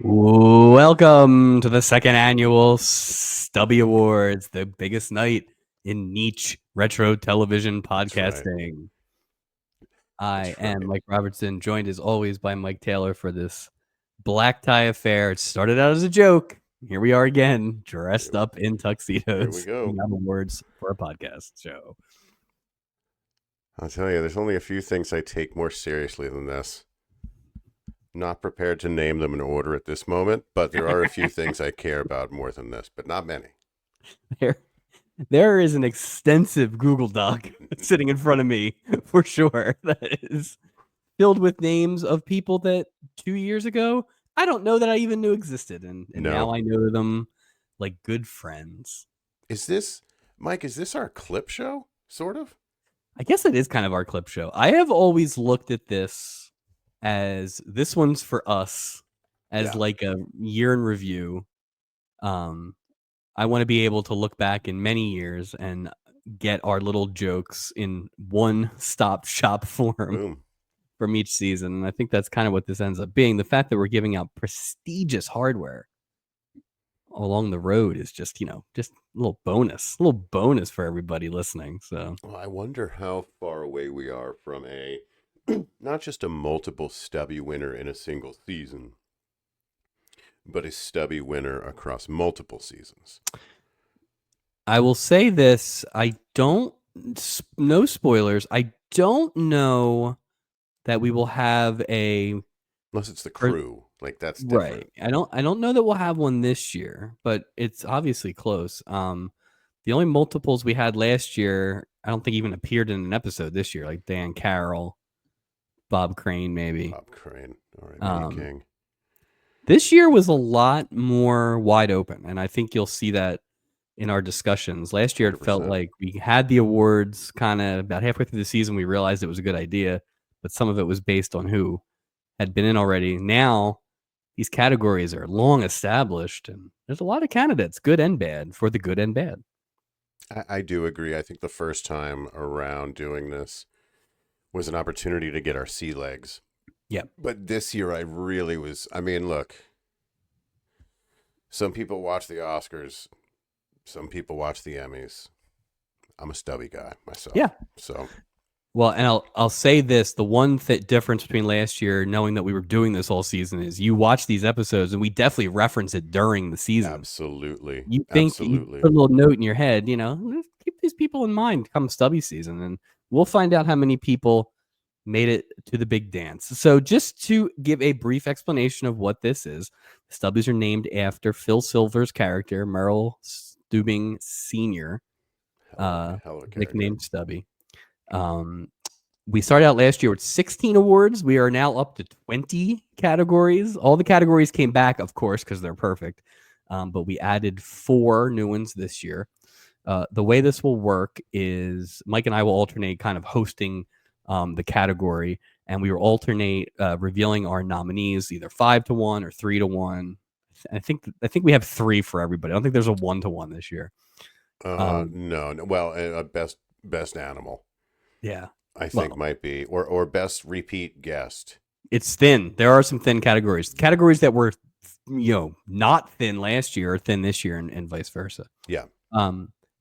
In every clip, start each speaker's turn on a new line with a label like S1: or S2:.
S1: Welcome to the second annual Stubby Awards, the biggest night in niche retro television podcasting. I am Mike Robertson, joined as always by Mike Taylor for this black tie affair. It started out as a joke. Here we are again, dressed up in tuxedos.
S2: Here we go.
S1: Awards for a podcast show.
S2: I'll tell you, there's only a few things I take more seriously than this. Not prepared to name them in order at this moment, but there are a few things I care about more than this, but not many.
S1: There is an extensive Google Doc sitting in front of me for sure that is filled with names of people that 2 years ago I don't know that I even knew existed, and now I know them like good friends.
S2: Is this, Mike, is this our clip show, sort of?
S1: I guess it is kind of our clip show. I have always looked at this as this one's for us as like a year in review. I want to be able to look back in many years and get our little jokes in one-stop shop form from each season. And I think that's kind of what this ends up being. The fact that we're giving out prestigious hardware along the road is just, just a little bonus for everybody listening. So
S2: well, I wonder how far away we are from not just a multiple Stubby winner in a single season, but a Stubby winner across multiple seasons.
S1: I will say this. No spoilers. I don't know that we will have
S2: unless it's the crew. Like that's different.
S1: Right. I don't know that we'll have one this year, but it's obviously close. The only multiples we had last year, I don't think even appeared in an episode this year, like Dan Carroll, Bob Crane, maybe.
S2: Bob Crane. All right, King.
S1: This year was a lot more wide open, and I think you'll see that in our discussions. Last year, it 100%. Felt like we had the awards kind of about halfway through the season. We realized it was a good idea, but some of it was based on who had been in already. Now, these categories are long established, and there's a lot of candidates, good and bad, for the good and bad.
S2: I do agree. I think the first time around doing this was an opportunity to get our sea legs.
S1: Yeah.
S2: But this year I really was, look, some people watch the Oscars, some people watch the Emmys. I'm a Stubby guy myself.
S1: Yeah.
S2: So.
S1: Well, and I'll say this, the one difference between last year, knowing that we were doing this all season, is you watch these episodes and we definitely reference it during the season.
S2: Absolutely.
S1: You think you put a little note in your head, keep these people in mind come Stubby season, and we'll find out how many people made it to the big dance. So just to give a brief explanation of what this is, Stubbies are named after Phil Silver's character, Merrill Stubing Sr., nicknamed Stubby. We started out last year with 16 awards. We are now up to 20 categories. All the categories came back, of course, because they're perfect. But we added 4 new ones this year. The way this will work is Mike and I will alternate kind of hosting the category, and we will alternate revealing our nominees, either 5-1 or 3-1. I think we have 3 for everybody. I don't think there's a 1-1 this year.
S2: No. Well, best animal.
S1: Yeah,
S2: I think might be or best repeat guest.
S1: It's thin. There are some thin categories. Categories that were, not thin last year are thin this year, and vice versa.
S2: Yeah.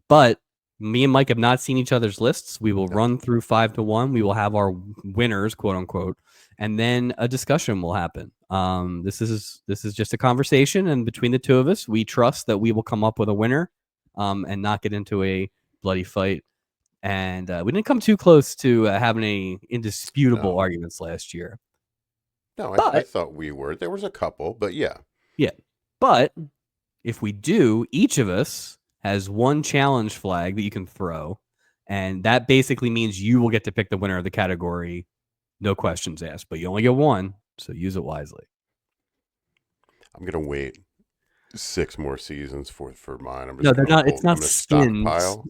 S1: But me and Mike have not seen each other's lists. We will run through 5-1. We will have our winners, quote unquote, and then a discussion will happen. This is just a conversation, and between the two of us, we trust that we will come up with a winner, and not get into a bloody fight. And we didn't come too close to having any indisputable arguments last year.
S2: No, I thought we were. There was a couple, but yeah.
S1: Yeah. But if we do, each of us has one challenge flag that you can throw. And that basically means you will get to pick the winner of the category. No questions asked, but you only get one. So use it wisely.
S2: I'm going to wait 6 more seasons for mine.
S1: No, they're not. It's not skins.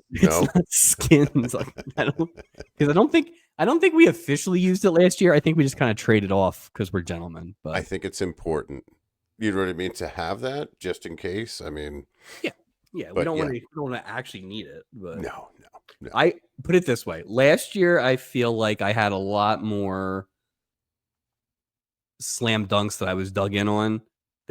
S1: It's not skins. Because I don't think we officially used it last year. I think we just kind of traded off because we're gentlemen. But
S2: I think it's important. You know what I mean? To have that just in case.
S1: Yeah. We don't want to actually need it. But
S2: no.
S1: I put it this way. Last year, I feel like I had a lot more slam dunks that I was dug in on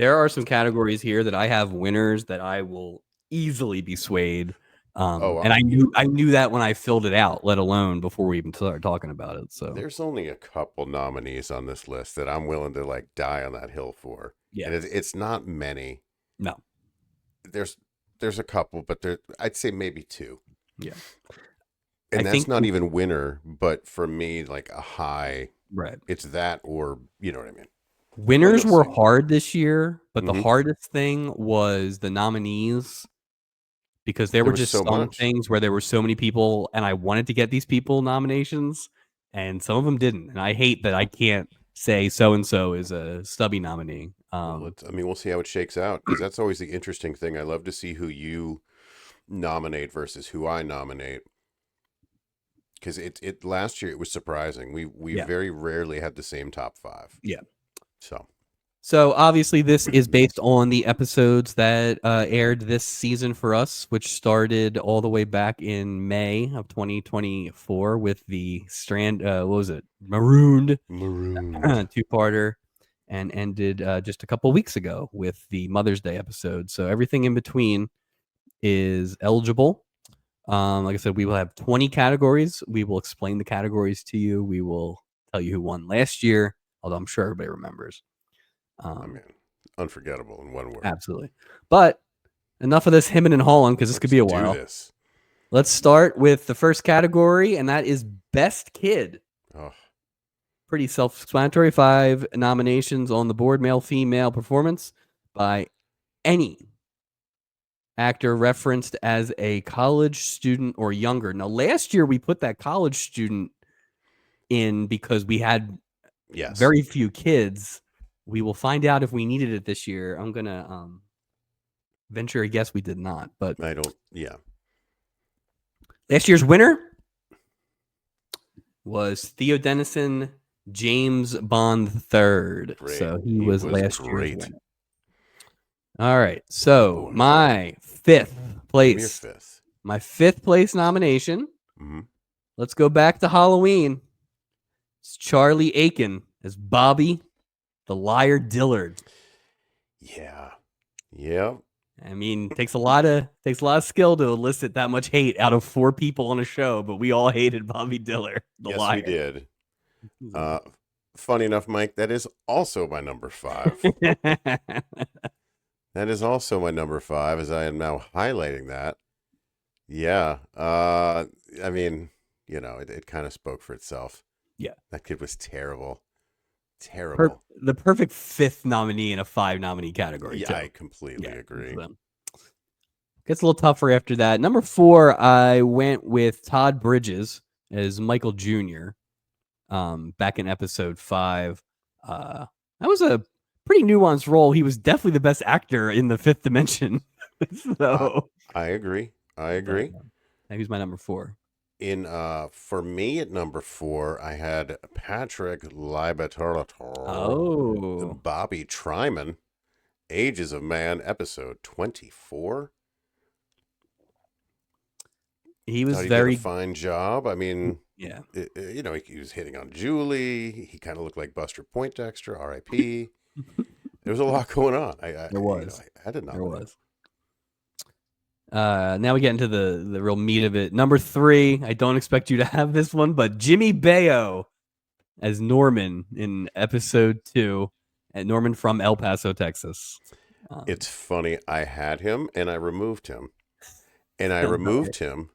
S1: There are some categories here that I have winners that I will easily be swayed. And I knew that when I filled it out, let alone before we even started talking about it. So
S2: there's only a couple nominees on this list that I'm willing to like die on that hill for.
S1: yeah,
S2: And it's not many.
S1: no,
S2: There's a couple, but I'd say maybe two.
S1: yeah,
S2: And
S1: I
S2: that's
S1: think
S2: not even winner, but for me, like a high,
S1: right.
S2: it's that or you know what I mean.
S1: Winners were hard this year, but the
S2: Mhm.
S1: hardest thing was the nominees because there were
S2: was
S1: just
S2: so
S1: some
S2: much.
S1: things where there were so many people, and I wanted to get these people nominations, and some of them didn't. And I hate that I can't say so and so is a Stubby nominee.
S2: Well, I mean, we'll see how it shakes out because that's always the interesting thing. I love to see who you nominate versus who I nominate. Because it last year it was surprising. We
S1: Yeah.
S2: very rarely had the same top five.
S1: Yeah.
S2: So
S1: obviously this is based on the episodes that aired this season for us, which started all the way back in May of 2024 with the what was it? Marooned two-parter, and ended just a couple weeks ago with the Mother's Day episode. So everything in between is eligible. Like I said, we will have 20 categories. We will explain the categories to you. We will tell you who won last year, although I'm sure everybody remembers.
S2: I mean, unforgettable in one word.
S1: Absolutely. But enough of this hemming and hawing because this could be a while.
S2: This.
S1: Let's start with the first category, and that is Best Kid.
S2: Oh.
S1: Pretty self-explanatory. 5 nominations on the board: male, female performance by any actor referenced as a college student or younger. Now, last year we put that college student in because we had very few kids. We will find out if we needed it this year. I'm gonna venture a guess we did not, but
S2: I don't. Yeah.
S1: Last year's winner was Theo Dennison, James Bond III.
S2: Great.
S1: So he was last
S2: great.
S1: year's winner. All right. So my fifth place. My fifth place nomination.
S2: Mm-hmm.
S1: Let's go back to Halloween. It's Charlie Aiken as Bobby, the liar Dillard.
S2: Yeah. Yeah.
S1: I mean, takes a lot of skill to elicit that much hate out of 4 people on a show, but we all hated Bobby Dillard, the liar.
S2: We did. Funny enough, Mike, that is also my number 5. That is also my number 5, as I am now highlighting that. Yeah. I mean, you know, it kind of spoke for itself.
S1: Yeah.
S2: That kid was terrible. Terrible.
S1: The perfect 5th nominee in a 5 nominee category.
S2: Yeah,
S1: too.
S2: I completely agree.
S1: Gets a little tougher after that. Number 4, I went with Todd Bridges as Michael Jr. Back in episode 5. That was a pretty nuanced role. He was definitely the best actor in the 5th dimension. So
S2: I agree.
S1: He was my number 4.
S2: For me at number 4, I had Patrick Libaterator.
S1: Oh,
S2: Bobby Tryman, Ages of Man, episode 24.
S1: He was
S2: did a fine job. I mean,
S1: yeah,
S2: you know, he was hitting on Julie. He kind of looked like Buster Poindexter, R.I.P. There was a lot going on. There was. I did not.
S1: There was. Now we get into the real meat of it. Number 3, I don't expect you to have this one, but Jimmy Bayo as Norman in episode 2, and Norman from El Paso, Texas.
S2: It's funny. I had him and I removed him. And I removed him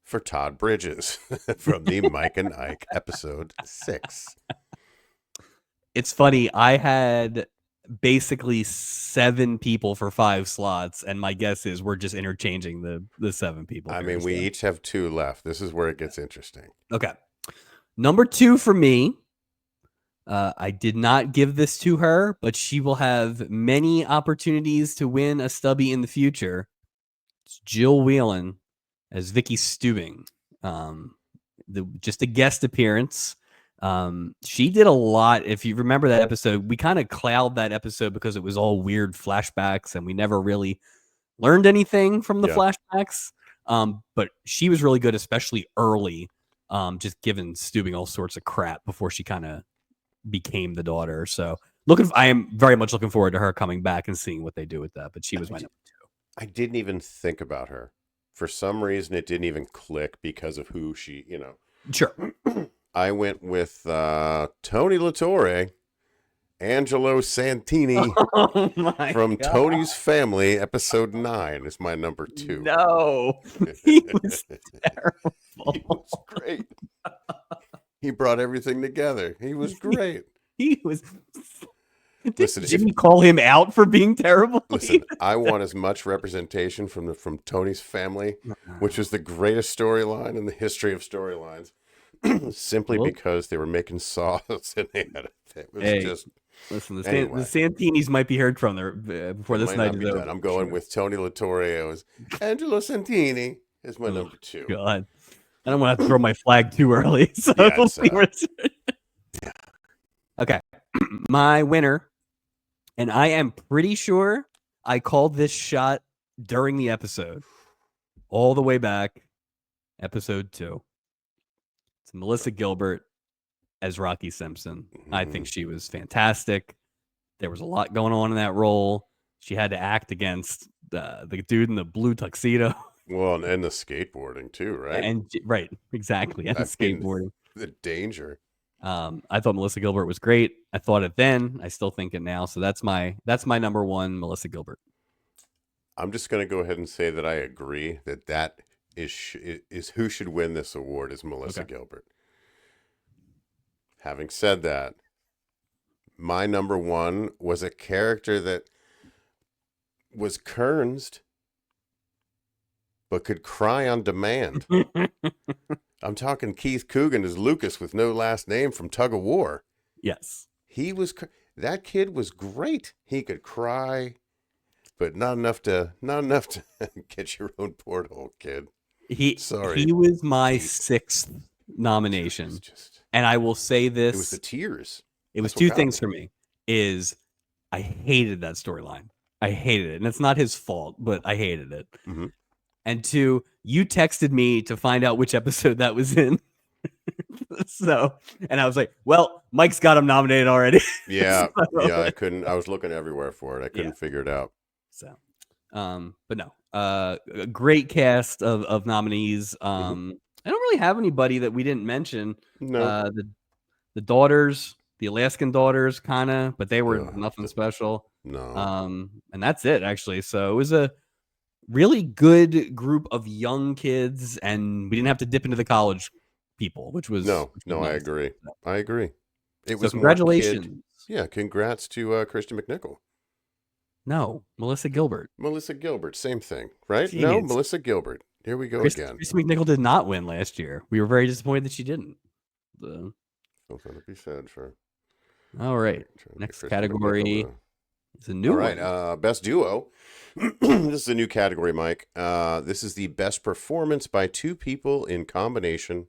S2: for Todd Bridges from the Mike and Ike episode 6.
S1: It's funny. I had basically 7 people for 5 slots, and my guess is we're just interchanging the 7 people.
S2: I mean, we each have 2 left. This is where it gets interesting.
S1: Okay. Number 2 for me. I did not give this to her, but she will have many opportunities to win a Stubby in the future. It's Jill Whelan as Vicky Stubing. Just a guest appearance. She did a lot. If you remember that episode, we kind of cloud that episode because it was all weird flashbacks and we never really learned anything from the flashbacks. But she was really good, especially early, just giving Stubing all sorts of crap before she kind of became the daughter. So I am very much looking forward to her coming back and seeing what they do with that. But she was my number
S2: I didn't even think about her. For some reason, it didn't even click because of who she,
S1: 2. Sure.
S2: I went with Tony Latore, Angelo Santini
S1: Oh my
S2: from
S1: god!
S2: Tony's Family, episode 9 is my number 2.
S1: No, he was terrible.
S2: He was great. He brought everything together. He was great.
S1: He was.
S2: Listen,
S1: Did Jimmy call him out for being terrible?
S2: Listen, I want as much representation from Tony's Family, which is the greatest storyline in the history of storylines, simply because they were making sauce and they had it was just.
S1: Listen, the
S2: Anyway.
S1: Santinis might be heard from there before this night is over.
S2: I'm going with Tony Latore. It was Angelo Santini is my number 2.
S1: God, I don't want to have to throw my flag too early. So okay, my winner, and I am pretty sure I called this shot during the episode, all the way back, episode 2. It's Melissa Gilbert as Rocky Simpson. I think she was fantastic. There was a lot going on in that role. She had to act against the dude in the blue tuxedo.
S2: Well, and the skateboarding too, right?
S1: And right, exactly. And the skateboarding.
S2: The danger.
S1: I thought Melissa Gilbert was great. I thought it then. I still think it now. So that's my number 1, Melissa Gilbert.
S2: I'm just going to go ahead and say that I agree that is who should win this award is Melissa Gilbert. Having said that, my number 1 was a character that was Kernsed, but could cry on demand. I'm talking Keith Coogan as Lucas with no last name from Tug of War.
S1: Yes.
S2: That kid was great. He could cry, but not enough to get your own porthole, kid. He
S1: was my 6th nomination. And I will say this.
S2: It was the tears.
S1: It was 2 things for me. Is I hated that storyline. I hated it. And it's not his fault, but I hated it.
S2: Mm-hmm.
S1: And 2, you texted me to find out which episode that was in. And I was like, well, Mike's got him nominated already.
S2: Yeah. Yeah. I was looking everywhere for it. I couldn't figure it out.
S1: So, but no, a great cast of nominees. I don't really have anybody that we didn't mention.
S2: No.
S1: The daughters, the Alaskan daughters, kind of, but they were nothing special.
S2: No.
S1: And that's it, actually. So it was a really good group of young kids, and we didn't have to dip into the college people, which was
S2: nice.
S1: I
S2: agree. I agree. It was
S1: congratulations.
S2: Yeah, congrats to Christian McNichol.
S1: No, Melissa Gilbert.
S2: Melissa Gilbert, same thing, right? Jeez. No, Melissa Gilbert. Here we go again.
S1: Christy McNichol did not win last year. We were very disappointed that she didn't.
S2: Something to be said for.
S1: All right. Next category is a new one.
S2: All right. Best duo. This is a new category, Mike. This is the best performance by 2 people in combination,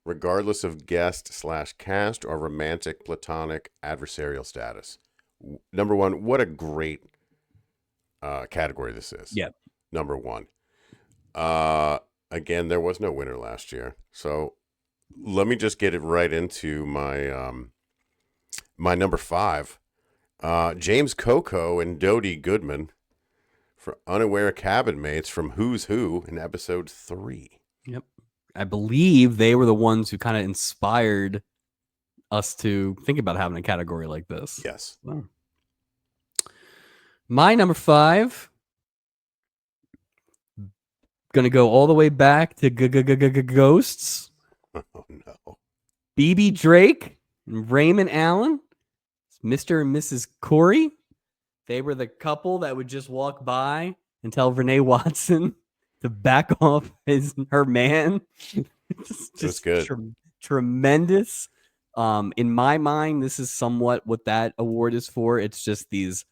S2: regardless of guest/cast or romantic, platonic, adversarial status. Number 1, what a great category this is.
S1: Yeah.
S2: Number 1. Again, there was no winner last year. So let me just get it right into my my number 5. James Coco and Dodie Goodman for Unaware Cabin Mates from Who's Who in episode 3.
S1: Yep. I believe they were the ones who kind of inspired us to think about having a category like this.
S2: Yes.
S1: Wow. My number 5, gonna go all the way back to Ghosts.
S2: Oh no.
S1: BB Drake and Raymond Allen, Mr. and Mrs. Corey. They were the couple that would just walk by and tell Renee Watson to back off her man.
S2: Just good.
S1: Tremendous. In my mind, this is somewhat what that award is for. It's just these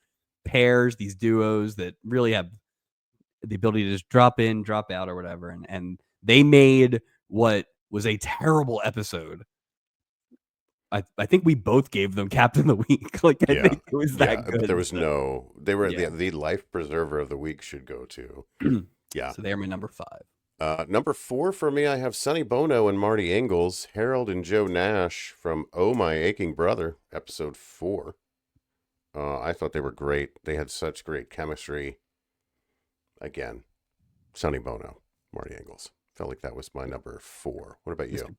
S1: pairs, these duos that really have the ability to just drop in, drop out, or whatever. And they made what was a terrible episode. I think we both gave them Captain of the Week. Like, I think it was that good.
S2: But there was they were the life preserver of the week should go to. Yeah.
S1: So they're my number 5.
S2: Number 4 for me, I have Sonny Bono and Marty Ingalls, Harold and Joe Nash from Oh My Aching Brother, episode 4. I thought they were great. They had such great chemistry. Again, Sonny Bono, Marty Engels. Felt like that was my number 4. What about you?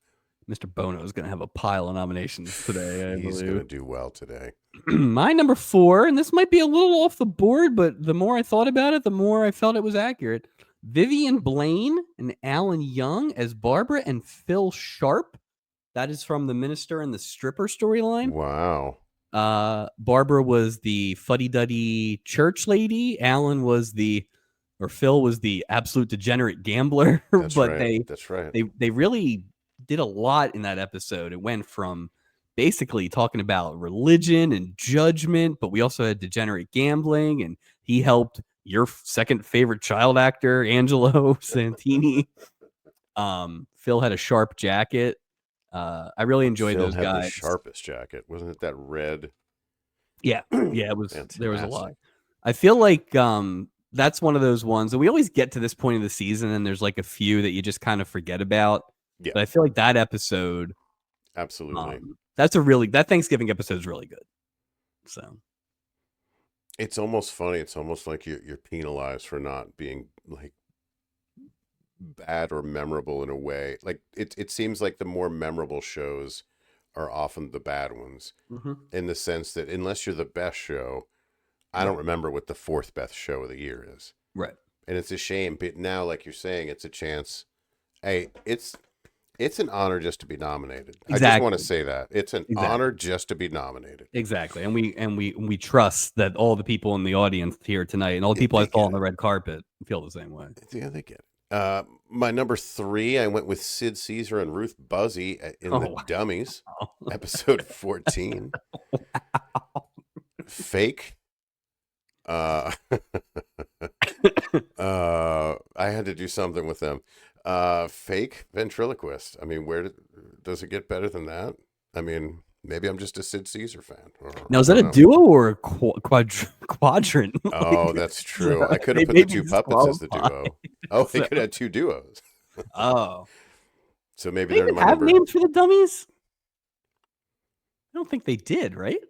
S1: Mr. Bono is going to have a pile of nominations today, I
S2: He's going
S1: believe.
S2: to do well today.
S1: My number 4, and this might be a little off the board, but the more I thought about it, the more I felt it was accurate. Vivian Blaine and Alan Young as Barbara and Phil Sharp. That is from The Minister and the Stripper storyline.
S2: Wow.
S1: Barbara was the fuddy-duddy church lady. Phil was the absolute degenerate gambler.
S2: That's
S1: but
S2: right. That's right.
S1: They really did a lot in that episode. It went from basically talking about religion and judgment, but we also had degenerate gambling, and he helped your second favorite child actor, Angelo Santini. Phil had a sharp jacket. I really enjoyed
S2: Phil
S1: those
S2: had
S1: guys.
S2: the sharpest jacket. Wasn't it that red?
S1: Yeah, it was.
S2: Fantastic.
S1: There was a lot. I feel like that's one of those ones, and we always get to this point of the season, and there's like a few that you just kind of forget about.
S2: Yeah.
S1: But I feel like that episode,
S2: absolutely,
S1: that Thanksgiving episode is really good. So
S2: it's almost funny. It's almost like you're penalized for not being like bad or memorable in a way. Like it seems like the more memorable shows are often the bad ones, in the sense that unless you're the best show, I don't remember what the 4th best show of the year is.
S1: Right.
S2: And it's a shame, but now, like you're saying, it's a chance. Hey, it's an honor just to be nominated.
S1: Exactly.
S2: I just want to say that it's an honor just to be nominated.
S1: Exactly, and we trust that all the people in the audience here tonight and all the people I saw on the red carpet feel the same way.
S2: Yeah, they get it. My number 3, I went with Sid Caesar and Ruth Buzzy in The Dummies, episode 14. Wow. Fake. I had to do something with them. Fake ventriloquist. I mean, does it get better than that? I mean, maybe I'm just a Sid Caesar fan.
S1: Now, is that a duo or a quadrant?
S2: Oh, that's true. I could have put the 2 puppets as the duo. Oh, they could have 2 duos.
S1: Oh.
S2: So maybe
S1: they
S2: they're my
S1: have
S2: number.
S1: Names for the Dummies? I don't think they did, right?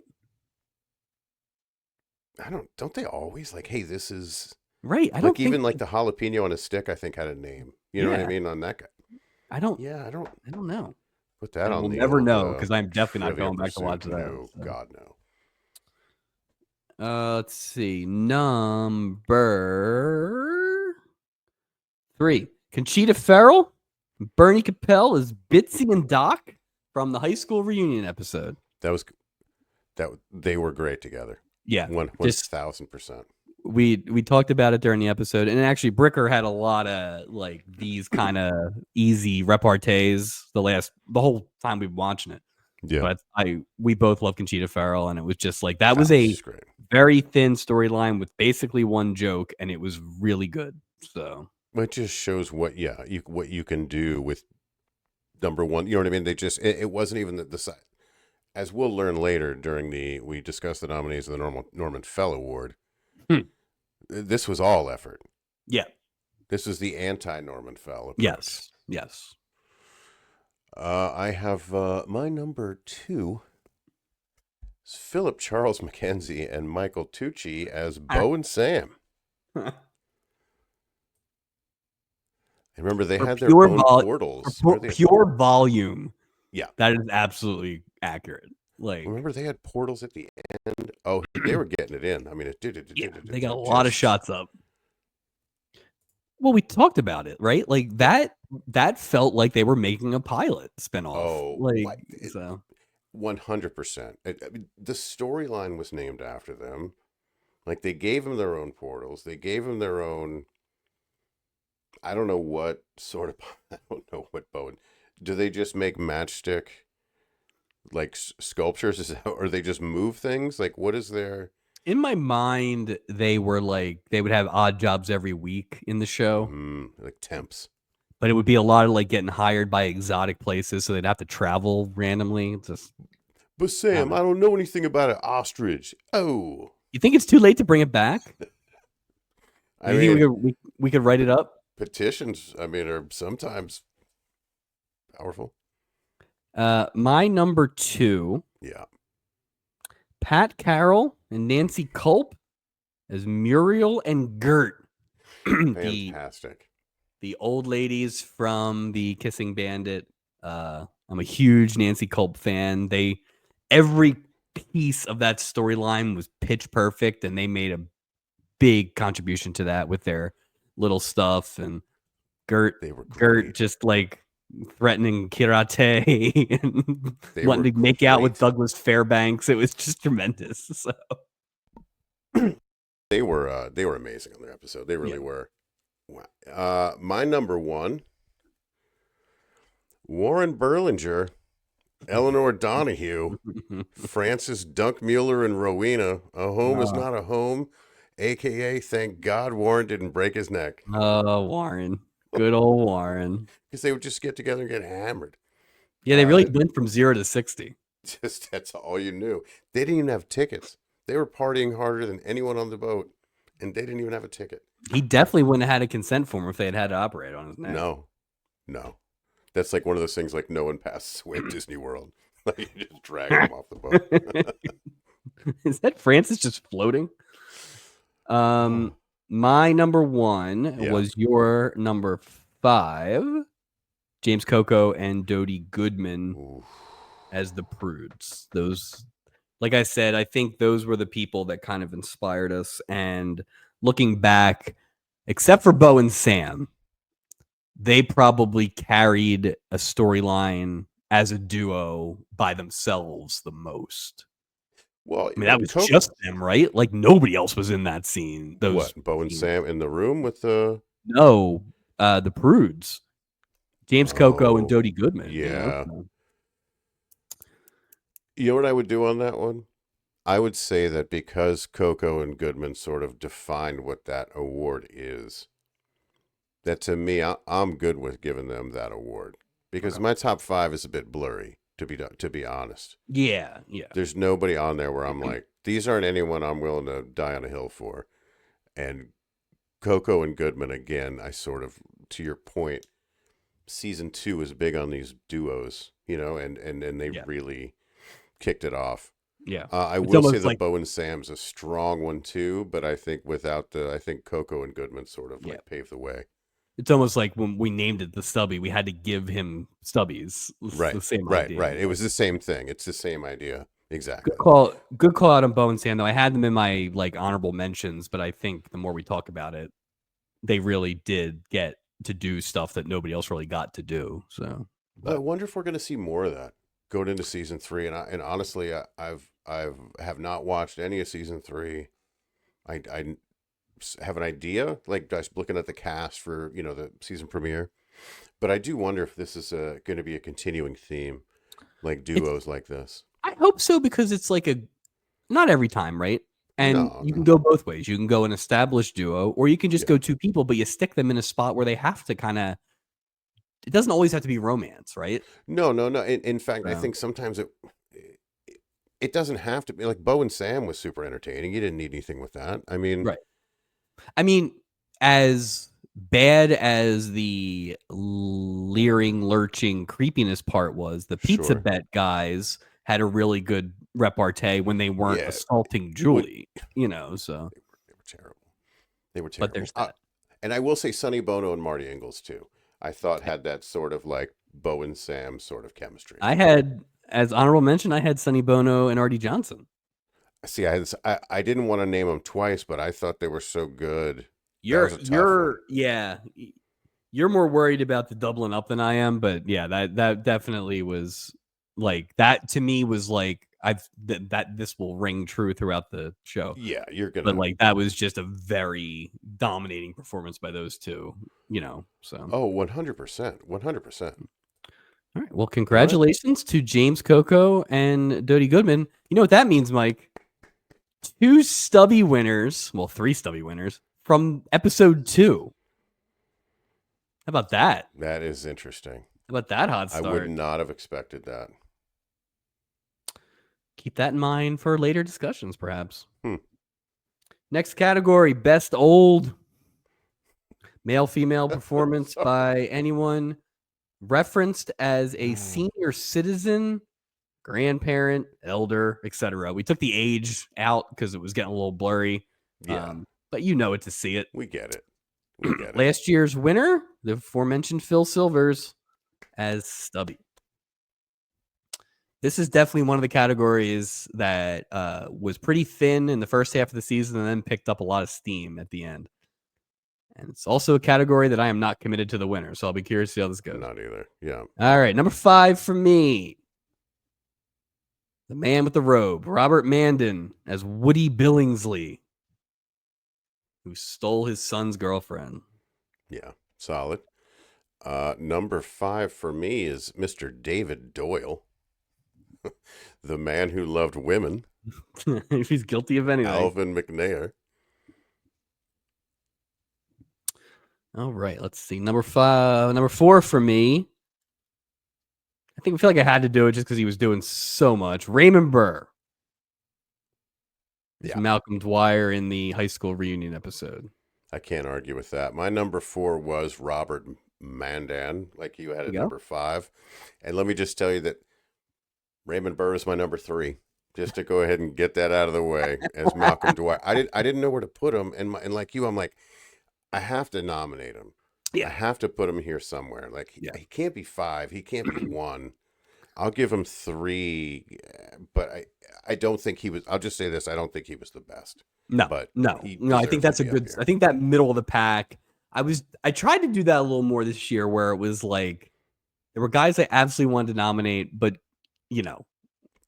S2: Don't they always like, hey, this is
S1: right? I
S2: like
S1: don't
S2: even like the jalapeno on a stick, I think had a name. You know what I mean on that guy.
S1: I don't know.
S2: Put that on.
S1: We'll
S2: the
S1: never
S2: old,
S1: know because I'm definitely not going back to watch that.
S2: No, so. God
S1: no. Let's see. Number 3, Conchita Ferrell, Bernie Capel is Bitsy and Doc from the high school reunion episode.
S2: They were great together.
S1: Yeah,
S2: 1,000%.
S1: We talked about it during the episode, and actually Bricker had a lot of like these kind of easy repartees the whole time we've been watching it.
S2: Yeah,
S1: but we both love Conchita Ferrell, and it was just like that was a very thin storyline with basically one joke, and it was really good. So
S2: it just shows what you can do with number 1. You know what I mean? They just it wasn't even the side. As we'll learn later we discuss the nominees of the Norman Fell Award. This was all effort.
S1: Yeah.
S2: This is the anti-Norman Fell approach.
S1: Yes.
S2: I have my number 2 is Philip Charles McKenzie and Michael Tucci as Bo and Sam. I remember they had their own portals.
S1: Pure volume.
S2: Yeah.
S1: That is absolutely accurate. Like,
S2: remember they had portals at the end? Oh, they were getting it in. I mean,
S1: they got a lot of shots up. Well, we talked about it, right? Like that felt like they were making a pilot spinoff.
S2: Oh,
S1: so
S2: 100%. The storyline was named after them. Like they gave them their own portals. They gave them their own. I don't know what Bowen. Do they just make matchstick like sculptures, or they just move things? Like what is their?
S1: In my mind, they were like they would have odd jobs every week in the show,
S2: like temps.
S1: But it would be a lot of like getting hired by exotic places, so they'd have to travel randomly.
S2: But Sam, I don't know anything about an ostrich. Oh,
S1: you think it's too late to bring it back? I mean, we could write it up.
S2: Petitions, I mean, are sometimes powerful.
S1: My number 2.
S2: Yeah.
S1: Pat Carroll and Nancy Culp as Muriel and Gert.
S2: Fantastic.
S1: The old ladies from the Kissing Bandit. I'm a huge Nancy Culp fan. Every piece of that storyline was pitch perfect, and they made a big contribution to that with their little stuff. And Gert just like threatening karate and wanting to make out with Douglas Fairbanks. It was just tremendous. So
S2: they were amazing on their episode. They really were. Wow. My number one, Warren Berlinger, Eleanor Donahue, Francis Dunkmuller, and Rowena. A home is not a home, a.k.a. thank God Warren didn't break his neck.
S1: Oh, Warren. Good old Warren.
S2: Because they would just get together and get hammered.
S1: Yeah, they really went from 0 to 60.
S2: Just that's all you knew. They didn't even have tickets. They were partying harder than anyone on the boat, and they didn't even have a ticket.
S1: He definitely wouldn't have had a consent form if they had to operate on his neck.
S2: No. That's like one of those things like no one passes away at Disney World. Like you just drag him off the boat.
S1: Is that Francis just floating? My number one was your number 5, James Coco and Dodie Goodman as the Prudes. Those, like I said, I think those were the people that kind of inspired us. And looking back, except for Bo and Sam, they probably carried a storyline as a duo by themselves the most.
S2: Well,
S1: I mean, that was just them, right? Like nobody else was in that scene.
S2: Bo and Sam in the room with the
S1: the Prudes, James Coco and Dodie Goodman.
S2: Yeah. You know what I would do on that one? I would say that because Coco and Goodman sort of defined what that award is, that to me, I'm good with giving them that award because my top 5 is a bit blurry, to be honest.
S1: Yeah.
S2: There's nobody on there where I'm like, these aren't anyone I'm willing to die on a hill for. And Coco and Goodman, again, I sort of, to your point, season 2 is big on these duos, and they really kicked it off.
S1: Yeah.
S2: I will say that Bo and Sam's a strong one too, but I think I think Coco and Goodman sort of paved the way.
S1: It's almost like when we named it the Stubby, we had to give him Stubbies.
S2: Right.
S1: The same idea.
S2: Right. It was the same thing. It's the same idea. Exactly.
S1: Good call out on Bo and Sam, though. I had them in my honorable mentions, but I think the more we talk about it, they really did get to do stuff that nobody else really got to do. So
S2: I wonder if we're going to see more of that going into season 3. And honestly, I have not watched any of season 3. I have an idea, like just looking at the cast for the season premiere, but I do wonder if this is going to be a continuing theme, like duos like this.
S1: I hope so, because it's like not every time, right? And you can go both ways. You can go an established duo, or you can just go 2 people, but you stick them in a spot where they have to kind of. It doesn't always have to be romance, right?
S2: No. In fact, I think sometimes it doesn't have to be. Like Bo and Sam was super entertaining. You didn't need anything with that. I mean,
S1: right. I mean, as bad as the leering, lurching creepiness part was, the pizza bet guys had a really good repartee when they weren't assaulting Julie, so
S2: they were terrible.
S1: But there's that.
S2: And I will say Sonny Bono and Marty Ingalls too. I thought had that sort of like Bo and Sam sort of chemistry.
S1: I had, as honorable mention, I had Sonny Bono and Artie Johnson.
S2: See, I didn't want to name them twice, but I thought they were so good.
S1: You're more worried about the doubling up than I am, but yeah, that definitely was like that to me was like that this will ring true throughout the show.
S2: Yeah, you're gonna.
S1: But like that was just a very dominating performance by those two, So.
S2: Oh, 100%, 100%.
S1: All right. Well, congratulations to James Coco and Dodie Goodman. You know what that means, Mike? 2 Stubby winners. Well, 3 Stubby winners from episode 2. How about that?
S2: That is interesting.
S1: How about that hot start?
S2: I would not have expected that.
S1: Keep that in mind for later discussions, perhaps. Next category, best old male-female performance by anyone referenced as a senior citizen grandparent, elder, etc. We took the age out because it was getting a little blurry.
S2: Yeah.
S1: But you know it to see it.
S2: We get it. We get it.
S1: Last year's winner, the aforementioned Phil Silvers as Stubby. This is definitely one of the categories that was pretty thin in the first half of the season and then picked up a lot of steam at the end. And it's also a category that I am not committed to the winner, so I'll be curious to see how this goes.
S2: Not either. Yeah.
S1: All right, number 5 for me. The man with the robe, Robert Mandan as Woody Billingsley, who stole his son's girlfriend.
S2: Yeah. Solid. Number 5 for me is Mr. David Doyle, the man who loved women.
S1: If he's guilty of anything.
S2: Alvin McNair.
S1: All right, let's see. Number 4 for me. I feel like I had to do it just because he was doing so much. Raymond Burr. Yeah. Malcolm Dwyer in the high school reunion episode.
S2: I can't argue with that. My number 4 was Robert Mandan, like you had at number 5. And let me just tell you that Raymond Burr is my number 3. Just to go ahead and get that out of the way as Malcolm Dwyer. I didn't know where to put him, and like you, I'm like, I have to nominate him. Yeah. I have to put him here somewhere. Like he can't be 5. He can't be 1. I'll give him 3, but I don't think he was. I'll just say this: I don't think he was the best.
S1: No,
S2: but
S1: no. I think that's a good. I think that middle of the pack. I tried to do that a little more this year, where it was like there were guys I absolutely wanted to nominate, but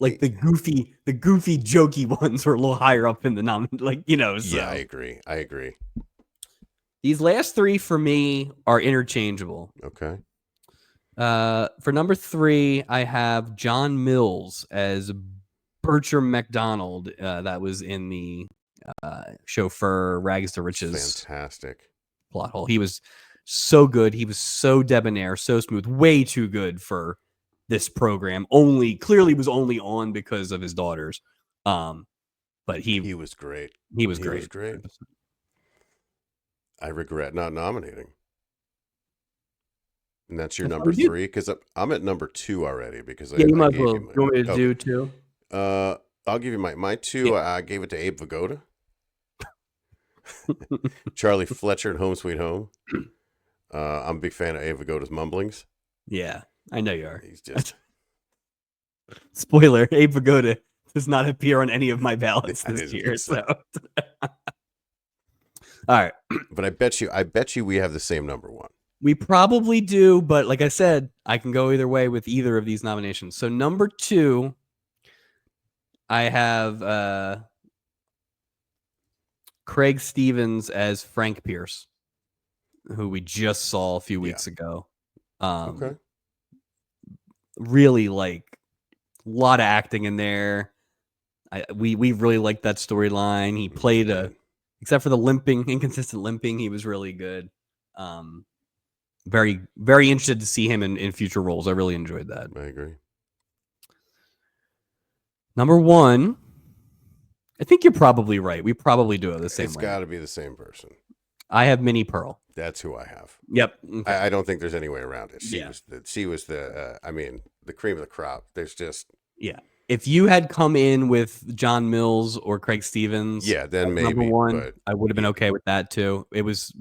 S1: like the goofy, jokey ones were a little higher up in the So.
S2: Yeah, I agree.
S1: These last 3 for me are interchangeable.
S2: Okay.
S1: For number 3, I have John Mills as Bertram McDonald. That was in the Chauffeur Rags to Riches.
S2: Fantastic
S1: plot hole. He was so good. He was so debonair, so smooth. Way too good for this program. Clearly was only on because of his daughters. But he was great. He was great.
S2: I regret not nominating. And that's your number 3? Because I'm at number 2 already. Because
S1: you might as well. You want me to do 2?
S2: I'll give you my 2. Yeah. I gave it to Abe Vigoda. Charlie Fletcher and Home Sweet Home. I'm a big fan of Abe Vigoda's mumblings.
S1: Yeah, I know you are.
S2: He's just...
S1: Spoiler, Abe Vigoda does not appear on any of my ballots this year. So. All right.
S2: But I bet you we have the same number 1.
S1: We probably do, but like I said, I can go either way with either of these nominations. So number 2, I have Craig Stevens as Frank Pierce, who we just saw a few weeks ago.
S2: Okay.
S1: Really like a lot of acting in there. We really liked that storyline. He played except for the inconsistent limping, he was really good. Very, very interested to see him in future roles. I really enjoyed that.
S2: I agree.
S1: Number 1, I think you're probably right. We probably do it the same way.
S2: It's got to be the same person.
S1: I have Minnie Pearl.
S2: That's who I have.
S1: Yep. Okay.
S2: I don't think there's any way around it. She was the the cream of the crop. There's just
S1: If you had come in with John Mills or Craig Stevens,
S2: then maybe
S1: number 1, I would have been okay with that too.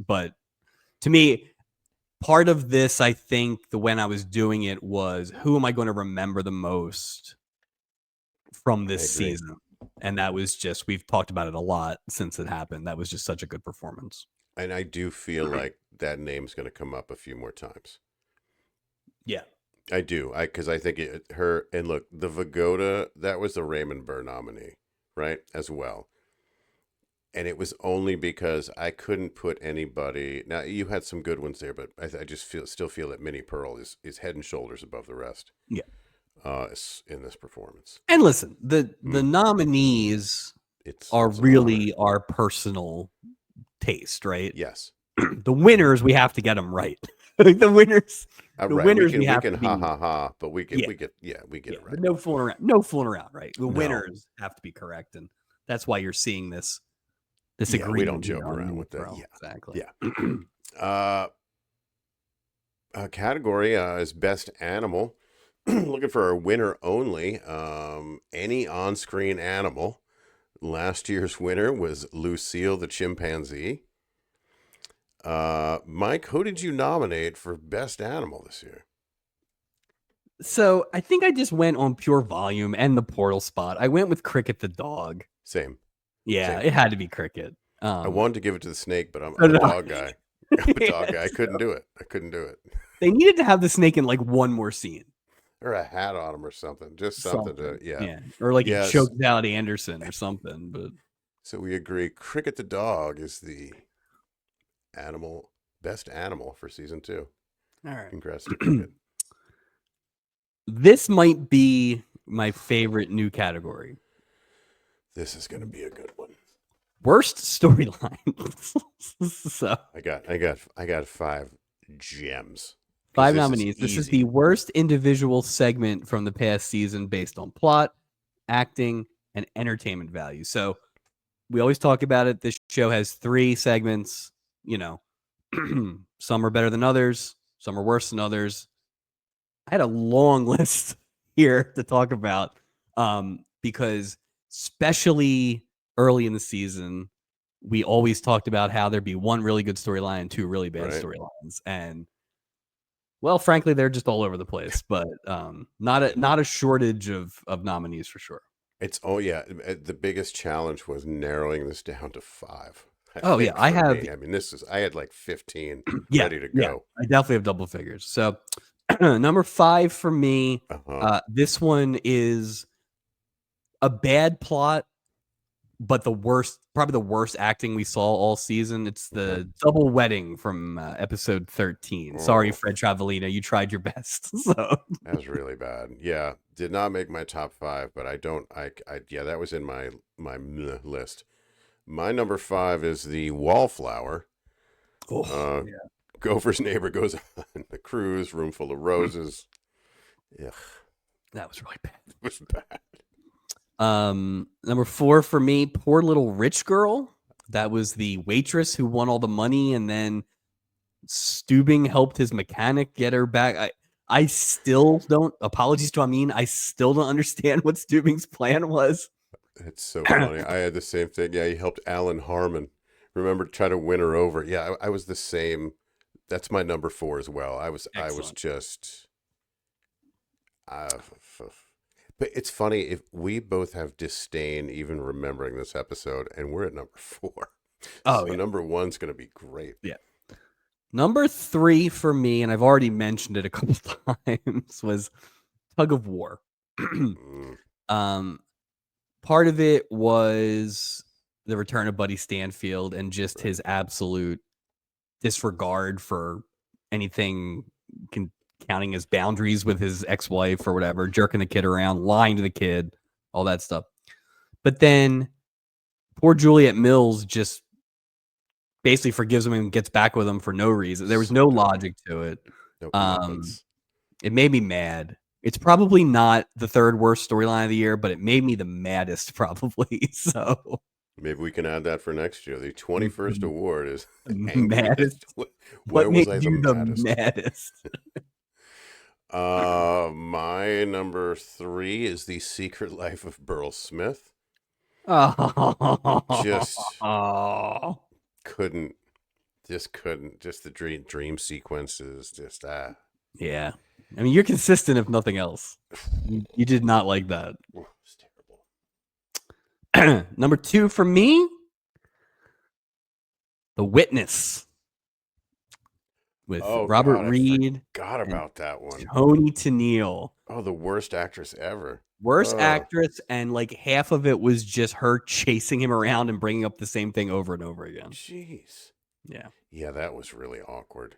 S1: But to me, part of this, I think, when I was doing it was, who am I going to remember the most from this season? And that was just, we've talked about it a lot since it happened. That was just such a good performance.
S2: And I do feel like that name's going to come up a few more times.
S1: Yeah.
S2: I do. Because I think and look, the Vigoda, that was the Raymond Burr nominee, right? As well. And it was only because I couldn't put anybody. Now, you had some good ones there, but I just still feel that Minnie Pearl is head and shoulders above the rest.
S1: Yeah.
S2: In this performance.
S1: And listen, the nominees are really our personal taste, right?
S2: Yes.
S1: The winners, we have to get them right. The winners, winners, we have to be,
S2: but we get it right.
S1: But no fooling around, right? The winners have to be correct, and that's why you're seeing this agreement.
S2: We don't joke around with that.
S1: Yeah, exactly.
S2: Yeah. Category is best animal. looking for our winner only. Any on-screen animal. Last year's winner was Lucille the chimpanzee. Mike, who did you nominate for best animal this year?
S1: So I think I just went on pure volume and the portal spot. I went with Cricket the dog.
S2: Same.
S1: Yeah,
S2: Same.
S1: it had to be Cricket.
S2: I wanted to give it to the snake, but I'm
S1: so
S2: a
S1: did I.
S2: dog guy. I'm a dog guy. I couldn't do it.
S1: They needed to have the snake in like one more scene.
S2: Or a hat on him or something. Just something to, yeah.
S1: Or like it
S2: Yes.
S1: choked out Anderson or something. But
S2: So we agree. Cricket the dog is the best animal for season 2.
S1: all right.
S2: Congrats to Cricket.
S1: This might be my favorite new category.
S2: This is going to be a good one.
S1: Worst storyline. So
S2: I got 5 gems.
S1: 5 nominees. This is the worst individual segment from the past season based on plot, acting, and entertainment value. So we always talk about it. This show has 3 segments. You know, some are better than others. Some are worse than others. I had a long list here to talk about because especially early in the season, we always talked about how there'd be 1 really good storyline and 2 really bad storylines. And well, frankly, they're just all over the place, but not a shortage of nominees for sure.
S2: The biggest challenge was narrowing this down to 5.
S1: I have.
S2: I had like 15
S1: yeah,
S2: ready to go.
S1: Yeah, I definitely have double figures. So number 5 for me. This one is a bad plot, but probably the worst acting we saw all season. It's the double wedding from episode 13. Sorry, Fred Travellino, you tried your best. So
S2: that was really bad. Yeah, did not make my top 5, but that was in my list. My number 5 is the wallflower. Gopher's neighbor goes on the cruise, room full of roses. Ugh.
S1: That was really bad.
S2: It was bad.
S1: Number 4 for me, poor little rich girl. That was the waitress who won all the money, and then Stubing helped his mechanic get her back. I still don't. Apologies to Amin. I still don't understand what Stubing's plan was.
S2: It's so funny. I had the same thing. Yeah, he helped Alan Harmon. Remember, try to win her over. Yeah, I was the same. That's my number 4 as well.
S1: Excellent.
S2: I was just. But it's funny if we both have disdain even remembering this episode, and we're at number 4. Number 1's going to be great.
S1: Yeah. Number 3 for me, and I've already mentioned it a couple times, was Tug of War. Part of it was the return of Buddy Stanfield and just his absolute disregard for anything counting his boundaries with his ex-wife or whatever, jerking the kid around, lying to the kid, all that stuff. But then poor Juliet Mills just basically forgives him and gets back with him for no reason. There was no logic to it. It made me mad. It's probably not the 3rd worst storyline of the year, but it made me the maddest probably. So
S2: maybe we can add that for next year. The 21st award is
S1: maddest. What made you the maddest?
S2: My number 3 is The Secret Life of Burl Smith. Just couldn't. Just the dream sequences.
S1: Yeah. I mean, you're consistent if nothing else. You did not like that.
S2: It's terrible.
S1: Number 2 for me, The Witness. With Robert Reed.
S2: Forgot about that one.
S1: Tony Tennille.
S2: Oh, the worst actress ever.
S1: Worst actress, and like half of it was just her chasing him around and bringing up the same thing over and over again.
S2: Jeez.
S1: Yeah.
S2: Yeah, that was really awkward.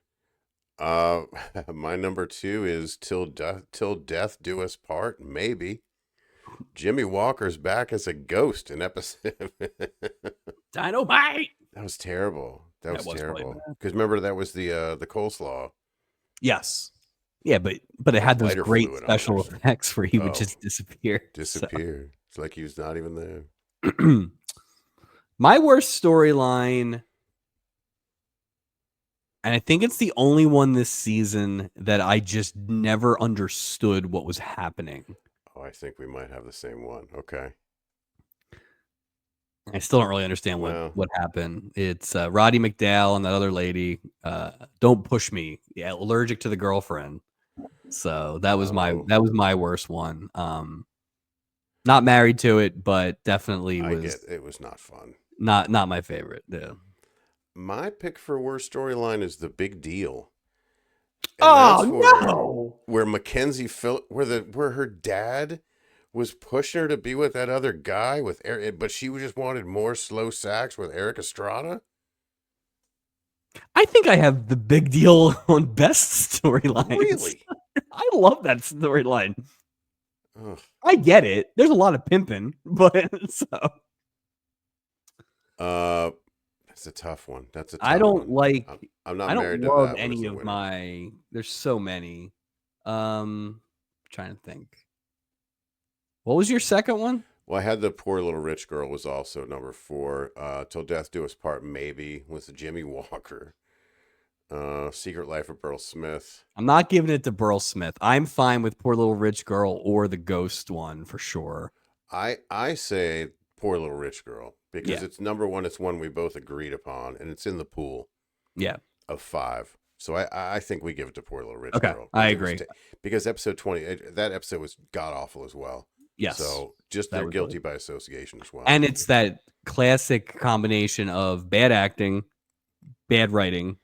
S2: My number 2 is Till Death Do Us Part. Maybe. Jimmy Walker's back as a ghost in episode.
S1: Dynamite.
S2: That was terrible. That was terrible.
S1: Really
S2: because remember that was the coleslaw.
S1: Yes. Yeah, but it had those great special effects where he would just disappear.
S2: Disappear. So. It's like he was not even there.
S1: My worst storyline. And I think it's the only one this season that I just never understood what was happening.
S2: Oh, I think we might have the same one. Okay.
S1: I still don't really understand
S2: Well,
S1: what happened. It's Roddy McDowell and that other lady. Don't push me. Yeah, allergic to the girlfriend. So that was my worst one. Not married to it, but definitely
S2: I
S1: was
S2: get it was not fun.
S1: not my favorite. Yeah.
S2: My pick for worst storyline is The Big Deal. And that's
S1: Oh
S2: where Mackenzie where her dad was pushing her to be with that other guy with Eric, but she just wanted more slow sax with Eric Estrada.
S1: I think I have the Big Deal on best storylines.
S2: Really?
S1: I love that storyline.
S2: Ugh.
S1: I get it. There's a lot of pimping, but so
S2: That's a tough one. That's a tough
S1: I don't
S2: one.
S1: like.
S2: I'm not
S1: I don't
S2: married to
S1: love
S2: that one as
S1: any
S2: a
S1: of
S2: winner.
S1: my. There's so many. Trying to think. What was your second one?
S2: Well, I had The Poor Little Rich Girl was also number 4. Till Death Do Us Part maybe with Jimmy Walker. Secret Life of Burl Smith.
S1: I'm not giving it to Burl Smith. I'm fine with Poor Little Rich Girl or the Ghost one for sure.
S2: I say Poor Little Rich Girl because it's number 1. It's one we both agreed upon, and it's in the pool.
S1: Yeah.
S2: Of 5. So I think we give it to Poor Little Rich
S1: Okay,
S2: Girl.
S1: I agree.
S2: Because episode 20, that episode was god awful as well.
S1: Yes.
S2: So just they're guilty by association as well.
S1: And it's that classic combination of bad acting, bad writing,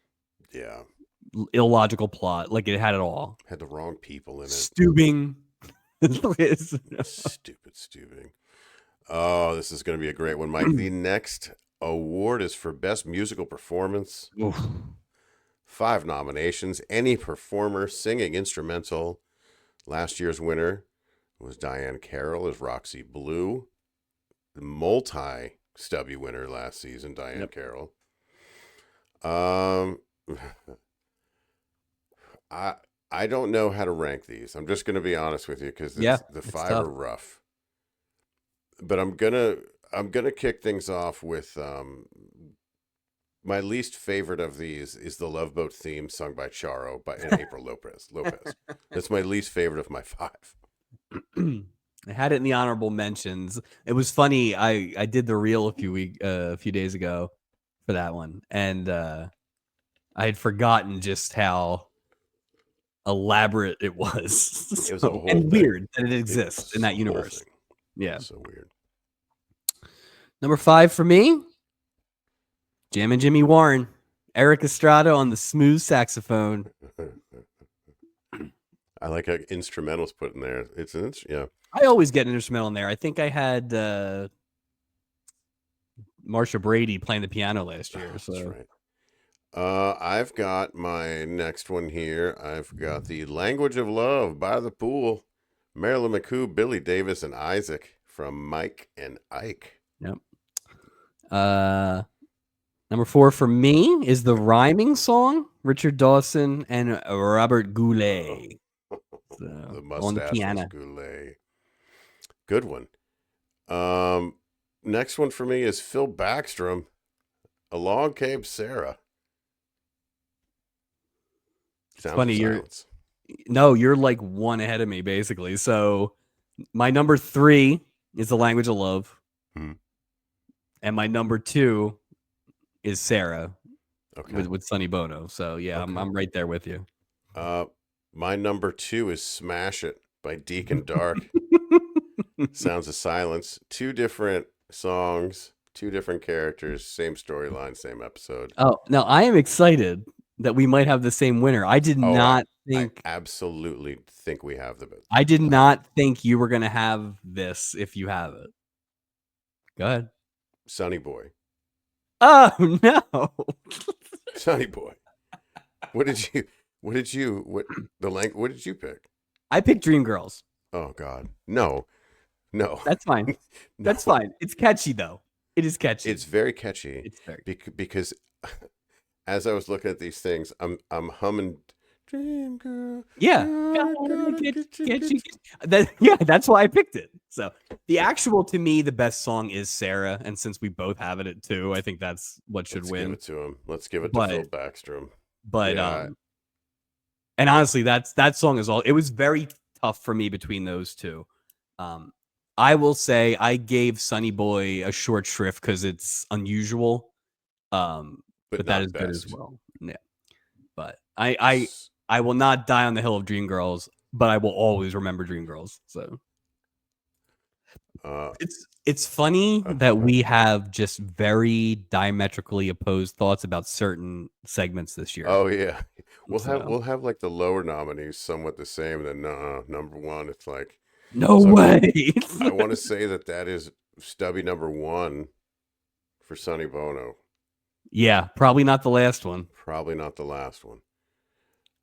S1: illogical plot. Like it had it all.
S2: Had the wrong people in it.
S1: Stubing.
S2: Stupid Stubing. Oh, this is going to be a great one, Mike. The next award is for Best Musical Performance.
S1: Oof.
S2: 5 nominations. Any performer singing instrumental. Last year's winner was Diane Carroll as Roxy Blue. The multi-Stubby winner last season, Diane Carroll. I don't know how to rank these. I'm just going to be honest with you because the 5 are rough. But I'm gonna kick things off with my least favorite of these is the Love Boat theme sung by Charo and April Lopez. That's my least favorite of my 5.
S1: I had it in the honorable mentions. It was funny. I did the reel a few days ago for that one, and I had forgotten just how elaborate it was.
S2: It was a whole
S1: and
S2: thing.
S1: Weird that it exists in that universe. Yeah,
S2: so weird.
S1: Number 5 for me, Jammin' Jimmy Warren, Eric Estrada on the smooth saxophone.
S2: I like how instrumentals put in there.
S1: I always get an instrumental in there. I think I had Marsha Brady playing the piano last year. So.
S2: That's right. I've got my next one here. I've got The Language of Love by the Pool. Marilyn McCoo, Billy Davis, and Isaac from Mike and Ike.
S1: Yep. Number 4 for me is The Rhyming Song, Richard Dawson and Robert Goulet. So,
S2: the mustacheless Goulet. Good one. Next one for me is Phil Backstrom, Along Came Sarah.
S1: It's funny, you're like one ahead of me, basically. So my number 3 is The Language of Love. And my number 2 is Sarah with Sonny Bono. So yeah, okay. I'm right there with you.
S2: My number 2 is Smash It by Deacon Dark. Sounds of Silence. 2 different songs, 2 different characters, same storyline, same episode.
S1: Oh, now I am excited that we might have the same winner. I did not think.
S2: I absolutely think we have the best.
S1: I did not think you were going to have this if you have it. Go ahead.
S2: Sonny Boy.
S1: Oh no.
S2: Sonny Boy. What did you pick?
S1: I picked Dreamgirls.
S2: Oh God. No.
S1: That's fine. No. That's fine. It's catchy though. It is catchy.
S2: It's very catchy.
S1: It's very
S2: because as I was looking at these things, I'm humming Dream Girl.
S1: Yeah. That's why I picked it. So the actual, to me, the best song is Sarah. And since we both have it at 2, I think that's what should win.
S2: Let's give it to him. Let's give it to Phil Backstrom.
S1: But
S2: Yeah.
S1: and honestly, that song is all. It was very tough for me between those two. Um, I will say I gave Sunny Boy a short shrift because it's unusual.
S2: But
S1: But that
S2: not
S1: is good as
S2: best.
S1: well. Yeah. But I will not die on the hill of Dreamgirls, but I will always remember Dreamgirls. So
S2: Uh,
S1: it's funny that we have just very diametrically opposed thoughts about certain segments this year.
S2: oh yeah,
S1: So
S2: we'll have like the lower nominees somewhat the same. Then number one, it's like
S1: no
S2: so.
S1: way.
S2: I want to say that is Stubby number one for Sonny Bono.
S1: Yeah, probably not the last one.
S2: Probably not the last one.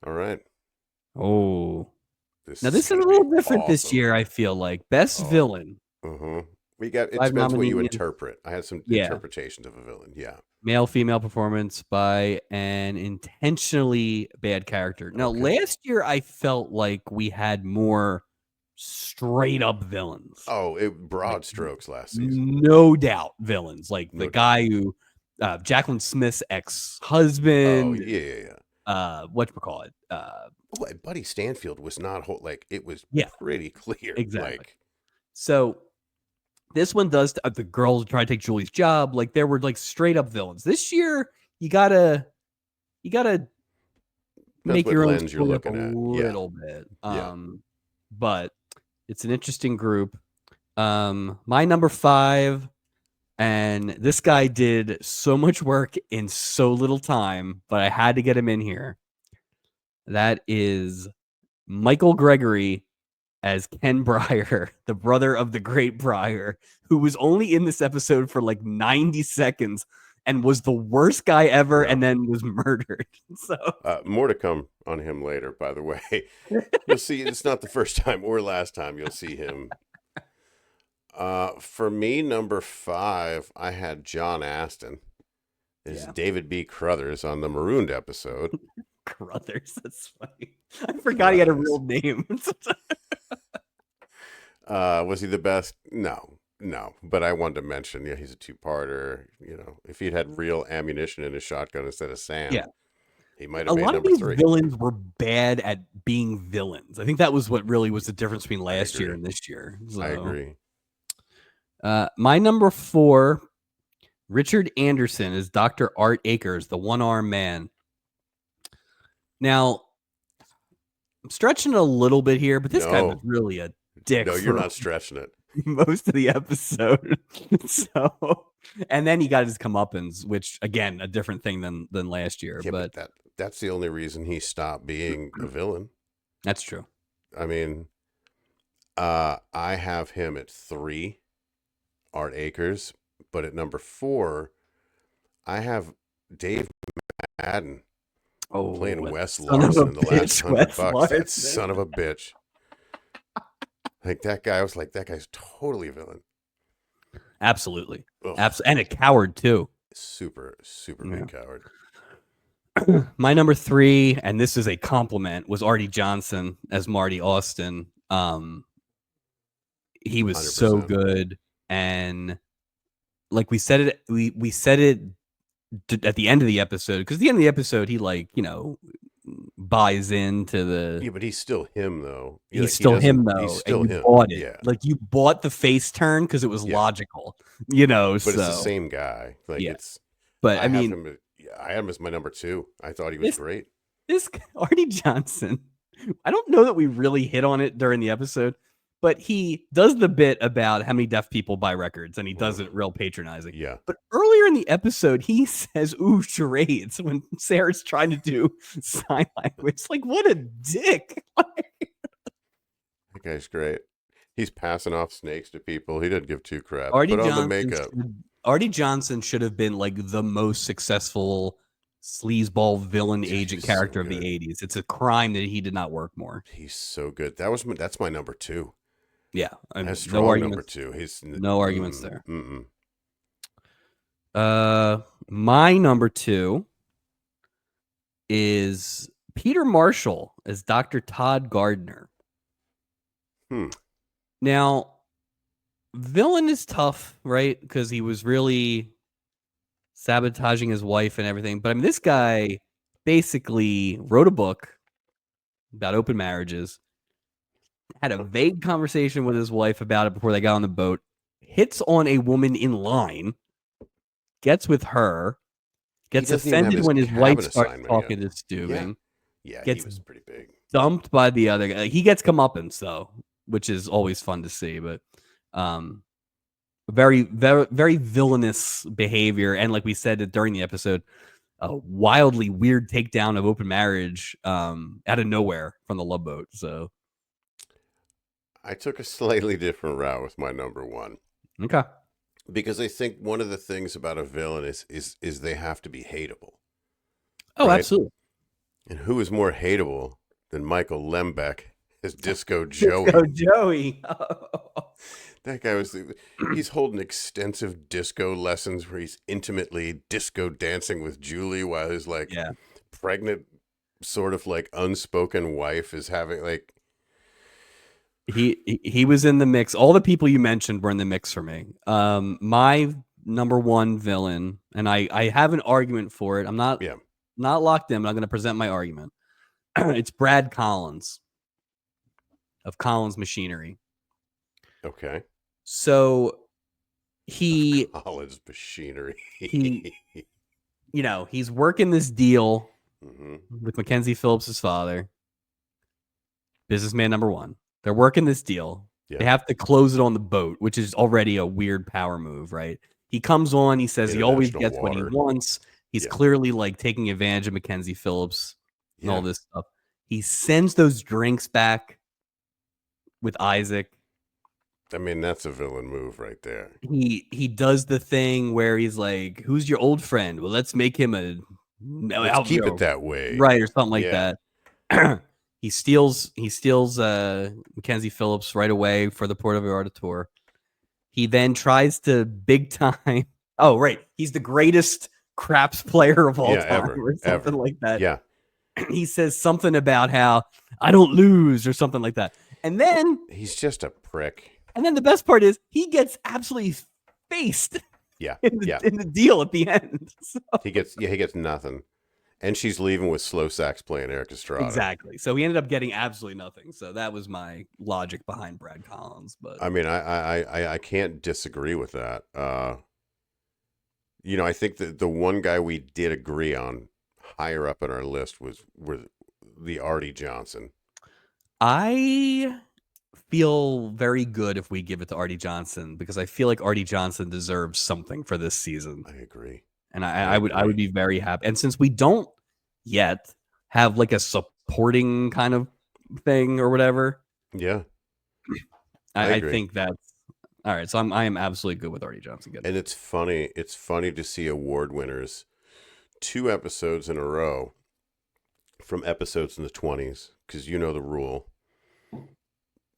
S2: All right,
S1: Oh.
S2: this
S1: Now
S2: is
S1: this is a
S2: gonna be
S1: little different this
S2: awesome.
S1: year, I feel like. Best
S2: Oh,
S1: villain.
S2: we got. It
S1: 5
S2: depends what you
S1: nominees.
S2: interpret. I had some
S1: Yeah.
S2: interpretations of a villain. Yeah.
S1: Male female performance by an intentionally bad character. Now,
S2: Okay.
S1: last year I felt like we had more straight up villains.
S2: Oh, it
S1: Like
S2: broad strokes last season.
S1: no doubt villains. Like the
S2: No doubt.
S1: guy who Jacqueline Smith's
S2: Oh
S1: ex-husband,
S2: yeah, yeah, yeah.
S1: whatchamacallit?
S2: Oh, and Buddy Stanfield was not like it was
S1: Yeah,
S2: pretty clear.
S1: exactly.
S2: Like
S1: So this one does the girls try to take Julie's job. Like there were like straight up villains. This year, you gotta
S2: depends
S1: make
S2: what
S1: your own
S2: lens you're
S1: story up a
S2: looking at. Yeah,
S1: little bit.
S2: yeah.
S1: But it's an interesting group. My number 5, and this guy did so much work in so little time, but I had to get him in here. That is Michael Gregory as Ken Breyer, the brother of the great Breyer, who was only in this episode for like 90 seconds and was the worst guy ever
S2: Yeah.
S1: and then was murdered. So
S2: More to come on him later, by the way. You'll see it's not the first time or last time you'll see him. For me, number 5, I had John Aston. Is David B. Crothers on the Marooned episode.
S1: Crothers, that's funny. I forgot he had a real name.
S2: Was he the best? No. But I wanted to mention, yeah, he's a two-parter. You know, if he'd had real ammunition in his shotgun instead of sand,
S1: Yeah.
S2: he might
S1: A
S2: have made
S1: lot of
S2: number
S1: these
S2: 3.
S1: villains were bad at being villains. I think that was what really was the difference between last year and this year. So,
S2: I agree.
S1: My number 4, Richard Anderson, is Dr. Art Akers, the one-armed man. Now, I'm stretching it a little bit here, but this guy was really a dick.
S2: No, you're not stretching it.
S1: Most of the episode. So, and then he got his comeuppance, which again, a different thing than last year.
S2: Yeah,
S1: but
S2: that's the only reason he stopped being a villain.
S1: That's true.
S2: I mean, I have him at 3, Art Akers, but at number 4, I have Dave Madden playing Wes Larson in the last $100. That son of a bitch. Like that guy, I was like, that guy's totally a villain.
S1: Absolutely. And a coward too.
S2: Super big coward.
S1: My number 3, and this is a compliment, was Artie Johnson as Marty Austin. He was 100%. So good. And like we said it at the end of the episode, because at the end of the episode, he buys into the.
S2: Yeah, but he's still him though.
S1: He's still him though.
S2: He's still him.
S1: Bought it.
S2: Yeah.
S1: Like you bought the face turn because it was logical, But
S2: it's the same guy. Like
S1: But
S2: I mean, I have him as my number 2. I thought he was great.
S1: This Artie Johnson, I don't know that we really hit on it during the episode, but he does the bit about how many deaf people buy records, and he does it real patronizing.
S2: Yeah.
S1: But earlier in the episode, he says, "Ooh, charades," when Sarah's trying to do sign language. Like, what a dick.
S2: That guy's great. He's passing off snakes to people. He didn't give 2 craps.
S1: Artie
S2: Put on
S1: Johnson
S2: the makeup.
S1: Artie Johnson should have been like the most successful sleazeball villain agent character of the 80s. It's a crime that he did not work more.
S2: He's so good. That's my number 2.
S1: Yeah,
S2: that's strong no number 2. He's
S1: no arguments there.
S2: Mm-mm.
S1: My number 2 is Peter Marshall as Dr. Todd Gardner. Now, villain is tough, right? Because he was really sabotaging his wife and everything. But I mean, this guy basically wrote a book about open marriages, had a vague conversation with his wife about it before they got on the boat, hits on a woman in line, gets with her,
S2: He
S1: gets
S2: doesn't even have
S1: offended
S2: his
S1: when his wife
S2: cabin
S1: starts
S2: assignment yet.
S1: talking to
S2: Yeah.
S1: Stubing,
S2: Yeah, he
S1: gets
S2: was pretty big.
S1: dumped by the other guy. He gets comeuppance though, which is always fun to see, but very, very, very villainous behavior. And like we said during the episode, a wildly weird takedown of open marriage out of nowhere from the Love Boat. So
S2: I took a slightly different route with my number one.
S1: okay.
S2: Because I think one of the things about a villain is they have to be hateable.
S1: Oh,
S2: right?
S1: absolutely.
S2: And who is more hateable than Michael Lembeck as Disco
S1: Disco
S2: Joey?
S1: Joey.
S2: That guy he's holding extensive disco lessons where he's intimately disco dancing with Julie while his like
S1: Yeah.
S2: pregnant sort of like unspoken wife is having like
S1: He was in the mix. All the people you mentioned were in the mix for me. My number one villain, and I have an argument for it. I'm not locked in, but I'm going to present my argument. It's Brad Collins of Collins Machinery.
S2: Okay.
S1: So
S2: Collins Machinery.
S1: He's working this deal
S2: mm-hmm.
S1: with Mackenzie Phillips' father, businessman number one. They're working this deal. Yeah. They have to close it on the boat, which is already a weird power move, right? He comes on, he says he always gets what he wants. He's clearly like taking advantage of Mackenzie Phillips and all this stuff. He sends those drinks back with Isaac.
S2: I mean, that's a villain move right there.
S1: He does the thing where he's like, "Who's your old friend? Well, let's make him a
S2: let's keep it that way,
S1: right?" Or something like that. He steals Mackenzie Phillips right away for the Puerto Vallarta tour. He then tries to big time. Oh, right. He's the greatest craps player of all time or something like that.
S2: Yeah.
S1: He says something about how I don't lose or something like that. And then
S2: he's just a prick.
S1: And then the best part is he gets absolutely faced.
S2: Yeah.
S1: In the deal at the end. So.
S2: He gets nothing. And she's leaving with slow sax playing Eric Estrada.
S1: Exactly. So he ended up getting absolutely nothing. So that was my logic behind Brad Collins. But
S2: I mean, I can't disagree with that. I think that the one guy we did agree on higher up in our list were the Artie Johnson.
S1: I feel very good if we give it to Artie Johnson because I feel like Artie Johnson deserves something for this season.
S2: I agree.
S1: And I would be very happy. And since we don't yet have like a supporting kind of thing or whatever.
S2: Yeah.
S1: I think that's all right. So I am absolutely good with Artie Johnson.
S2: And it's funny to see award winners 2 episodes in a row from episodes in the 20s, because you know the rule.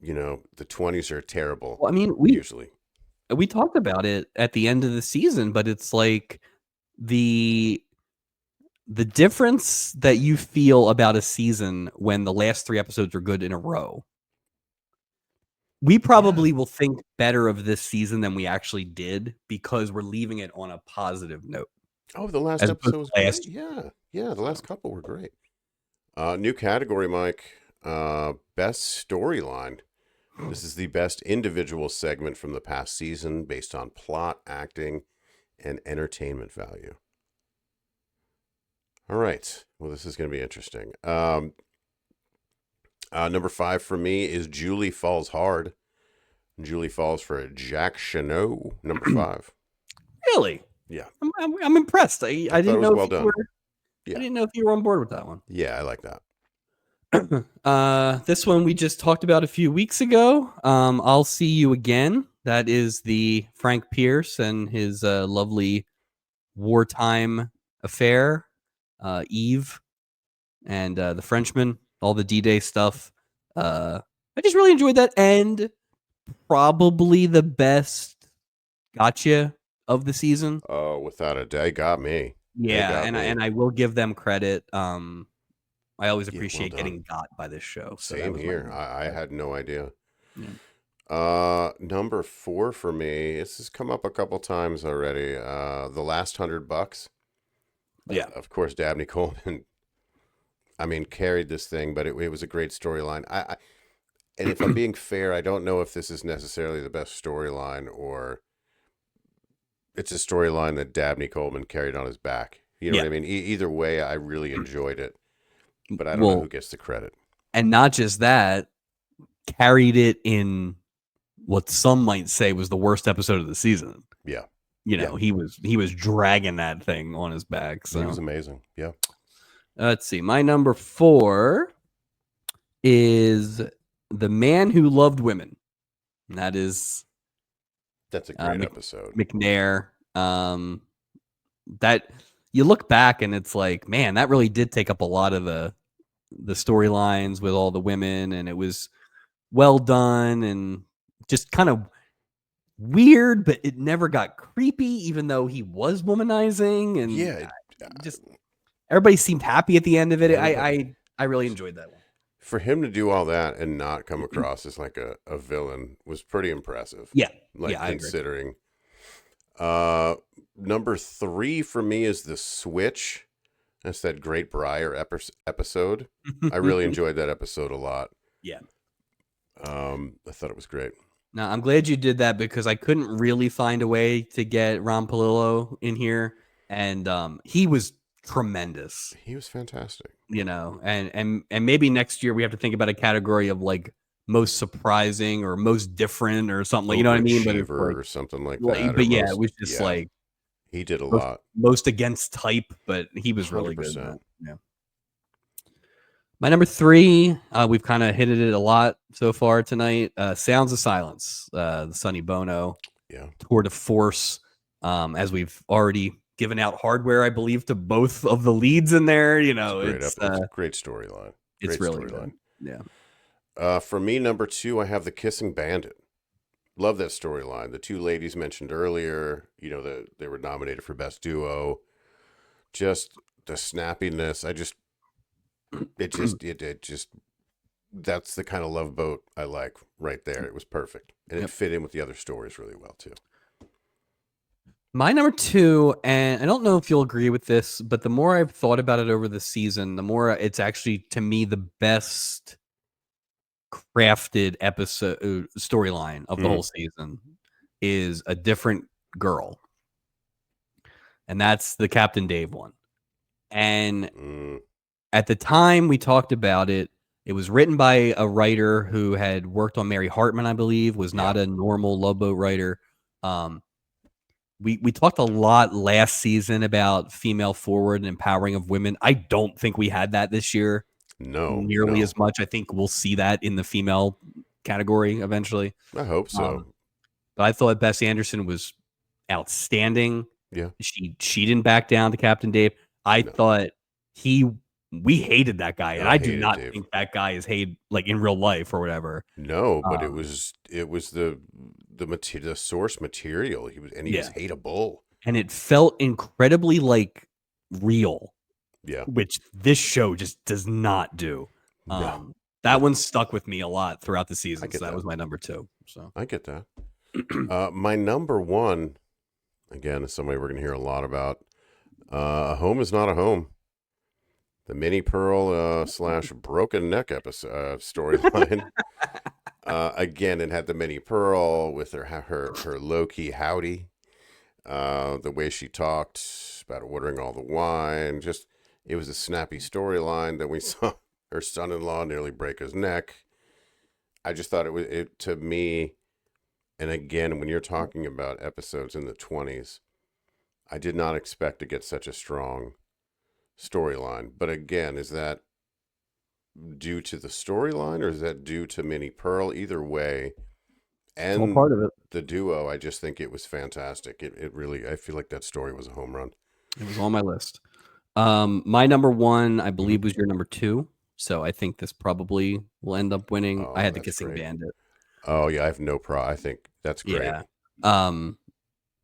S2: The 20s are terrible.
S1: Well, I mean, we talked about it at the end of the season, but it's like the difference that you feel about a season when the last 3 episodes are good in a row. We probably will think better of this season than we actually did because we're leaving it on a positive note.
S2: Oh, the last episode was great. Yeah, the last couple were great. New category, Mike. Best storyline. This is the best individual segment from the past season based on plot, acting, and entertainment value. All right. Well, this is going to be interesting. Number 5 for me is Julie Falls Hard. Julie Falls for Jack Chanot, number 5.
S1: Really?
S2: Yeah.
S1: I'm impressed. I didn't know
S2: well done.
S1: I didn't know if you were on board with that one.
S2: Yeah, I like that.
S1: This one we just talked about a few weeks ago. I'll See You Again. That is the Frank Pierce and his lovely wartime affair. Eve and the Frenchman, all the D-Day stuff. I just really enjoyed that, and probably the best gotcha of the season.
S2: Oh, without a doubt, got me.
S1: Yeah, and I will give them credit. I always appreciate getting got by this show. So
S2: same here. I had no idea. Yeah. Number 4 for me. This has come up a couple times already. The Last $100.
S1: Yeah.
S2: Of course, Dabney Coleman I mean, carried this thing, but it was a great storyline. And if I'm being fair, I don't know if this is necessarily the best storyline or it's a storyline that Dabney Coleman carried on his back. You know
S1: Yeah.
S2: what I mean? Either way, I really enjoyed it, but I don't know who
S1: Well,
S2: gets the credit.
S1: and not just that, carried it in what some might say was the worst episode of the season.
S2: Yeah.
S1: You
S2: Yeah.
S1: know, he was dragging that thing on his back.
S2: He was
S1: So
S2: amazing. Yeah.
S1: let's see. My number 4 is The Man Who Loved Women. And that is
S2: That's a great episode.
S1: McNair. That you look back and it's like, man, that really did take up a lot of the storylines with all the women, and it was well done and just kind of weird, but it never got creepy, even though he was womanizing, and
S2: Yeah.
S1: just everybody seemed happy at the end of it.
S2: Everybody.
S1: I really enjoyed that one.
S2: For him to do all that and not come across as like a villain was pretty impressive.
S1: Yeah.
S2: Like
S1: Yeah, I agree.
S2: considering. Number 3 for me is The Switch. That's that Great Briar episode. I really enjoyed that episode a lot.
S1: Yeah.
S2: I thought it was great.
S1: Now, I'm glad you did that because I couldn't really find a way to get Ron Palillo in here, and he was tremendous.
S2: He was fantastic.
S1: You know, and maybe next year we have to think about a category of like most surprising or most different or something. Like, you know what I mean? But it's like,
S2: or something like that.
S1: but yeah, it was just like
S2: he did a lot.
S1: Most against type, but he was really
S2: 100%.
S1: good. Yeah. My number 3, we've kind of hit it a lot so far tonight. Sounds of Silence, the Sonny Bono tour de force. As we've already given out hardware, I believe, to both of the leads in there. You know,
S2: it's a great storyline.
S1: It's really good.
S2: Yeah. For me, number 2, I have The Kissing Bandit. Love that storyline. The 2 ladies mentioned earlier, you know, they were nominated for Best Duo. Just the snappiness. It just that's the kind of love boat I like right there. It was perfect. And it fit in with the other stories really well too.
S1: My number 2, and I don't know if you'll agree with this, but the more I've thought about it over the season, the more it's actually, to me, the best crafted episode storyline of the whole season is A Different Girl. And that's the Captain Dave one. And at the time we talked about it, it was written by a writer who had worked on Mary Hartman, I believe, was not a normal Love Boat writer. We talked a lot last season about female forward and empowering of women. I don't think we had that this year. Nearly as much. I think we'll see that in the female category eventually.
S2: I hope so.
S1: But I thought Bessie Anderson was outstanding.
S2: Yeah.
S1: She didn't back down to Captain Dave. I thought we hated that guy, and I do not think that guy is hated like in real life or whatever.
S2: No, but it was the source material. He was hateable,
S1: and it felt incredibly like real.
S2: Yeah,
S1: which this show just does not do. That one stuck with me a lot throughout the season. So that was my number 2. So
S2: I get that. My number 1, again, is somebody we're going to hear a lot about. A Home Is Not a Home. The Minnie Pearl / broken neck episode storyline. Again, it had the Minnie Pearl with her low key howdy. The way she talked about ordering all the wine. Just it was a snappy storyline. Then we saw her son-in-law nearly break his neck. I just thought it to me. And again, when you're talking about episodes in the 20s, I did not expect to get such a strong storyline. But again, is that due to the storyline or is that due to Minnie Pearl? Either way, and
S1: all part of it.
S2: The duo, I just think it was fantastic. It really, I feel like that story was a home run.
S1: It was on my list. My number 1, I believe, was your number 2. So I think this probably will end up winning. I had The Kissing Bandit.
S2: Oh yeah, I have no problem. I think that's great.
S1: Yeah.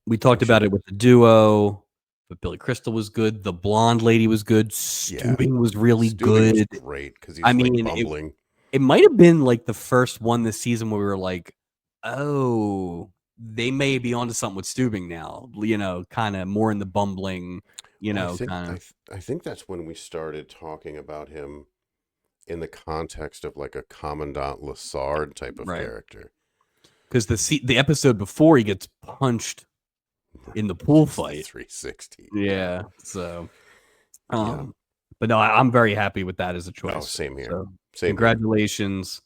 S1: We talked about it with the duo, but Billy Crystal was good. The blonde lady was good. Stubing was really good.
S2: Was great because he's bumbling.
S1: It might have been like the first one this season where we were like, oh, they may be onto something with Stubing now. Kind of more in the bumbling.
S2: I think that's when we started talking about him in the context of like a Commandant Lassard type of
S1: Right.
S2: character.
S1: Because the episode before he gets punched in the pool fight.
S2: 360.
S1: Yeah. So, but no, I'm very happy with that as a choice.
S2: Oh, same here.
S1: So,
S2: Same
S1: congratulations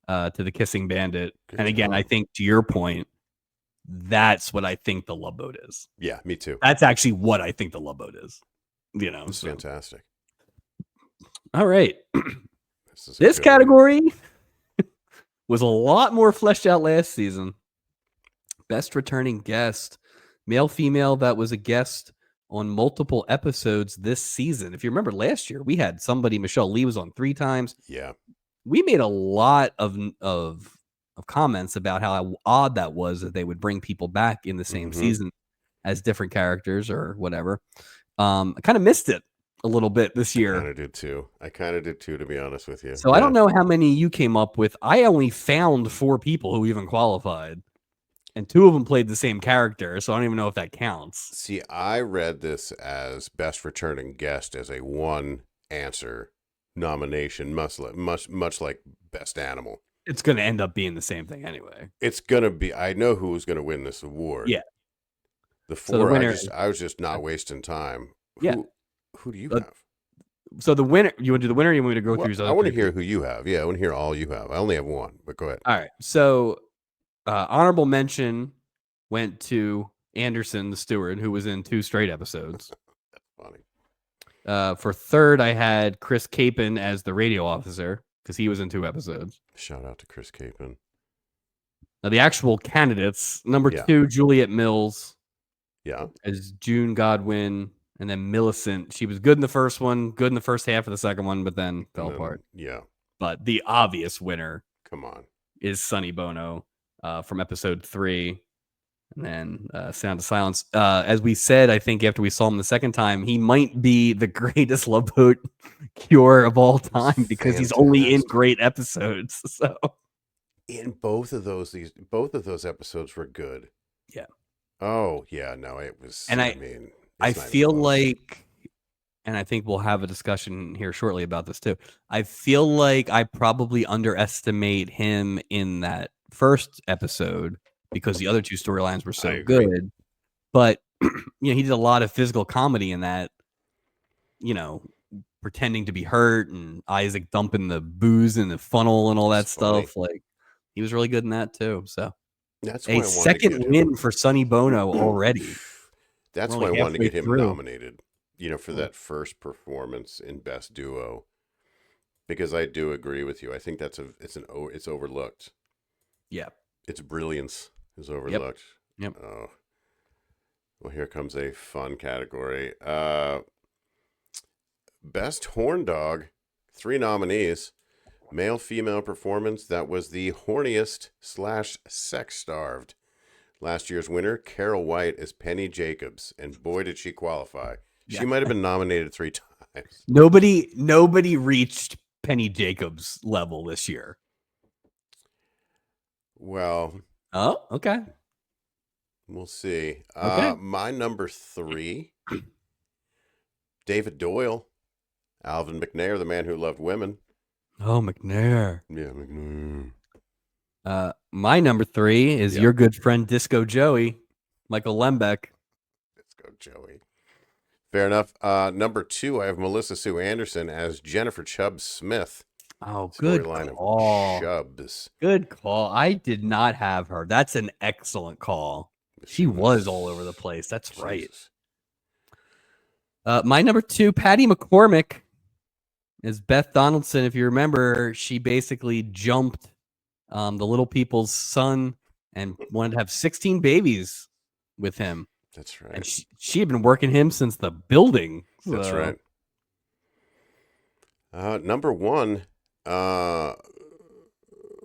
S1: to the Kissing Bandit.
S2: Good
S1: and again,
S2: job.
S1: I think to your point, that's what I think the Love Boat is.
S2: Yeah, me too.
S1: That's actually what I think the Love Boat is.
S2: It's fantastic.
S1: All right.
S2: This
S1: category was a lot more fleshed out last season. Best returning guest, male, female that was a guest on multiple episodes this season. If you remember last year, we had somebody, Michelle Lee was on 3 times.
S2: Yeah.
S1: We made a lot of comments about how odd that was that they would bring people back in the same season as different characters or whatever. I kind of missed it a little bit this year.
S2: I kind of did too, to be honest with you.
S1: So I don't know how many you came up with. I only found 4 people who even qualified, and 2 of them played the same character. So I don't even know if that counts.
S2: See, I read this as best returning guest as a 1 answer nomination, much like best animal.
S1: It's going to end up being the same thing anyway.
S2: It's going to be. I know who's going to win this award.
S1: Yeah.
S2: The 4. I was just not wasting time.
S1: Yeah.
S2: Who do you have?
S1: So the winner. You want to do the winner? Or you want me to go through?
S2: I want to hear who you have. Yeah, I want to hear all you have. I only have 1, but go ahead.
S1: All right. So honorable mention went to Anderson, the steward, who was in 2 straight episodes.
S2: That's funny.
S1: For 3rd, I had Chris Capon as the radio officer because he was in 2 episodes.
S2: Shout out to Chris Capon.
S1: Now the actual candidates: number 2, Juliet Mills.
S2: Yeah.
S1: As June Godwin, and then Millicent. She was good in the first one, good in the first half of the second one, but then fell apart.
S2: Yeah.
S1: But the obvious winner,
S2: come on,
S1: is Sonny Bono from episode 3. And then Sound of Silence. As we said, I think after we saw him the second time, he might be the greatest Love Boat cure of all time because he's only in great episodes. So
S2: in both of those episodes were good.
S1: Yeah.
S2: Oh yeah, no, it was.
S1: And I feel like, and I think we'll have a discussion here shortly about this too. I feel like I probably underestimate him in that first episode because the other 2 storylines were so good. But he did a lot of physical comedy in that, pretending to be hurt and Isaac dumping the booze in the funnel and all that stuff. Like, he was really good in that too. So
S2: that's
S1: a second win for Sonny Bono already.
S2: That's why I wanted to get him nominated, for that first performance in Best Duo, because I do agree with you. I think it's overlooked.
S1: Yeah,
S2: its brilliance is overlooked.
S1: Yep.
S2: Oh, well, here comes a fun category. Best Horn Dog, 3 nominees. Male, female performance that was the horniest / sex starved. Last year's winner, Carol White, as Penny Jacobs, and boy did she qualify. She might have been nominated 3 times.
S1: Nobody reached Penny Jacobs level this year.
S2: Well,
S1: okay.
S2: We'll see.
S1: Okay.
S2: My number 3, David Doyle, Alvin McNair, the man who loved women.
S1: Oh, McNair.
S2: Yeah, McNair.
S1: My number 3 is your good friend Disco Joey, Michael Lembeck.
S2: Disco Joey. Fair enough. Number 2, I have Melissa Sue Anderson as Jennifer Chubbs Smith.
S1: Oh, good call.
S2: Chubbs.
S1: Good call. I did not have her. That's an excellent call. She was all over the place. That's right. My number 2, Patty McCormick, is Beth Donaldson. If you remember, she basically jumped the little people's son and wanted to have 16 babies with him.
S2: That's right.
S1: And she had been working him since the building.
S2: That's right. Number 1,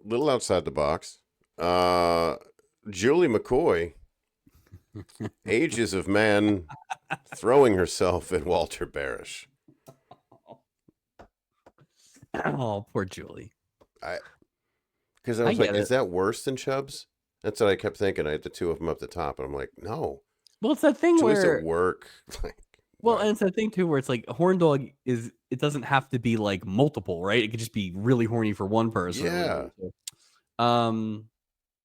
S2: little outside the box. Julie McCoy, Ages of Man, throwing herself at Walter Barish.
S1: Oh, poor Julie.
S2: Because I was like, is that worse than Chubbs? That's what I kept thinking. I had the two of them up the top, and I'm like, no,
S1: Well, it's that thing
S2: Julie's at
S1: where
S2: work. Like,
S1: well,
S2: what?
S1: and it's that thing too where it's like a horn dog is it doesn't have to be like multiple, right? It could just be really horny for one person or whatever.
S2: Yeah.
S1: So,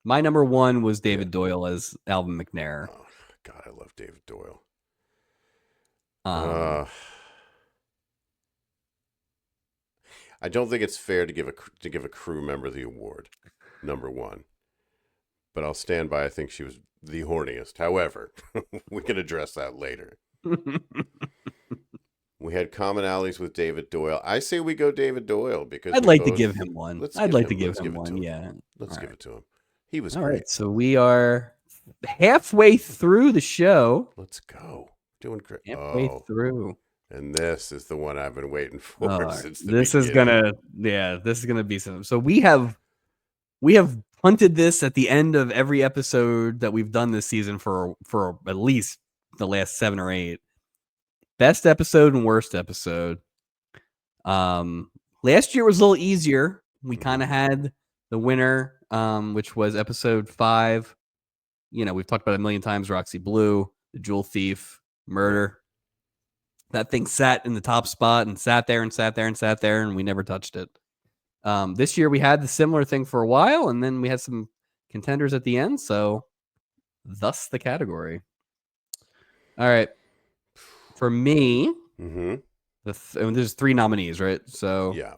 S1: my number one was
S2: Yeah.
S1: David Doyle as Alvin McNair.
S2: Oh God, I love David Doyle.
S1: Um,
S2: Uh, I don't think it's fair to give a crew member the award, number one. But I'll stand by. I think she was the horniest. However, we can address that later. We had commonalities with David Doyle. I say we go David Doyle because
S1: I'd
S2: we
S1: like to give
S2: both.
S1: him one.
S2: Let's
S1: I'd
S2: give
S1: like to
S2: him.
S1: give
S2: Let's
S1: him
S2: give it to
S1: one.
S2: him.
S1: Yeah.
S2: Let's
S1: All
S2: give
S1: right.
S2: it to him. He was
S1: All
S2: great.
S1: right. So we are halfway through the show.
S2: Let's go. Doing great.
S1: Halfway
S2: Oh,
S1: through.
S2: and this is the one I've been waiting for
S1: All right.
S2: since the
S1: This is
S2: beginning.
S1: gonna be some. So we have punted this at the end of every episode that we've done this season for at least the last 7 or 8. Best episode and worst episode. Last year was a little easier. We kind of had the winner, which was episode 5. You know, we've talked about it a million times. Roxy Blue, the Jewel Thief, murder. That thing sat in the top spot and sat there and sat there and sat there, and we never touched it. This year we had the similar thing for a while, and then we had some contenders at the end. So, thus the category. All right, for me,
S2: Mm-hmm.
S1: there's 3 nominees, right? So,
S2: Yeah.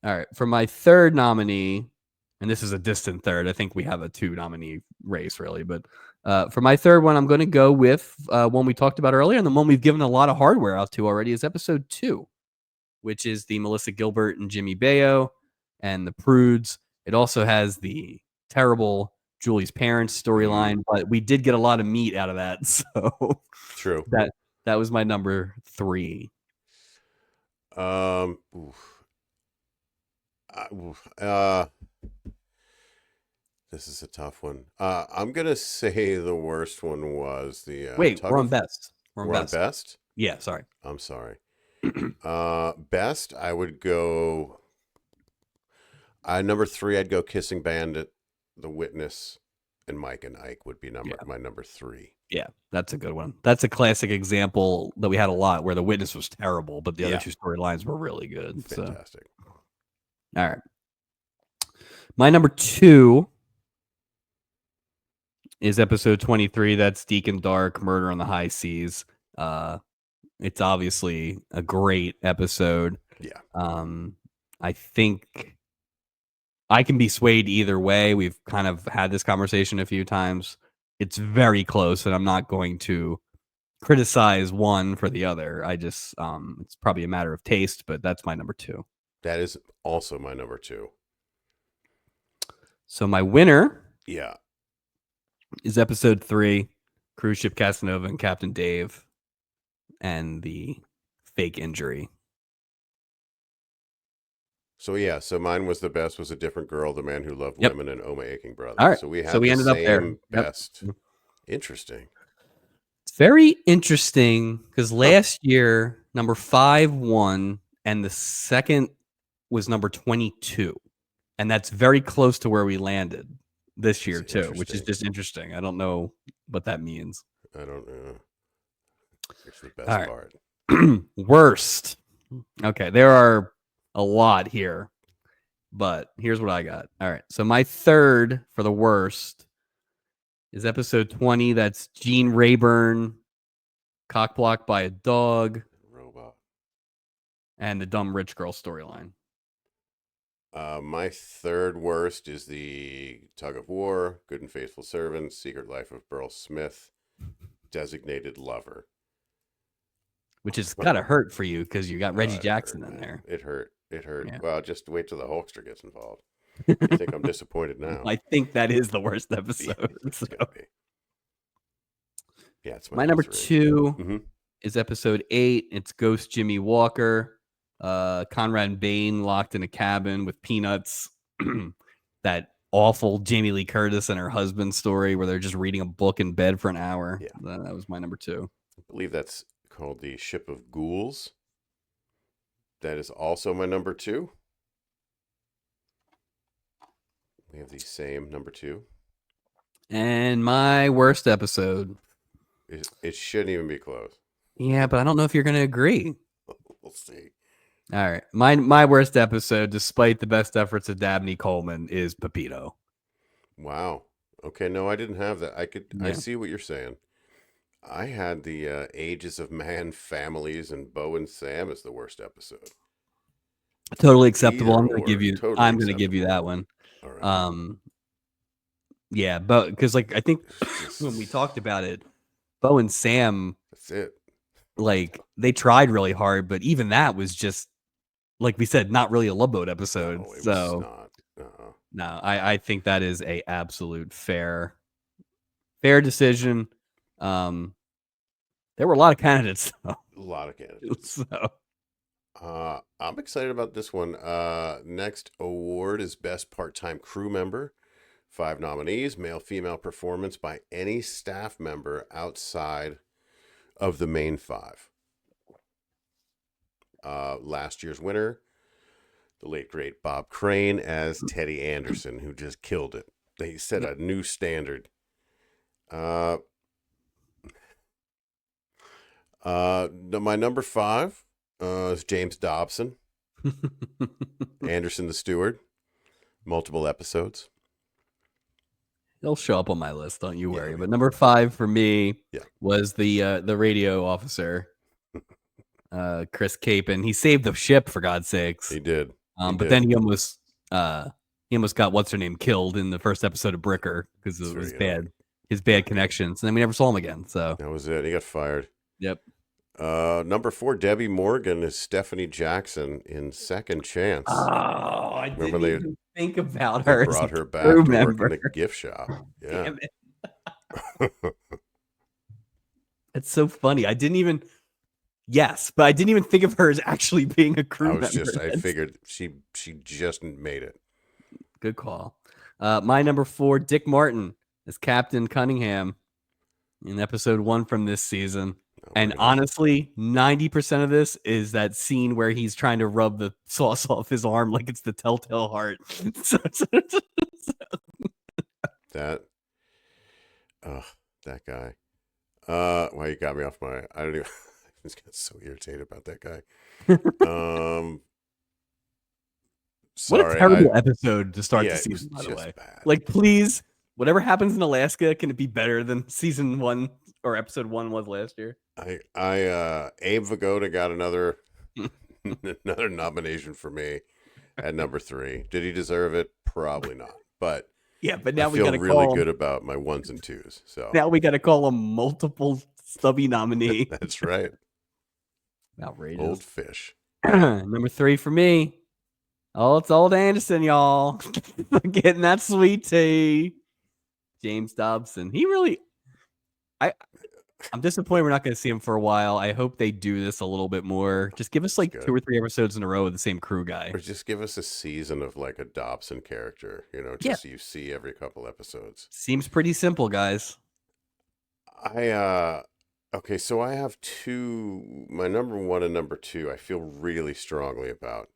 S1: all right, for my third nominee, and this is a distant third. I think we have a 2 nominee race, really. But for my third one, I'm going to go with one we talked about earlier, and the one we've given a lot of hardware out to already is episode 2, which is the Melissa Gilbert and Jimmy Bayo and the Prudes. It also has the terrible Julie's parents storyline, but we did get a lot of meat out of that. So
S2: True.
S1: that was my number 3.
S2: Oof. Uh, this is a tough one. I'm gonna say the worst one was the
S1: Wait,
S2: tug
S1: we're on
S2: of.
S1: best. We're on
S2: We're on
S1: best.
S2: best.
S1: Yeah, sorry.
S2: I'm sorry. Best. I would go. Number 3. I'd go Kissing Bandit, The Witness, and Mike and Ike would be my number 3.
S1: Yeah, that's a good one. That's a classic example that we had a lot where the witness was terrible, but the other 2 storylines were really good.
S2: Fantastic.
S1: So, all right. My number 2 is episode 23. That's Deacon Dark, Murder on the High Seas. It's obviously a great episode.
S2: Yeah.
S1: I think I can be swayed either way. We've kind of had this conversation a few times. It's very close, and I'm not going to criticize one for the other. I just it's probably a matter of taste, but that's my number 2.
S2: That is also my number 2.
S1: So my winner,
S2: Yeah,
S1: is episode 3, Cruise Ship Casanova and Captain Dave, and the fake injury.
S2: So mine was the best. Was A Different Girl, The Man Who Loved
S1: Yep.
S2: Women, and Oh My Aching Brother.
S1: All right.
S2: So we had
S1: So we
S2: the
S1: ended up there.
S2: same best. Yep. Interesting.
S1: It's very interesting because last year number 5 won, and the second was number 22, and that's very close to where we landed this year too, which is just interesting. I don't know what that means.
S2: I don't know. It's the best part.
S1: Worst. Okay, there are a lot here, but here's what I got. All right, so my third for the worst is episode 20. That's Gene Rayburn cockblocked by a dog,
S2: robot,
S1: and the dumb rich girl storyline.
S2: My third worst is the Tug of War, Good and Faithful Servant, Secret Life of Burl Smith, Designated Lover.
S1: Which has got to hurt for you because you got Reggie Jackson in there.
S2: It hurt. It hurt.
S1: Yeah.
S2: Well, just wait till the Hulkster gets involved. You think I'm disappointed now?
S1: I think that is the worst episode.
S2: It's
S1: So.
S2: Yeah, it's
S1: my number 2 is episode 8. It's Ghost Jimmy Walker. Conrad and Bain locked in a cabin with Peanuts. That awful Jamie Lee Curtis and her husband story where they're just reading a book in bed for an hour.
S2: Yeah.
S1: That was my number 2.
S2: I believe that's called The Ship of Ghouls. That is also my number 2. We have the same number 2.
S1: And my worst episode.
S2: It shouldn't even be close.
S1: Yeah, but I don't know if you're going to agree.
S2: We'll see.
S1: All right. My worst episode, despite the best efforts of Dabney Coleman, is Pepito.
S2: Wow. Okay, no, I didn't have that. I
S1: Yeah.
S2: see what you're saying. I had the Ages of Man, Families, and Bo and Sam as the worst episode.
S1: Totally acceptable.
S2: Either
S1: I'm going to
S2: or,
S1: give you.
S2: totally
S1: I'm going to give you
S2: acceptable.
S1: that one.
S2: All right.
S1: Yeah, but because like I think
S2: Just,
S1: when we talked about it, Bo and Sam,
S2: that's it.
S1: like they tried really hard, but even that was just like we said, not really a Love Boat episode.
S2: No, it was
S1: So
S2: not.
S1: no, I think that is a absolute fair decision. There were a lot of candidates though.
S2: A lot of candidates.
S1: So
S2: I'm excited about this one. Next award is Best Part-Time Crew Member. 5 nominees, male-female performance by any staff member outside of the main 5. Last year's winner, the late great Bob Crane as Teddy Anderson, who just killed it. They set a new standard. My number 5 is James Dobson, Anderson the Steward, multiple episodes.
S1: He'll show up on my list, don't you worry. But number 5 for me
S2: Yeah.
S1: was the radio officer, Chris Capon. He saved the ship for God's sakes.
S2: He did.
S1: But then he almost got what's her name killed in the first episode of Bricker because it was his bad connections, and then we never saw him again. So
S2: that was it. He got fired.
S1: Yep.
S2: Number 4, Debbie Morgan is Stephanie Jackson in Second Chance.
S1: Oh, I didn't even think about her.
S2: They brought her back to work in the gift shop. Yeah.
S1: Damn it. It's so funny. I didn't even. Yes, but I didn't even think of her as actually being a crew member.
S2: I figured she just made it.
S1: Good call. My number 4, Dick Martin as Captain Cunningham in episode 1 from this season. And honestly, 90% of this is that scene where he's trying to rub the sauce off his arm like it's the telltale heart.
S2: That guy. Well, you got me off my. I don't even. I just got so irritated about that guy.
S1: Sorry, what a terrible episode to start the season, by the way. Bad. Like, please, whatever happens in Alaska, can it be better than season 1 or episode 1 was last year?
S2: Abe Vigoda got another nomination for me at number 3. Did he deserve it? Probably not. But
S1: yeah, but now
S2: I feel really good about my 1s and 2s. So
S1: now we got to call him multiple Stubby nominee.
S2: That's right.
S1: Outrageous.
S2: Old fish.
S1: Number 3 for me. Oh, it's old Anderson, y'all. Getting that sweet tea. James Dobson. He really. I'm disappointed we're not going to see him for a while. I hope they do this a little bit more. Just give us like 2 or 3 episodes in a row with the same crew guy.
S2: Or just give us a season of like a Dobson character, just so you see every couple episodes.
S1: Seems pretty simple, guys.
S2: Okay, so I have 2, my number 1 and number 2, I feel really strongly about.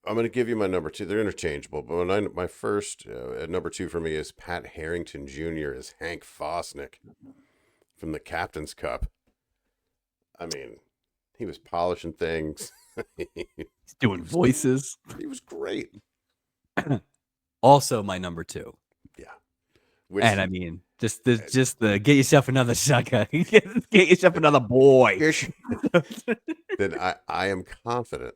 S2: I'm going to give you my number 2. They're interchangeable, but my first number 2 for me is Pat Harrington Jr. as Hank Fosnick from the Captain's Cup. I mean, he was polishing things.
S1: He's doing voices.
S2: He was great.
S1: Also, my number 2.
S2: Yeah.
S1: And I mean, just the get yourself another sucker, get yourself another boy.
S2: Then I am confident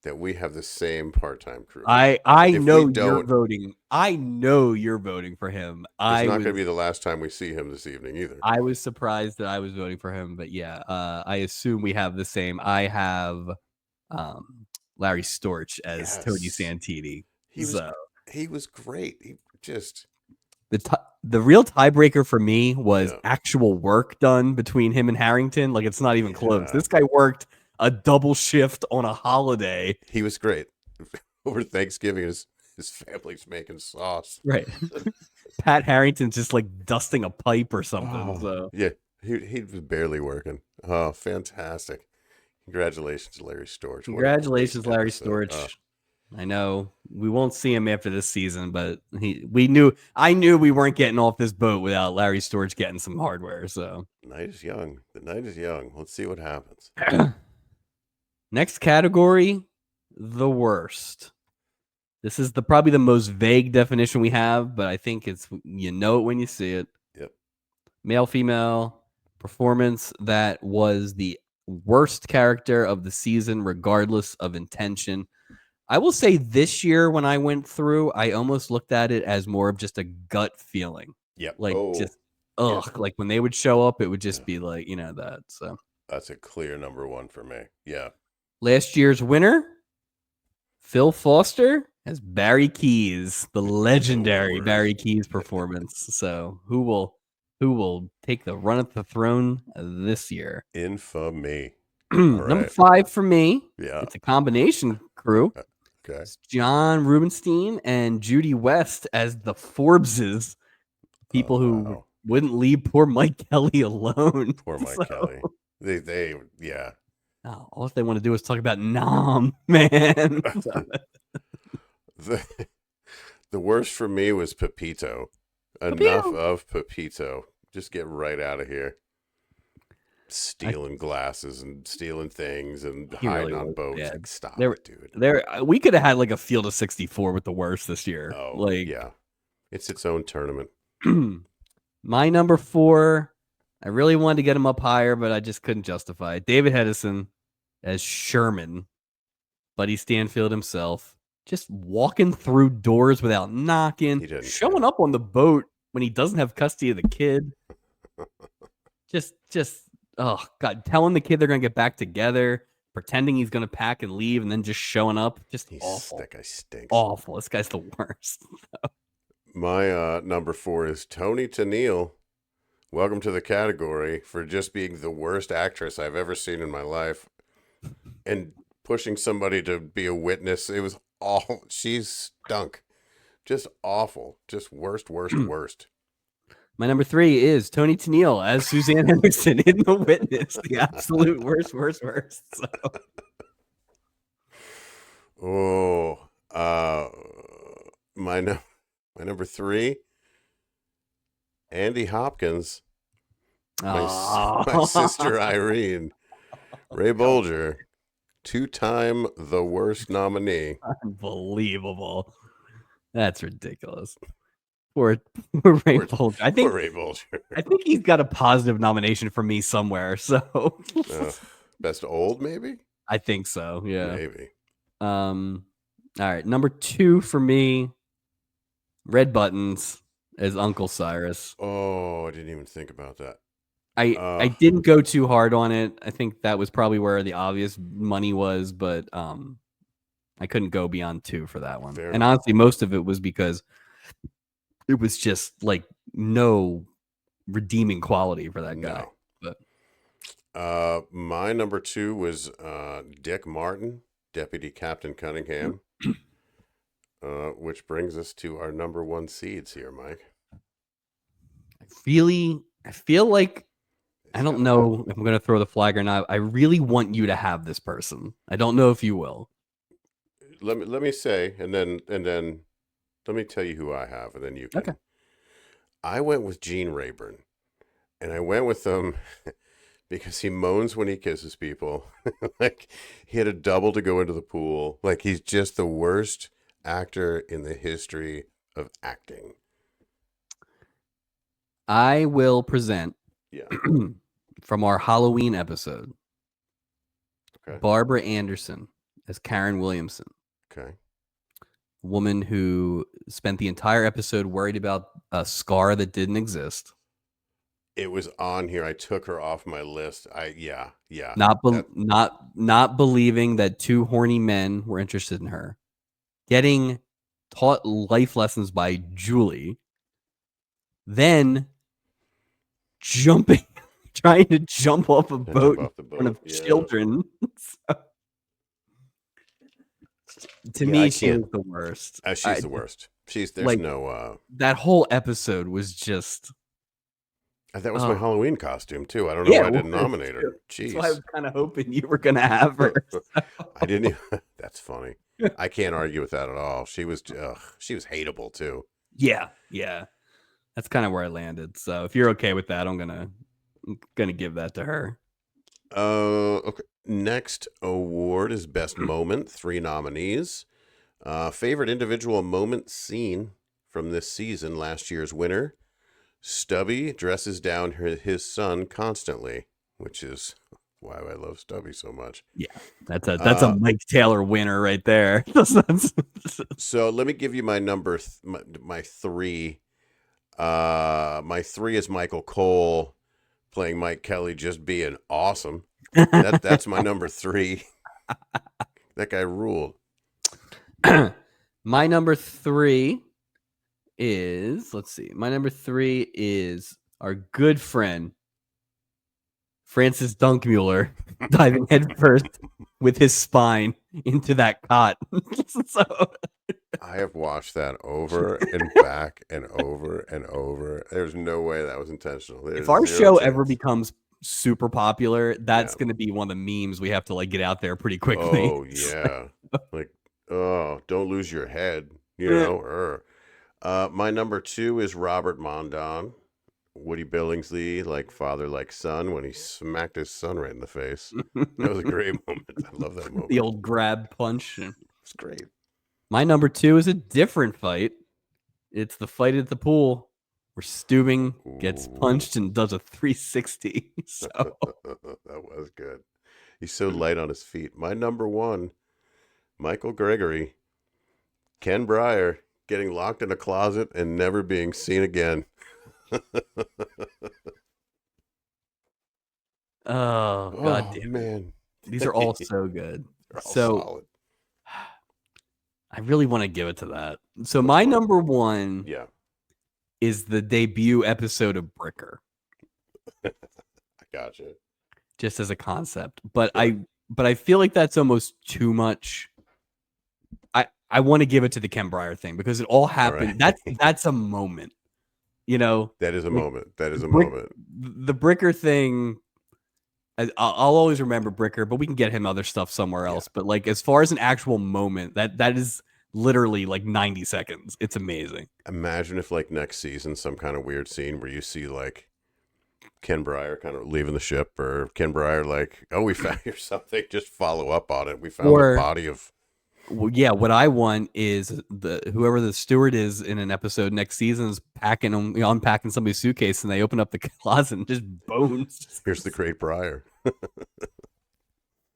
S2: that we have the same part-time crew.
S1: I know you're voting. I know you're voting for him.
S2: It's not going to be the last time we see him this evening either.
S1: I was surprised that I was voting for him, but yeah, I assume we have the same. I have Larry Storch as Tony Santini.
S2: He was great. He just
S1: the real tiebreaker for me was actual work done between him and Harrington. Like, it's not even close. This guy worked a double shift on a holiday.
S2: He was great. Over Thanksgiving, his family's making sauce.
S1: Right. Pat Harrington's just like dusting a pipe or something. So
S2: yeah, he was barely working. Oh, fantastic. Congratulations, Larry Storch.
S1: Congratulations, Larry Storch. I know we won't see him after this season, but I knew we weren't getting off this boat without Larry Storch getting some hardware. So
S2: The night is young. The night is young. Let's see what happens.
S1: next category, the worst. This is probably the most vague definition we have, but I think it's you know it when you see it.
S2: Yep.
S1: Male, female performance that was the worst character of the season, regardless of intention. I will say this year when I went through, I almost looked at it as more of just a gut feeling.
S2: Yep.
S1: Like like when they would show up, it would just be like, that. So
S2: that's a clear number one for me. Yeah.
S1: last year's winner, Phil Foster as Barry Keys, the legendary Barry Keys performance. So who will take the run at the throne this year?
S2: Infamy.
S1: Number 5 for me.
S2: Yeah.
S1: It's a combination crew.
S2: Okay.
S1: It's John Rubenstein and Judy West as the Forbeses, people who wouldn't leave poor Mike Kelly alone.
S2: Poor Mike Kelly. They yeah.
S1: Oh, all they want to do is talk about Nom, man.
S2: The worst for me was Pepito. Enough of Pepito. Just get right out of here. Stealing glasses and stealing things and hiding on boats. Yeah. Like, stop it, dude.
S1: We could have had like a field of 64 with the worst this year.
S2: Oh, yeah. It's its own tournament.
S1: My number 4, I really wanted to get him up higher, but I just couldn't justify it. David Hedison as Sherman, Buddy Stanfield himself, just walking through doors without knocking, showing up on the boat when he doesn't have custody of the kid. just oh God, telling the kid they're gonna get back together, pretending he's gonna pack and leave, and then just showing up. Just awful.
S2: That guy stinks.
S1: Awful. This guy's the worst.
S2: My number 4 is Tony Tennille. Welcome to the category for just being the worst actress I've ever seen in my life, and pushing somebody to be a witness. It was all she's stunk, just awful, just worst.
S1: My number 3 is Tony Tennille as Suzanne Henderson in The Witness. The absolute worst. So.
S2: My number 3, Andy Hopkins, my sister Irene, Ray Bolger, 2-time the worst nominee.
S1: Unbelievable. That's ridiculous. Poor Ray Bolger. I think
S2: Ray Bolger.
S1: I think he's got a positive nomination for me somewhere. So
S2: best old, maybe?
S1: I think so. Yeah.
S2: Maybe.
S1: All right. Number 2 for me, Red Buttons as Uncle Cyrus.
S2: Oh, I didn't even think about that.
S1: I didn't go too hard on it. I think that was probably where the obvious money was, but I couldn't go beyond 2 for that one. And honestly, most of it was because it was just like no redeeming quality for that guy.
S2: But my number 2 was Dick Martin, Deputy Captain Cunningham, which brings us to our number 1 seeds here, Mike.
S1: I feel like I don't know if I'm going to throw the flag or not. I really want you to have this person. I don't know if you will.
S2: Let me say, and then let me tell you who I have, and then you can.
S1: Okay.
S2: I went with Gene Rayburn, and I went with him because he moans when he kisses people. Like he had a double to go into the pool. Like he's just the worst actor in the history of acting.
S1: I will present from our Halloween episode, Barbara Anderson as Karen Williamson.
S2: Okay.
S1: Woman who spent the entire episode worried about a scar that didn't exist.
S2: It was on here. I took her off my list. Yeah.
S1: Not believing that 2 horny men were interested in her. Getting taught life lessons by Julie. Then trying to jump off a boat in front of children. To me, she was the worst.
S2: She's the worst. There's no.
S1: That whole episode was just.
S2: That was my Halloween costume too. I don't know why I didn't nominate her. Jeez.
S1: So I was kind of hoping you were gonna have her.
S2: I didn't even. That's funny. I can't argue with that at all. She was hateable too.
S1: Yeah, yeah. That's kind of where I landed. So if you're okay with that, I'm gonna give that to her.
S2: Okay. Next award is Best Moment. 3 nominees. Favorite individual moment scene from this season. Last year's winner, Stubby dresses down his son constantly, which is why I love Stubby so much.
S1: Yeah, that's a Mike Taylor winner right there.
S2: So let me give you my number, my 3. My 3 is Michael Cole playing Mike Kelly, just being awesome. That's my number 3. That guy ruled.
S1: My number 3 is, let's see. My number 3 is our good friend Francis Dunkmuller diving headfirst with his spine into that cot. So
S2: I have watched that over and back and over and over. There's no way that was intentional. There's
S1: if our
S2: zero
S1: show
S2: chance.
S1: ever becomes super popular, that's going to be one of the memes we have to like get out there pretty quickly.
S2: Oh yeah, like don't lose your head, you know. My number 2 is Robert Mondon, Woody Billingsley, like father, like son, when he smacked his son right in the face. That was a great moment. I love that moment.
S1: The old grab punch.
S2: It's great.
S1: My number 2 is a different fight. It's the fight at the pool where Stubing gets punched and does a 360. So
S2: that was good. He's so light on his feet. My number 1, Michael Gregory, Ken Breyer getting locked in a closet and never being seen again.
S1: Oh god damn it.
S2: Man.
S1: These are all so good.
S2: They're all
S1: So
S2: solid.
S1: I really want to give it to that. So my number 1 is the debut episode of Bricker.
S2: I gotcha.
S1: Just as a concept. But I feel like that's almost too much. I want to give it to the Ken Breyer thing because it all happened.
S2: Right.
S1: That's a moment. You know?
S2: That is a moment. That is a moment.
S1: The Bricker thing, I'll always remember Bricker, but we can get him other stuff somewhere else. But like as far as an actual moment, that is literally like 90 seconds. It's amazing.
S2: Imagine if like next season some kind of weird scene where you see like Ken Breyer kind of leaving the ship, or Ken Breyer like, oh, we found here something, just follow up on it. We found the body of.
S1: Well, yeah, what I want is whoever the steward is in an episode next season is unpacking somebody's suitcase, and they open up the closet and just bones.
S2: Here's the great Breyer.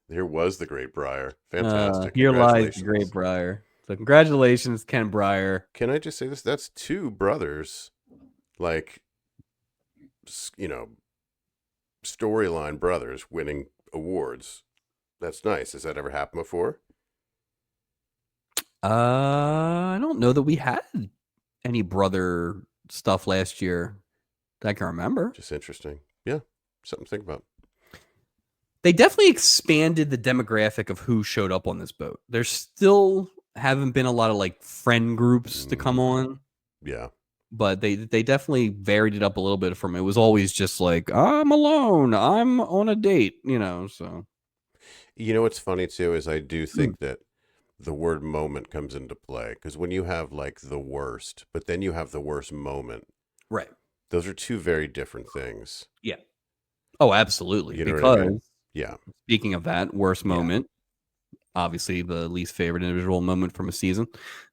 S2: Here was the great Breyer. Fantastic.
S1: Here lies the great Breyer. So congratulations, Ken Breyer.
S2: Can I just say this? That's 2 brothers, like, storyline brothers winning awards. That's nice. Has that ever happened before?
S1: I don't know that we had any brother stuff last year that I can remember.
S2: Just interesting. Yeah, something to think about.
S1: They definitely expanded the demographic of who showed up on this boat. There still haven't been a lot of like friend groups to come on.
S2: Yeah.
S1: But they definitely varied it up a little bit from it was always just like, I'm alone, I'm on a date, so.
S2: You know what's funny too is I do think that the word moment comes into play, because when you have like the worst, but then you have the worst moment.
S1: Right.
S2: Those are 2 very different things.
S1: Yeah. Oh, absolutely.
S2: You know
S1: because
S2: what I mean? Yeah.
S1: Speaking of that, worst moment, obviously the least favorite individual moment from a season.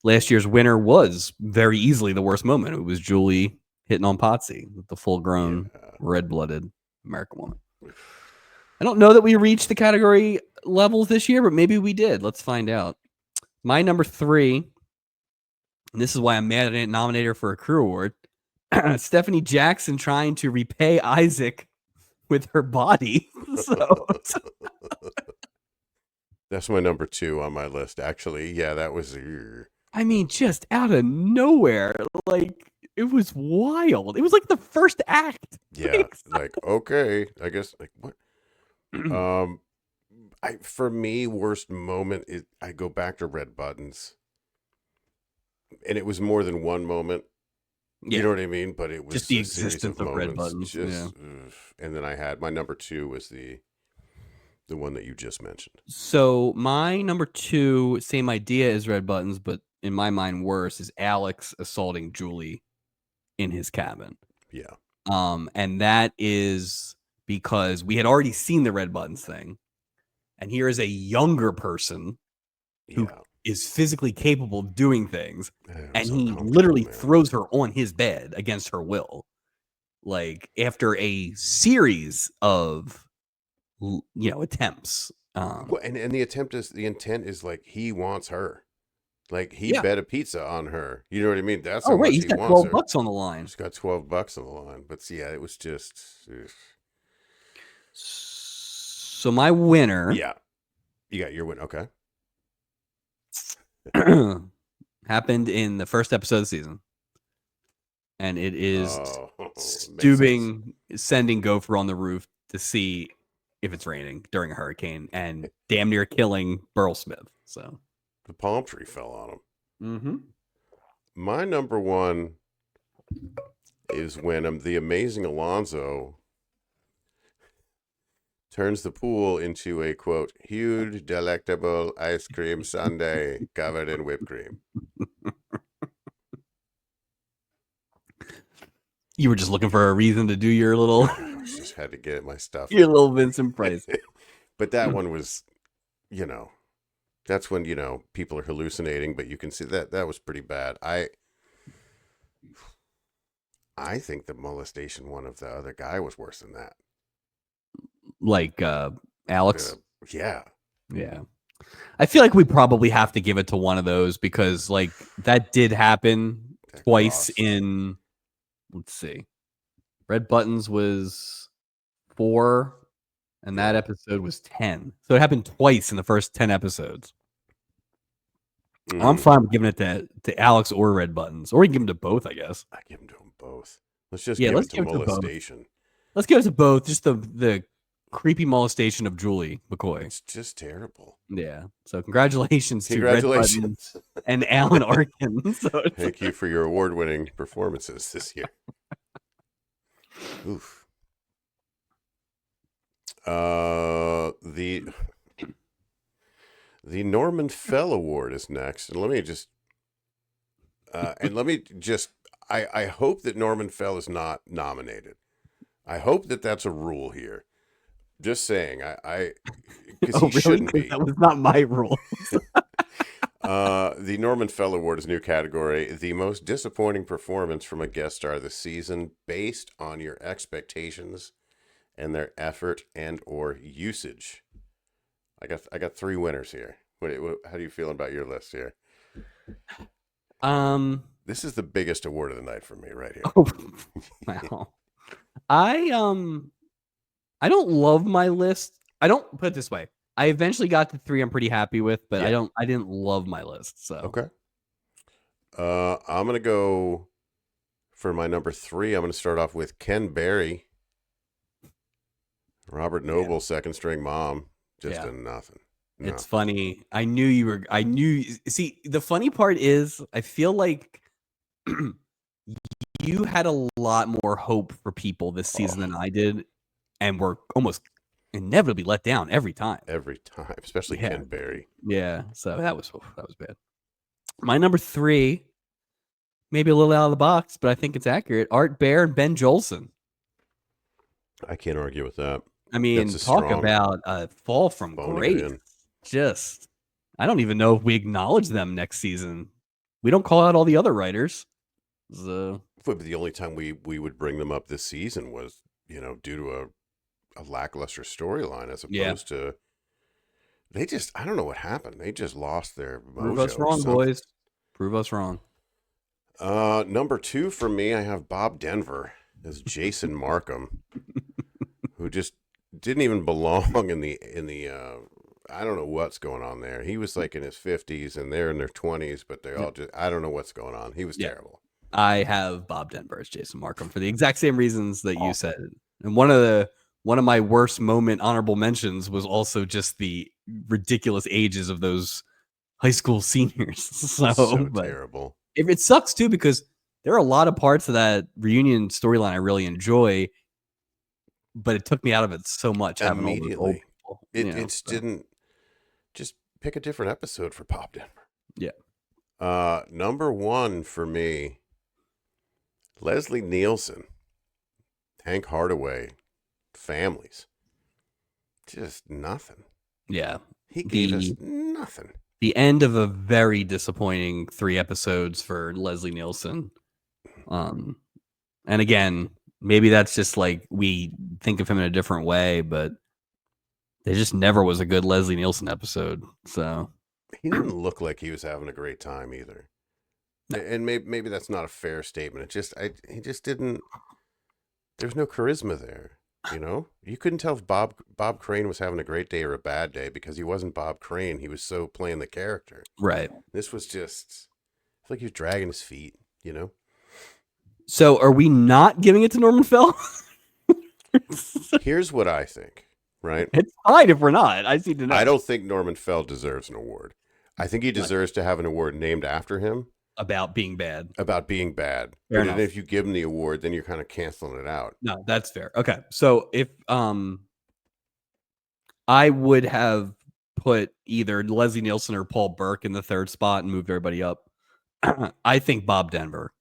S1: Last year's winner was very easily the worst moment. It was Julie hitting on Potsy, the full-grown, red-blooded American woman. I don't know that we reached the category levels this year, but maybe we did. Let's find out. My number 3, and this is why I'm mad I didn't nominate her for a crew award, Stephanie Jackson trying to repay Isaac with her body. So
S2: that's my number 2 on my list, actually. Yeah, that was.
S1: I mean, just out of nowhere, like it was wild. It was like the first act.
S2: Yeah, like okay, I guess like what? For me, worst moment is I go back to Red Buttons, and it was more than one moment. You know what I mean? But it was
S1: just the existence of Red Buttons.
S2: And then I had my number 2 was the The one that you just mentioned.
S1: So my number 2, same idea as Red Buttons, but in my mind worse, is Alex assaulting Julie in his cabin.
S2: Yeah.
S1: And that is because we had already seen the Red Buttons thing, and here is a younger person who is physically capable of doing things, and he literally throws her on his bed against her will, like after a series of attempts.
S2: Well, and the intent is like he wants her, like he bet a pizza on her. You know what I mean? That's how much
S1: he's
S2: he
S1: got
S2: wants
S1: $12
S2: her.
S1: on the line.
S2: He's got $12 on the line, but yeah, it was just.
S1: So my winner,
S2: Yeah, you got your win. Okay.
S1: happened in the first episode of the season, and it is Stubing sending Gopher on the roof to see if it's raining during a hurricane, and damn near killing Burl Smith. So
S2: the palm tree fell on him.
S1: Mm-hmm.
S2: My number 1 is when the amazing Alonzo turns the pool into a, quote, huge, delectable ice cream sundae covered in whipped cream.
S1: You were just looking for a reason to do your little...
S2: just had to get my stuff.
S1: Your little Vincent Price.
S2: But that one was, that's when, people are hallucinating, but you can see that was pretty bad. I think the molestation one of the other guy was worse than that.
S1: Like Alex?
S2: Yeah.
S1: I feel like we probably have to give it to one of those because like that did happen twice in, let's see. Red Buttons was 4 and that episode was 10. So it happened twice in the first 10 episodes. I'm fine with giving it to Alex or Red Buttons, or we can give them to both, I guess.
S2: I give them to them both. Let's just give it to molestation.
S1: Let's give it to both. Just the creepy molestation of Julie McCoy.
S2: It's just terrible.
S1: Yeah. So congratulations to Red Buttons and Alan Arkin.
S2: Thank you for your award-winning performances this year. Oof. The Norman Fell Award is next, and let me just I hope that Norman Fell is not nominated. I hope that that's a rule here. Just saying, because he shouldn't be.
S1: That was not my rule.
S2: The Norman Fell Award is a new category. The most disappointing performance from a guest star this season, based on your expectations and their effort and or usage. I got 3 winners here. How do you feel about your list here? This is the biggest award of the night for me right here.
S1: Oh, wow. I don't love my list. I don't put it this way. I eventually got to 3 I'm pretty happy with, but I didn't love my list. So
S2: okay. I'm gonna go for my number 3. I'm gonna start off with Ken Berry. Robert Noble, second string mom. Just a nothing. No.
S1: It's funny. I knew. See, the funny part is I feel like you had a lot more hope for people this season than I did, and were almost inevitably let down every time.
S2: Especially Ken Berry.
S1: Yeah, so that was bad. My number 3, maybe a little out of the box, but I think it's accurate. Art Bear and Ben Jolson.
S2: I can't argue with that.
S1: I mean, talk about a fall from grace. Just, I don't even know if we acknowledge them next season. We don't call out all the other writers. So,
S2: but the only time we would bring them up this season was, due to a lackluster storyline, as opposed to I don't know what happened. They just lost their mojo.
S1: Prove us wrong, boys. Prove us wrong.
S2: Number 2 for me, I have Bob Denver as Jason Markham, who just didn't even belong in the I don't know what's going on there. He was like in his 50s and they're in their 20s, but they all just, I don't know what's going on. He was terrible.
S1: I have Bob Denver as Jason Markham for the exact same reasons that you said. And one of my worst moment honorable mentions was also just the ridiculous ages of those high school seniors. So
S2: terrible.
S1: It sucks too, because there are a lot of parts of that reunion storyline I really enjoy, but it took me out of it so much.
S2: Immediately. It
S1: you know.
S2: it's
S1: So,
S2: didn't just pick a different episode for Bob Denver.
S1: yeah.
S2: Number one for me, Leslie Nielsen, Hank Hardaway, families. Just nothing.
S1: Yeah.
S2: He gave us
S1: The
S2: nothing.
S1: the end of a very disappointing 3 episodes for Leslie Nielsen. And again, maybe that's just like we think of him in a different way, but there just never was a good Leslie Nielsen episode. So
S2: He didn't look like he was having a great time either.
S1: no.
S2: And maybe that's not a fair statement. He just didn't. There's no charisma there. You know, you couldn't tell if Bob Crane was having a great day or a bad day because he wasn't Bob Crane. He was so playing the character.
S1: Right.
S2: This was just, I feel like he was dragging his feet. You know.
S1: So are we not giving it to Norman Fell?
S2: Here's what I think. Right.
S1: It's fine if we're not. I need to know.
S2: I don't think Norman Fell deserves an award. I think he deserves to have an award named after him.
S1: About being bad.
S2: About being bad.
S1: Fair
S2: But
S1: enough.
S2: if you give him the award, then you're kind of canceling it out.
S1: No, that's fair. Okay. So if I would have put either Leslie Nielsen or Paul Burke in the third spot and moved everybody up. I think Bob Denver.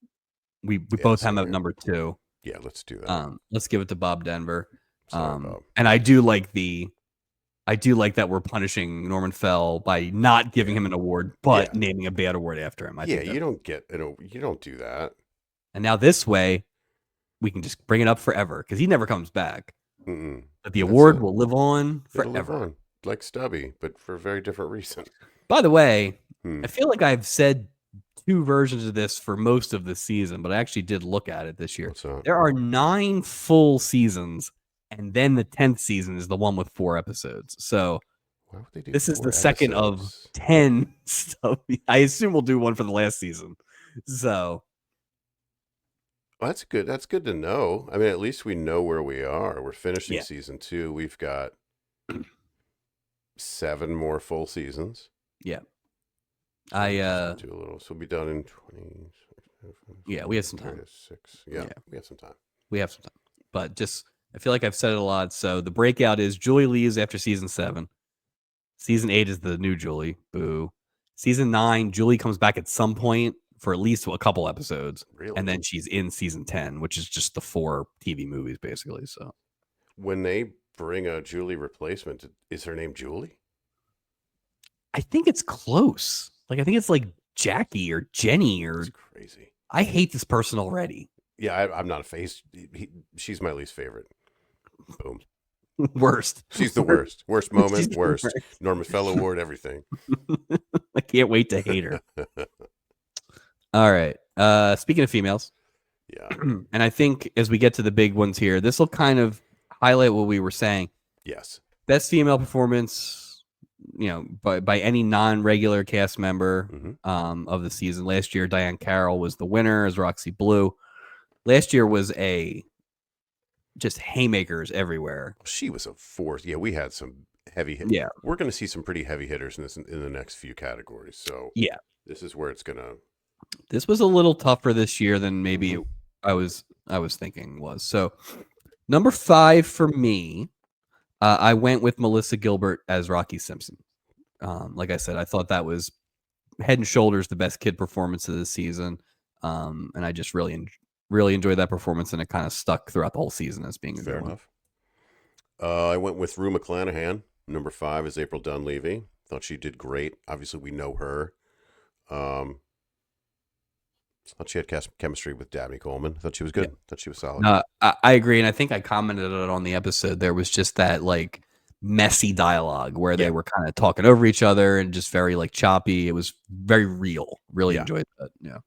S1: We both have him at number 2.
S2: Yeah, let's do that.
S1: Let's give it to Bob Denver.
S2: Sorry, Bob.
S1: And I do like that we're punishing Norman Fell by not giving him an award, but naming a bad award after him. I think
S2: you don't do that.
S1: And now this way, we can just bring it up forever because he never comes back. But the award will live on forever.
S2: Live on, like Stubby, but for a very different reason.
S1: By the way, I feel like I've said 2 versions of this for most of the season, but I actually did look at it this year. There are 9 full seasons, and then the 10th season is the one with 4 episodes. So this is the second of 10 stuff. I assume we'll do one for the last season. So
S2: well, that's good. That's good to know. I mean, at least we know where we are. We're finishing season 2. We've got 7 more full seasons.
S1: Yeah.
S2: Do a little. So we'll be done in 20.
S1: Yeah, we have some time.
S2: 6. Yeah, we have some time.
S1: We have some time. But just, I feel like I've said it a lot. So the breakout is Julie leaves after season 7. Season 8 is the new Julie. Boo. Season 9, Julie comes back at some point for at least a couple episodes.
S2: Really?
S1: And then she's in season 10, which is just the 4 TV movies, basically. So
S2: when they bring a Julie replacement, is her name Julie?
S1: I think it's close. Like, I think it's like Jackie or Jenny or.
S2: That's crazy.
S1: I hate this person already.
S2: Yeah, I'm not a face. She's my least favorite. Boom.
S1: Worst.
S2: She's the worst. Worst moment. Worst. Norman Fell Award. Everything.
S1: I can't wait to hate her. All right. Speaking of females.
S2: Yeah.
S1: And I think as we get to the big ones here, this will kind of highlight what we were saying.
S2: Yes.
S1: Best female performance, by any non-regular cast member of the season. Last year, Diane Carroll was the winner as Roxy Blue. Last year was just haymakers everywhere.
S2: She was a force. Yeah, we had some heavy hit. Yeah. We're going to see some pretty heavy hitters in the next few categories. So
S1: yeah,
S2: this is where it's going to.
S1: This was a little tougher this year than maybe I was thinking was. So number 5 for me, I went with Melissa Gilbert as Rocky Simpson. Like I said, I thought that was head and shoulders the best kid performance of the season. And I just really enjoyed that performance, and it kind of stuck throughout the whole season as being a
S2: fair
S1: good
S2: enough. I went with Rue McClanahan. Number 5 is April Dunleavy. Thought she did great. Obviously, we know her. Thought she had chemistry with Dabney Coleman. Thought she was good. Thought she was solid.
S1: I agree, and I think I commented on the episode. There was just that like messy dialogue where they were kind of talking over each other and just very like choppy. It was very real. Really enjoyed that. Yeah,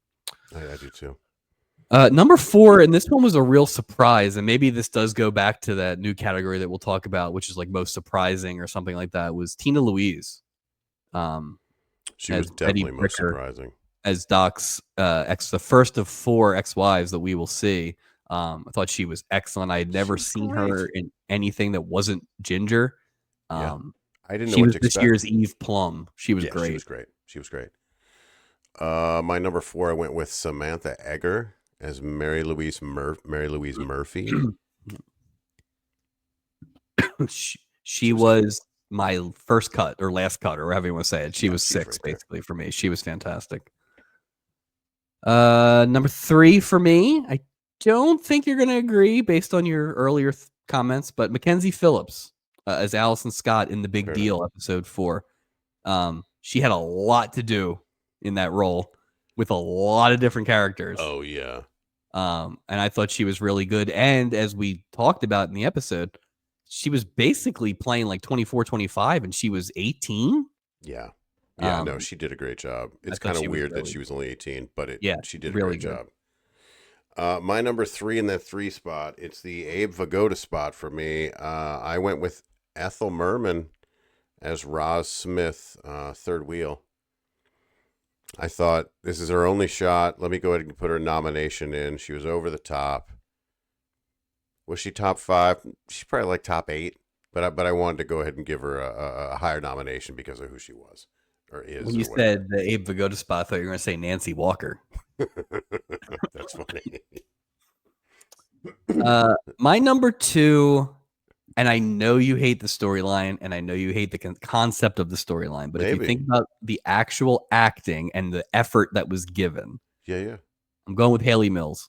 S2: I do too.
S1: Number 4, and this one was a real surprise, and maybe this does go back to that new category that we'll talk about, which is like most surprising or something like that. Was Tina Louise?
S2: She was definitely most surprising.
S1: As Doc's the first of 4 ex-wives that we will see. I thought she was excellent. I had never seen her in anything that wasn't Ginger.
S2: I didn't know
S1: she
S2: what
S1: was
S2: to
S1: this
S2: expect.
S1: year's Eve Plum. She was great.
S2: She was great. My number 4, I went with Samantha Egger as Mary Louise Murphy.
S1: she was my first cut or last cut or however you want to say it. She was
S2: she's
S1: 6
S2: right there.
S1: basically for me. She was fantastic. Number 3 for me. I don't think you're going to agree based on your earlier comments, but Mackenzie Phillips as Allison Scott in The Big
S2: Fair
S1: Deal
S2: enough.
S1: episode 4. She had a lot to do in that role with a lot of different characters.
S2: Oh yeah.
S1: And I thought she was really good. And as we talked about in the episode, she was basically playing like 24, 25, and she was 18.
S2: Yeah. Yeah, no,
S1: Um,
S2: she did a great job.
S1: I
S2: It's
S1: thought
S2: kind of
S1: she was
S2: weird that
S1: really,
S2: she was only 18, but
S1: yeah,
S2: she did a
S1: really
S2: great
S1: good.
S2: job. My number 3 in that 3 spot, it's the Abe Vigoda spot for me. I went with Ethel Merman as Roz Smith, third wheel. I thought this is her only shot. Let me go ahead and put her nomination in. She was over the top. Was she top 5? She's probably like top 8. But I wanted to go ahead and give her a higher nomination because of who she was or is.
S1: When you
S2: or whatever.
S1: said the Abe Vigoda spot, I thought you were going to say Nancy Walker.
S2: That's funny.
S1: My number 2, and I know you hate the storyline, and I know you hate the concept of the storyline, but if you think about the actual acting and the effort that was given,
S2: yeah.
S1: I'm going with Haley Mills.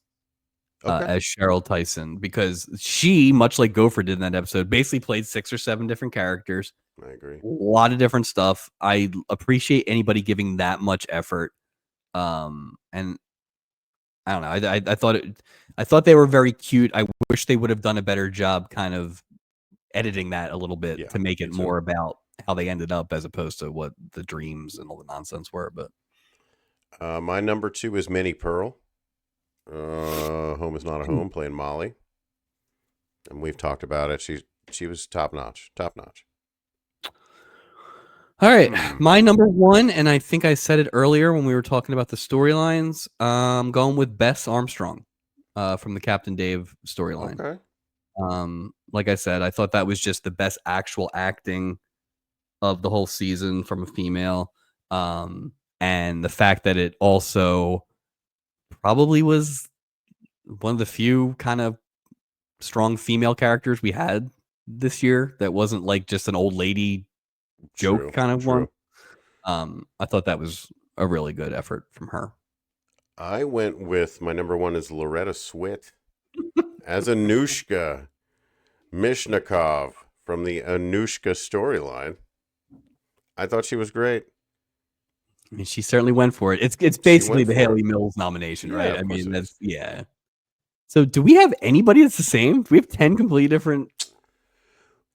S2: Okay.
S1: As Cheryl Tyson, because she, much like Gopher did in that episode, basically played 6 or 7 different characters.
S2: I agree.
S1: A lot of different stuff. I appreciate anybody giving that much effort. And I don't know. I thought they were very cute. I wish they would have done a better job kind of editing that a little bit to make it more about how they ended up as opposed to what the dreams and all the nonsense were. But
S2: my number 2 is Minnie Pearl. Home is Not a Home, playing Molly. And we've talked about it. She was top notch.
S1: All right, my number 1, and I think I said it earlier when we were talking about the storylines. Going with Bess Armstrong from the Captain Dave storyline.
S2: Okay.
S1: Like I said, I thought that was just the best actual acting of the whole season from a female. And the fact that it also probably was one of the few kind of strong female characters we had this year that wasn't like just an old lady joke kind of one. I thought that was a really good effort from her.
S2: I went with my number 1 is Loretta Swit as Anushka Mishnikov from the Anushka storyline. I thought she was great.
S1: I mean, she certainly went for it. It's basically the Haley Mills nomination, right? I mean, that's yeah. So, do we have anybody that's the same? Do we have 10 completely different?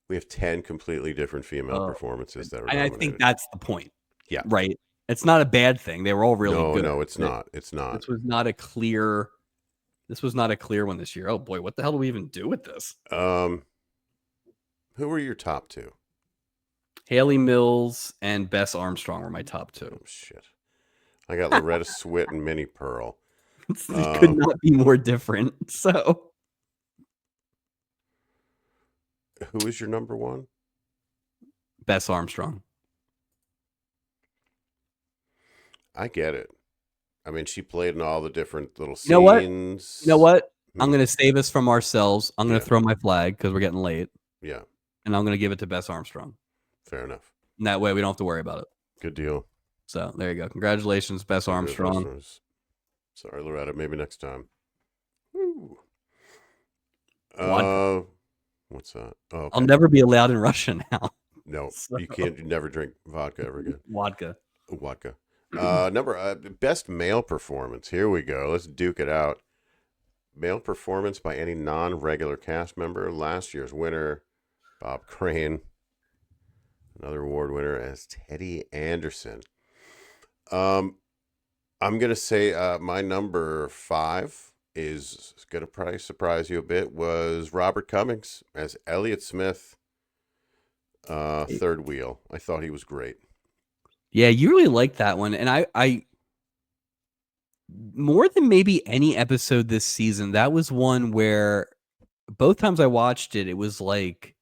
S2: We have 10 completely different female performances that are
S1: nominated. I think that's the point.
S2: Yeah.
S1: Right. It's not a bad thing. They were all really good.
S2: No, it's not. It's not.
S1: This was not a clear one this year. Oh boy, what the hell do we even do with this?
S2: Who were your top 2?
S1: Haley Mills and Bess Armstrong were my top 2.
S2: Oh shit. I got Loretta Swit and Minnie Pearl.
S1: It could not be more different. So
S2: who is your number 1?
S1: Bess Armstrong.
S2: I get it. I mean, she played in all the different little scenes.
S1: You know what? I'm going to save us from ourselves. I'm going to throw my flag because we're getting late.
S2: Yeah.
S1: And I'm going to give it to Bess Armstrong.
S2: Fair enough.
S1: And that way we don't have to worry about it.
S2: Good deal.
S1: So there you go. Congratulations, Bess Armstrong.
S2: Sorry, Loretta. Maybe next time. Woo. What's that? Oh, okay.
S1: I'll never be allowed in Russia now.
S2: No, you can't. You never drink vodka ever again.
S1: Vodka.
S2: Best male performance. Here we go. Let's duke it out. Male performance by any non-regular cast member. Last year's winner, Bob Crane. Another award winner as Teddy Anderson. I'm gonna say my number 5 is gonna probably surprise you a bit. Was Robert Cummings as Elliot Smith, third wheel. I thought he was great.
S1: Yeah, you really liked that one, and I more than maybe any episode this season, that was one where both times I watched it, it was like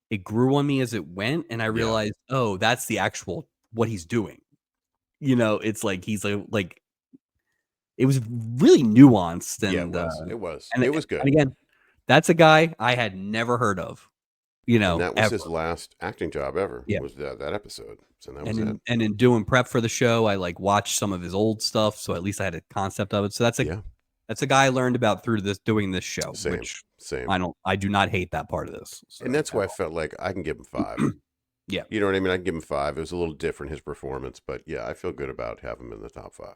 S1: it grew on me as it went, and I realized, oh, that's the actual what he's doing. You know, it's like he's like it was really nuanced, and
S2: it was
S1: and
S2: it was good.
S1: And again, that's a guy I had never heard of.
S2: And that was
S1: ever.
S2: his last acting job ever.
S1: Yeah.
S2: Was that episode? So that was
S1: And
S2: it.
S1: in doing prep for the show, I like watched some of his old stuff, so at least I had a concept of it. So that's a guy I learned about through doing this show, which
S2: Same.
S1: I do not hate that part of this. So,
S2: And that's why I felt like I can give him 5.
S1: Yeah.
S2: You know what I mean? I can give him 5. It was a little different, his performance, but yeah, I feel good about having him in the top 5.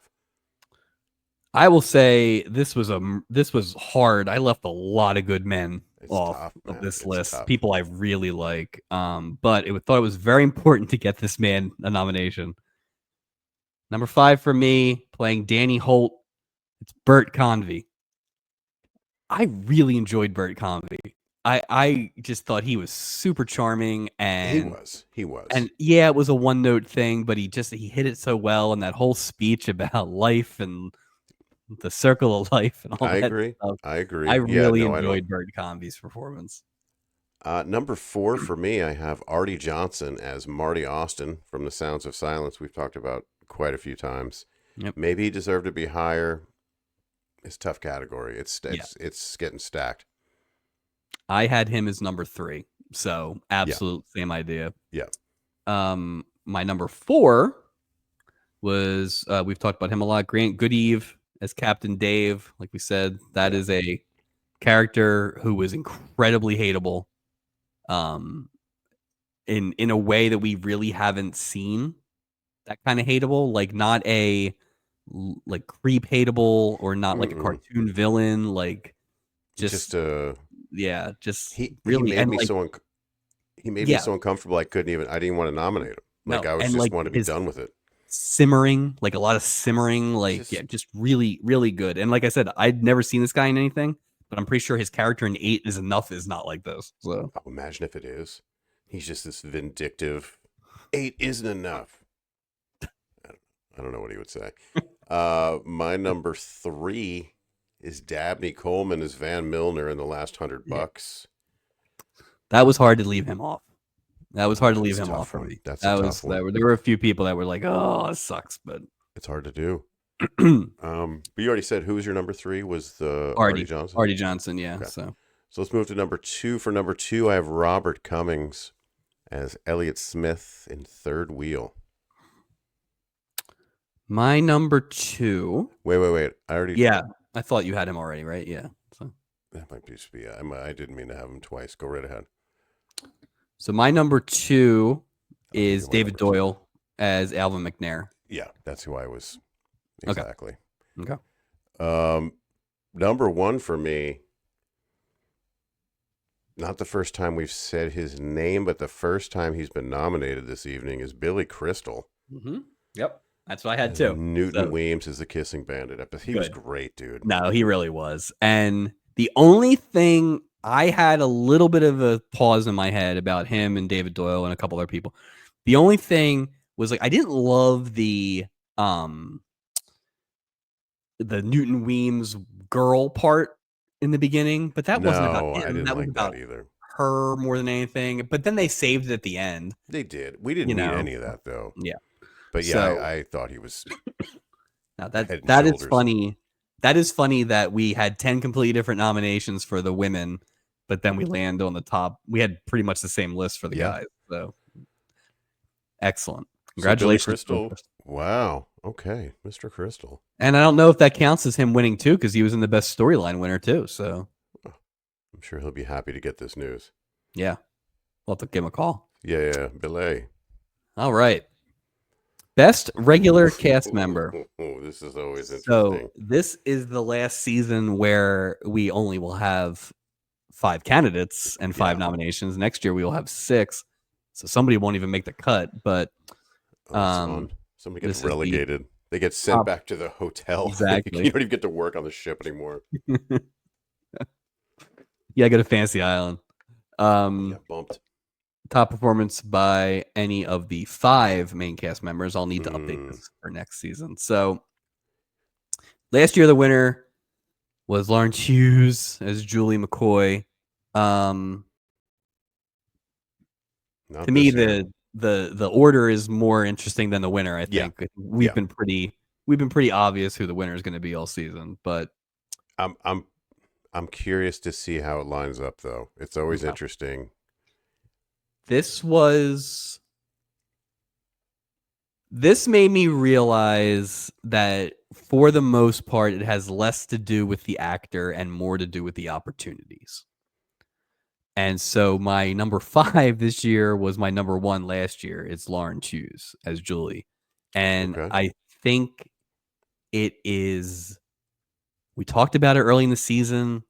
S1: I will say this was hard. I left a lot of good men off of this list.
S2: Tough.
S1: People I really like. But thought it was very important to get this man a nomination. Number 5 for me, playing Danny Holt. It's Bert Convy. I really enjoyed Bert Convy. I just thought he was super charming, and
S2: he was.
S1: And yeah, it was a one note thing, but he hit it so well, and that whole speech about life and the circle of life and all that stuff.
S2: I agree.
S1: I really enjoyed Bert Convy's performance.
S2: Number 4 for me, I have Artie Johnson as Marty Austin from The Sounds of Silence. We've talked about quite a few times.
S1: Yep.
S2: Maybe he deserved to be higher. It's a tough category. It's getting stacked.
S1: I had him as number 3, so absolute same idea.
S2: Yeah.
S1: My number 4 was we've talked about him a lot. Grant Goodeve as Captain Dave. Like we said, that is a character who was incredibly hateable. In a way that we really haven't seen that kind of hateable, like not a like creep hateable or not like a cartoon villain, like just really
S2: he made me so uncomfortable I didn't want to nominate him. Like I was just want to be done with it.
S1: Simmering, like a lot of simmering, like just really, really good. And like I said, I'd never seen this guy in anything, but I'm pretty sure his character in 8 is not like this. So
S2: imagine if it is. He's just this vindictive. 8 isn't enough. I don't know what he would say. My number 3 is Dabney Coleman as Van Milner in The Last $100.
S1: That was hard to leave him off. That was hard to leave him off for me.
S2: That's a tough one.
S1: There were a few people that were like, "Oh, it sucks," but
S2: it's hard to do. But you already said who was your number 3? Was the Artie Johnson?
S1: Artie Johnson, yeah.
S2: Okay.
S1: So
S2: let's move to number 2. For number 2, I have Robert Cummings as Elliot Smith in Third Wheel.
S1: My number 2.
S2: Wait.
S1: I thought you had him already, right? Yeah. So
S2: that might be. I didn't mean to have him twice. Go right ahead.
S1: So my number 2 is David Doyle as Alvin McNair.
S2: Yeah, that's who I was. Exactly.
S1: Okay.
S2: Number 1 for me. Not the first time we've said his name, but the first time he's been nominated this evening is Billy Crystal.
S1: Mm-hmm. Yep. That's what I had too.
S2: Newton Weems is the Kissing Bandit. He was great, dude.
S1: No, he really was. And the only thing I had a little bit of a pause in my head about him and David Doyle and a couple other people. The only thing was like I didn't love the Newton Weems girl part in the beginning, but that wasn't about him.
S2: I didn't
S1: that was
S2: like
S1: about
S2: that either.
S1: Her more than anything. But then they saved it at the end.
S2: They did. We didn't need any of that though.
S1: Yeah.
S2: But yeah, I thought he was.
S1: Now that is funny. That is funny that we had 10 completely different nominations for the women, but then we land on the top. We had pretty much the same list for the guys. So excellent. Congratulations.
S2: Crystal. Wow. Okay. Mr. Crystal.
S1: And I don't know if that counts as him winning too, because he was in the best storyline winner too. So
S2: I'm sure he'll be happy to get this news.
S1: Yeah. We'll have to give him a call.
S2: Yeah. Belay.
S1: All right. Best regular cast member.
S2: This is always interesting.
S1: So this is the last season where we only will have 5 candidates and 5 nominations. Next year we will have 6. So somebody won't even make the cut. But
S2: somebody gets relegated. They get sent back to the hotel.
S1: Exactly.
S2: You don't even get to work on the ship anymore.
S1: Yeah, go to Fantasy Island.
S2: Bumped.
S1: Top performance by any of the 5 main cast members. I'll need to update this for next season. So last year the winner was Lawrence Hughes as Julie McCoy. To me, the order is more interesting than the winner. I think we've been pretty obvious who the winner is going to be all season. But
S2: I'm curious to see how it lines up, though. It's always interesting.
S1: This made me realize that for the most part, it has less to do with the actor and more to do with the opportunities. And so my number 5 this year was my number 1 last year. It's Lauren Choose as Julie. And
S2: Okay.
S1: I think it is, we talked about it early in the season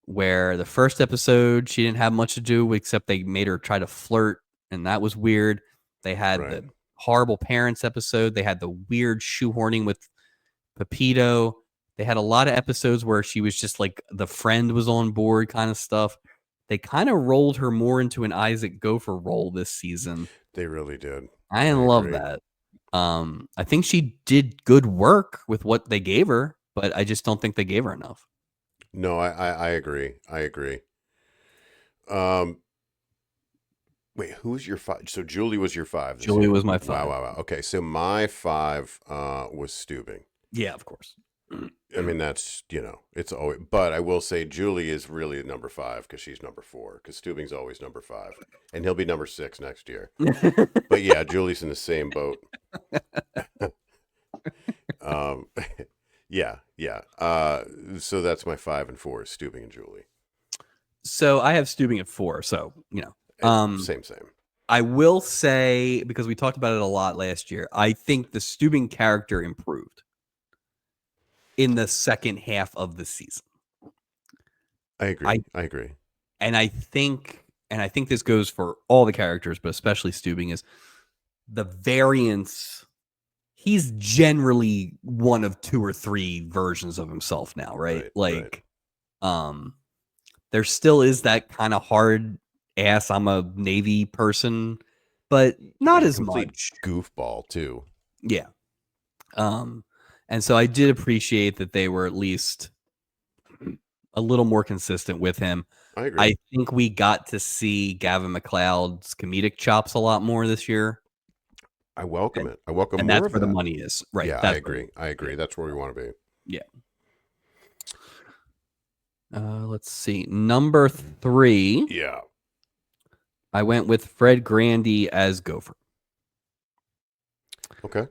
S1: where the first episode, she didn't have much to do except they made her try to flirt. And that was weird. They had the horrible parents episode. They had the weird shoehorning with Pepito. They had a lot of episodes where she was just like the friend was on board kind of stuff. They kind of rolled her more into an Isaac Gopher role this season.
S2: They really did.
S1: I didn't love that. I think she did good work with what they gave her, but I just don't think they gave her enough.
S2: No, I agree. I agree. Wait, who's your 5? So Julie was your 5 this
S1: Julie
S2: year.
S1: was my 5.
S2: Wow. Okay, so my 5 was Stubing.
S1: Yeah, of course.
S2: I mean, that's, it's always, but I will say Julie is really number 5 because she's number 4 because Stubing's always number 5 and he'll be number 6 next year. But yeah, Julie's in the same boat. Yeah. So that's my 5 and 4 is Stubing and Julie.
S1: So I have Stubing at 4. So,
S2: Same.
S1: I will say, because we talked about it a lot last year, I think the Stubing character improved in the second half of the season.
S2: I agree.
S1: And I think this goes for all the characters, but especially Stubing, is the variance. He's generally one of 2 or 3 versions of himself now, right? There still is that kind of hard ass, I'm a Navy person, but not as much.
S2: Goofball too.
S1: Yeah. And so I did appreciate that they were at least a little more consistent with him.
S2: I agree.
S1: I think we got to see Gavin MacLeod's comedic chops a lot more this year.
S2: I welcome it. I welcome
S1: and
S2: more
S1: that's
S2: of
S1: where
S2: that.
S1: the money is. Right.
S2: Yeah, I agree. That's where we want to be.
S1: Yeah. Let's see. Number 3.
S2: Yeah.
S1: I went with Fred Grandy as Gopher.
S2: Okay.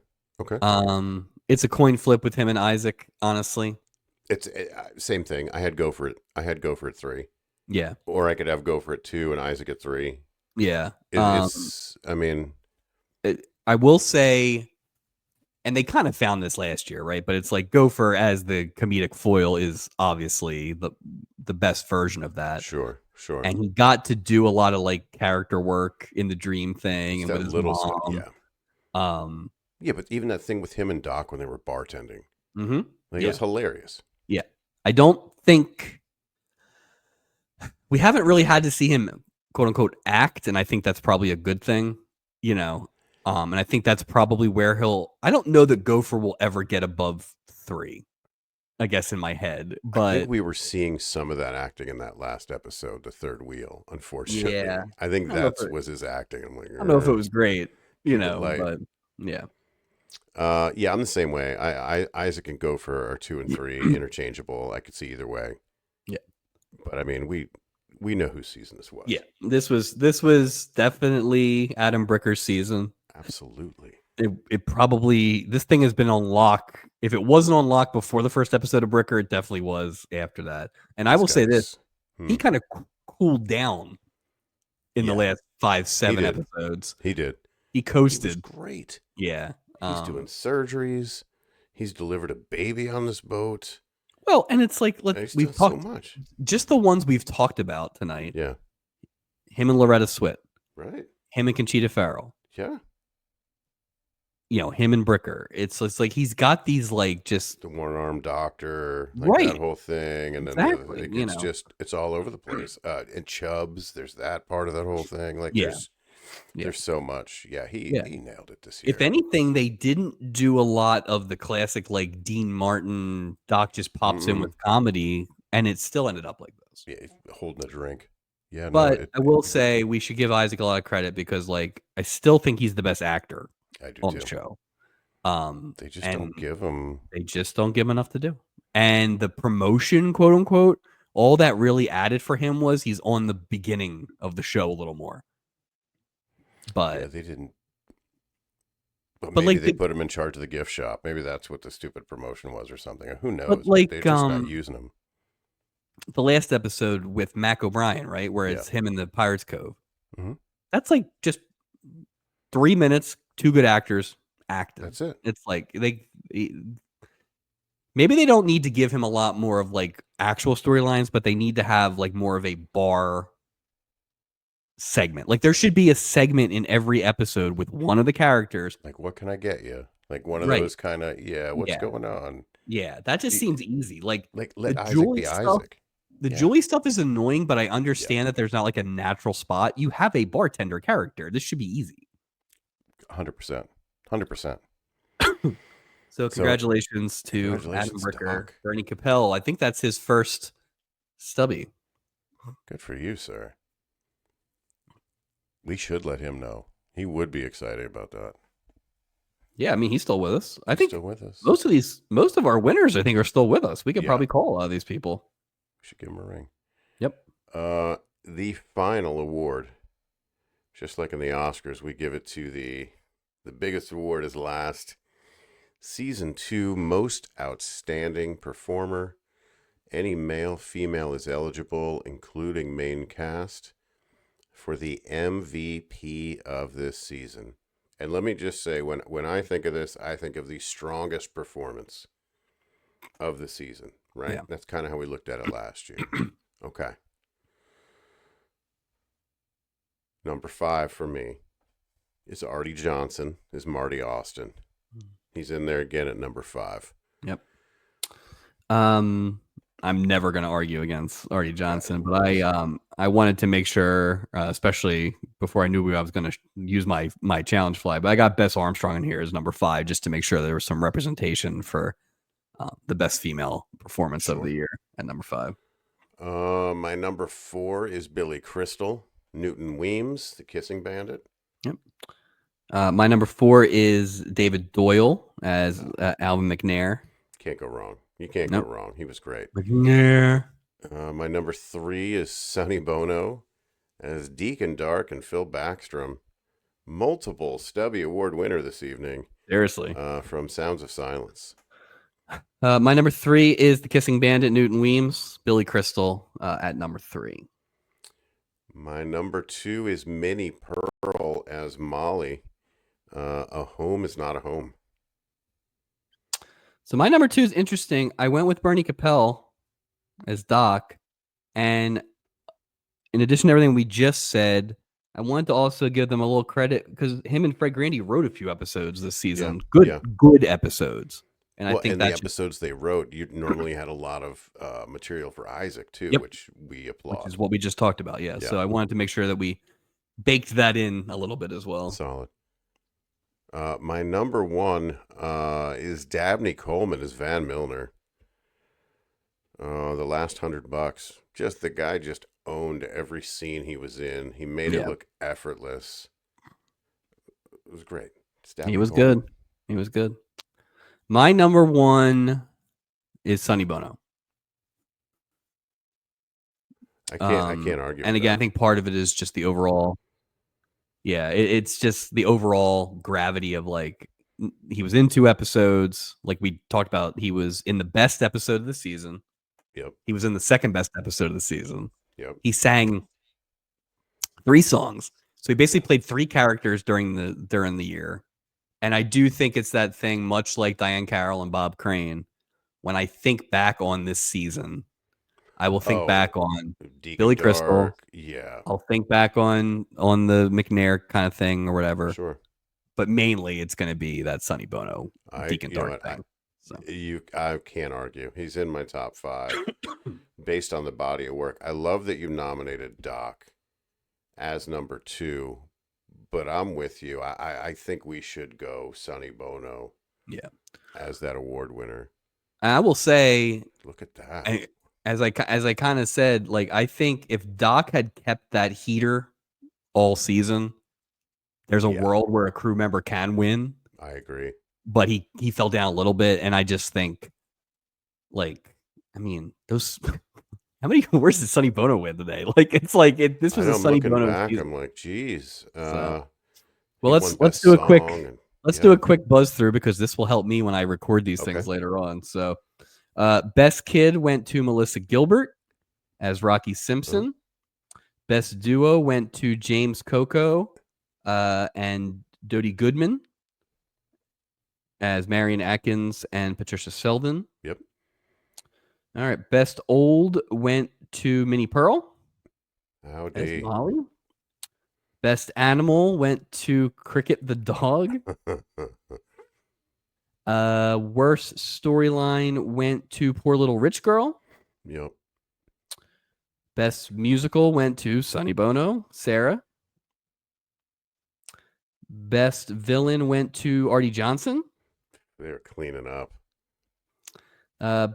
S1: It's a coin flip with him and Isaac, honestly.
S2: It's same thing. I had Gopher at 3.
S1: Yeah.
S2: Or I could have Gopher at 2 and Isaac at 3.
S1: Yeah.
S2: I
S1: will say, and they kind of found this last year, right? But it's like Gopher as the comedic foil is obviously the best version of that.
S2: Sure.
S1: And he got to do a lot of like character work in the dream thing and with his mom.
S2: Yeah. Yeah, but even that thing with him and Doc when they were bartending, it was hilarious.
S1: Yeah, I don't think we haven't really had to see him quote unquote act, and I think that's probably a good thing, and I think that's probably where I don't know that Gopher will ever get above 3, I guess, in my head, but
S2: I think we were seeing some of that acting in that last episode, The Third Wheel, unfortunately.
S1: Yeah,
S2: I think was his acting. I'm like,
S1: I don't know if it was great, but yeah.
S2: I'm the same way. Isaac and Gopher are 2 and 3 interchangeable. I could see either way.
S1: Yeah,
S2: but I mean, we know whose season this was.
S1: Yeah, this was definitely Adam Bricker's season.
S2: Absolutely.
S1: It probably, this thing has been on lock. If it wasn't on lock before the first episode of Bricker, it definitely was after that. And I will say this: he kind of cooled down in the last 5-7 episodes.
S2: He did.
S1: He coasted.
S2: He was great.
S1: Yeah.
S2: He's doing surgeries. He's delivered a baby on this boat.
S1: Well, and it's like, we've talked
S2: so much.
S1: Just the ones we've talked about tonight.
S2: Yeah.
S1: Him and Loretta Swit.
S2: Right.
S1: Him and Conchita Farrell.
S2: Yeah.
S1: Him and Bricker. It's like he's got these like just
S2: the one-armed doctor,
S1: right?
S2: That whole thing, and then the other thing, it's all over the place. And Chubbs, there's that part of that whole thing. Like there's so much. Yeah, he nailed it this year.
S1: If anything, they didn't do a lot of the classic like Dean Martin. Doc just pops in with comedy, and it still ended up like those.
S2: Yeah, holding a drink. Yeah,
S1: but I will say we should give Isaac a lot of credit because like I still think he's the best actor.
S2: I do
S1: on
S2: too.
S1: the show.
S2: They just don't give him.
S1: They just don't give him enough to do. And the promotion, quote unquote, all that really added for him was he's on the beginning of the show a little more. but
S2: they didn't. Well,
S1: but
S2: maybe
S1: like
S2: they put him in charge of the gift shop. Maybe that's what the stupid promotion was or something. Who knows?
S1: but
S2: But
S1: like
S2: they're just not using him.
S1: the last episode with Mac O'Brien, right, where
S2: Yeah.
S1: it's him in the Pirates Cove.
S2: Mhm.
S1: That's like just 3 minutes, two good actors acting.
S2: That's it.
S1: It's like maybe they don't need to give him a lot more of like actual storylines, but they need to have like more of a bar segment. Like there should be a segment in every episode with one of the characters.
S2: Like, what can I get you? Like one of
S1: Right.
S2: those kind of, what's
S1: Yeah.
S2: going on?
S1: Yeah. That just seems easy. Like the
S2: Let Isaac
S1: Julie
S2: be
S1: stuff.
S2: Isaac.
S1: The
S2: Yeah.
S1: Julie stuff is annoying, but I understand that there's not like a natural spot. You have a bartender character. This should be easy.
S2: 100%. 100%.
S1: So congratulations to Adam Bricker,
S2: Doc.
S1: Bernie Capel. I think that's his first Stubby.
S2: Good for you, sir. We should let him know. He would be excited about that.
S1: Yeah, I mean he's still with us. I think
S2: still with us.
S1: Most of our winners, I think, are still with us. We could
S2: Yeah.
S1: probably call a lot of these people.
S2: We should give him a ring.
S1: Yep.
S2: The final award, just like in the Oscars, we give it to the biggest award is last. Season 2 Most Outstanding Performer. Any male, female is eligible, including main cast, for the MVP of this season. And let me just say, when I think of this, I think of the strongest performance of the season, right?
S1: Yeah.
S2: That's kind of how we looked at it last year. Okay. Number 5 for me is Artie Johnson, is Marty Austin. He's in there again at number 5.
S1: Yep. I'm never going to argue against Artie Johnson, but I wanted to make sure, especially before I knew I was going to use my challenge fly, but I got Bess Armstrong in here as number 5 just to make sure there was some representation for the best female performance of the year at number 5.
S2: My number 4 is Billy Crystal, Newton Weems, the Kissing Bandit.
S1: Yep. My number 4 is David Doyle as Alvin McNair.
S2: Can't go wrong. You can't go wrong. He was great.
S1: McNair.
S2: My number 3 is Sonny Bono as Deacon Dark and Phil Backstrom. Multiple Stubby Award winner this evening.
S1: Seriously.
S2: From Sounds of Silence.
S1: My number 3 is the Kissing Bandit, Newton Weems. Billy Crystal at number 3.
S2: My number 2 is Minnie Pearl as Molly. A Home is Not a Home.
S1: So my number 2 is interesting. I went with Bernie Capel as Doc. And in addition to everything we just said, I wanted to also give them a little credit because him and Fred Grandy wrote a few episodes this season. Good episodes. And I think
S2: the episodes they wrote, you normally had a lot of material for Isaac too, which we applaud.
S1: Which is what we just talked about, yeah. So I wanted to make sure that we baked that in a little bit as well.
S2: Solid. My number 1 is Dabney Coleman as Van Milner. The last $100. Just the guy just owned every scene he was in. He made it look effortless. It was great.
S1: He was good. He was good. My number 1 is Sonny Bono.
S2: I can't argue.
S1: And again, I think part of it is just the overall. Yeah, it's just the overall gravity of like he was in 2 episodes. Like we talked about, he was in the best episode of the season.
S2: Yep.
S1: He was in the second best episode of the season.
S2: Yep.
S1: He sang 3 songs. So he basically played 3 characters during the year. And I do think it's that thing, much like Diane Carroll and Bob Crane. When I think back on this season, I will think back on
S2: Deacon
S1: Billy
S2: Dark,
S1: Crystal.
S2: Yeah.
S1: I'll think back on the McNair kind of thing or whatever.
S2: Sure.
S1: But mainly it's going to be that Sonny Bono Deacon Dark thing.
S2: I can't argue. He's in my top 5 based on the body of work. I love that you nominated Doc as number 2, but I'm with you. I think we should go Sonny Bono.
S1: Yeah.
S2: As that award winner.
S1: I will say,
S2: look at that.
S1: As I kind of said, like I think if Doc had kept that heater all season, there's a world where a crew member can win.
S2: I agree.
S1: But he fell down a little bit, and I just think, like, I mean, those. How many awards did Sonny Bono win today? Like, it's like this was a Sonny Bono
S2: back,
S1: season.
S2: I'm like, geez.
S1: Well,
S2: He won
S1: let's
S2: best
S1: do a
S2: song,
S1: quick
S2: and
S1: let's do
S2: yeah,
S1: a quick buzz through because this will help me when I record these
S2: okay.
S1: things later on. So, best kid went to Melissa Gilbert as Rocky Simpson. Best duo went to James Coco and Dodie Goodman as Marion Atkins and Patricia Selden.
S2: Yep.
S1: All right. Best old went to Minnie Pearl as
S2: Howdy.
S1: Molly. Best animal went to Cricket the dog. Worst storyline went to Poor Little Rich Girl.
S2: Yep.
S1: Best musical went to Sonny Bono, Sarah. Best villain went to Artie Johnson.
S2: They're cleaning up.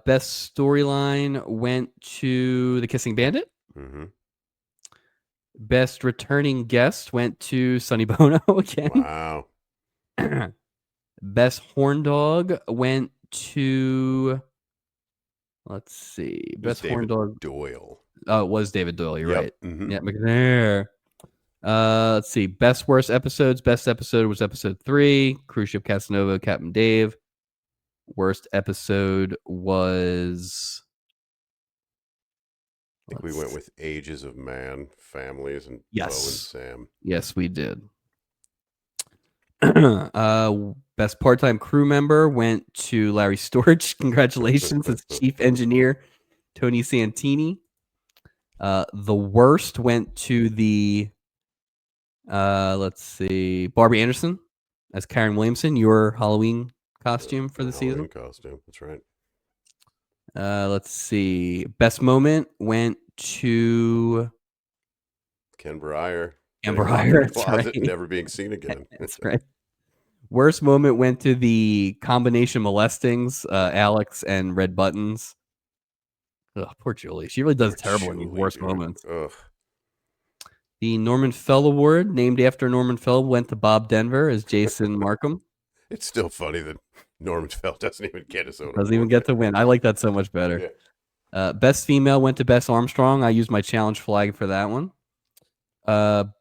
S1: Best storyline went to The Kissing Bandit.
S2: Mm-hmm.
S1: Best returning guest went to Sonny Bono again.
S2: Wow.
S1: Best horn dog went to, let's see, best horn
S2: David
S1: dog.
S2: Doyle.
S1: Oh, it was David Doyle. You're
S2: Yep.
S1: right.
S2: Mm-hmm.
S1: Yeah, McNair. Let's see. Best worst episodes. Best episode was episode 3, Cruise Ship Casanova, Captain Dave. Worst episode was.
S2: I think we went with Ages of Man, Families, and
S1: Yes.
S2: Bo and Sam.
S1: Yes, we did. Best part-time crew member went to Larry Storch. Congratulations, as chief engineer, Tony Santini. The worst went to the. Let's see, Barbie Anderson as Karen Williamson. Your Halloween costume for the season.
S2: Halloween costume. That's right.
S1: Let's see. Best moment went to
S2: Ken Breyer.
S1: Amber
S2: getting locked in the
S1: That's
S2: closet
S1: right.
S2: and never being seen again.
S1: That's right. Worst moment went to the combination molestings, Alex and Red Buttons. Ugh, poor Julie. She really does terrible in these worst moments.
S2: Ugh.
S1: The Norman Fell Award, named after Norman Fell, went to Bob Denver as Jason Markham.
S2: It's still funny that Norman Fell doesn't even get his own.
S1: Doesn't even get to win. I like that so much better. Yeah. Best female went to Bess Armstrong. I used my challenge flag for that one.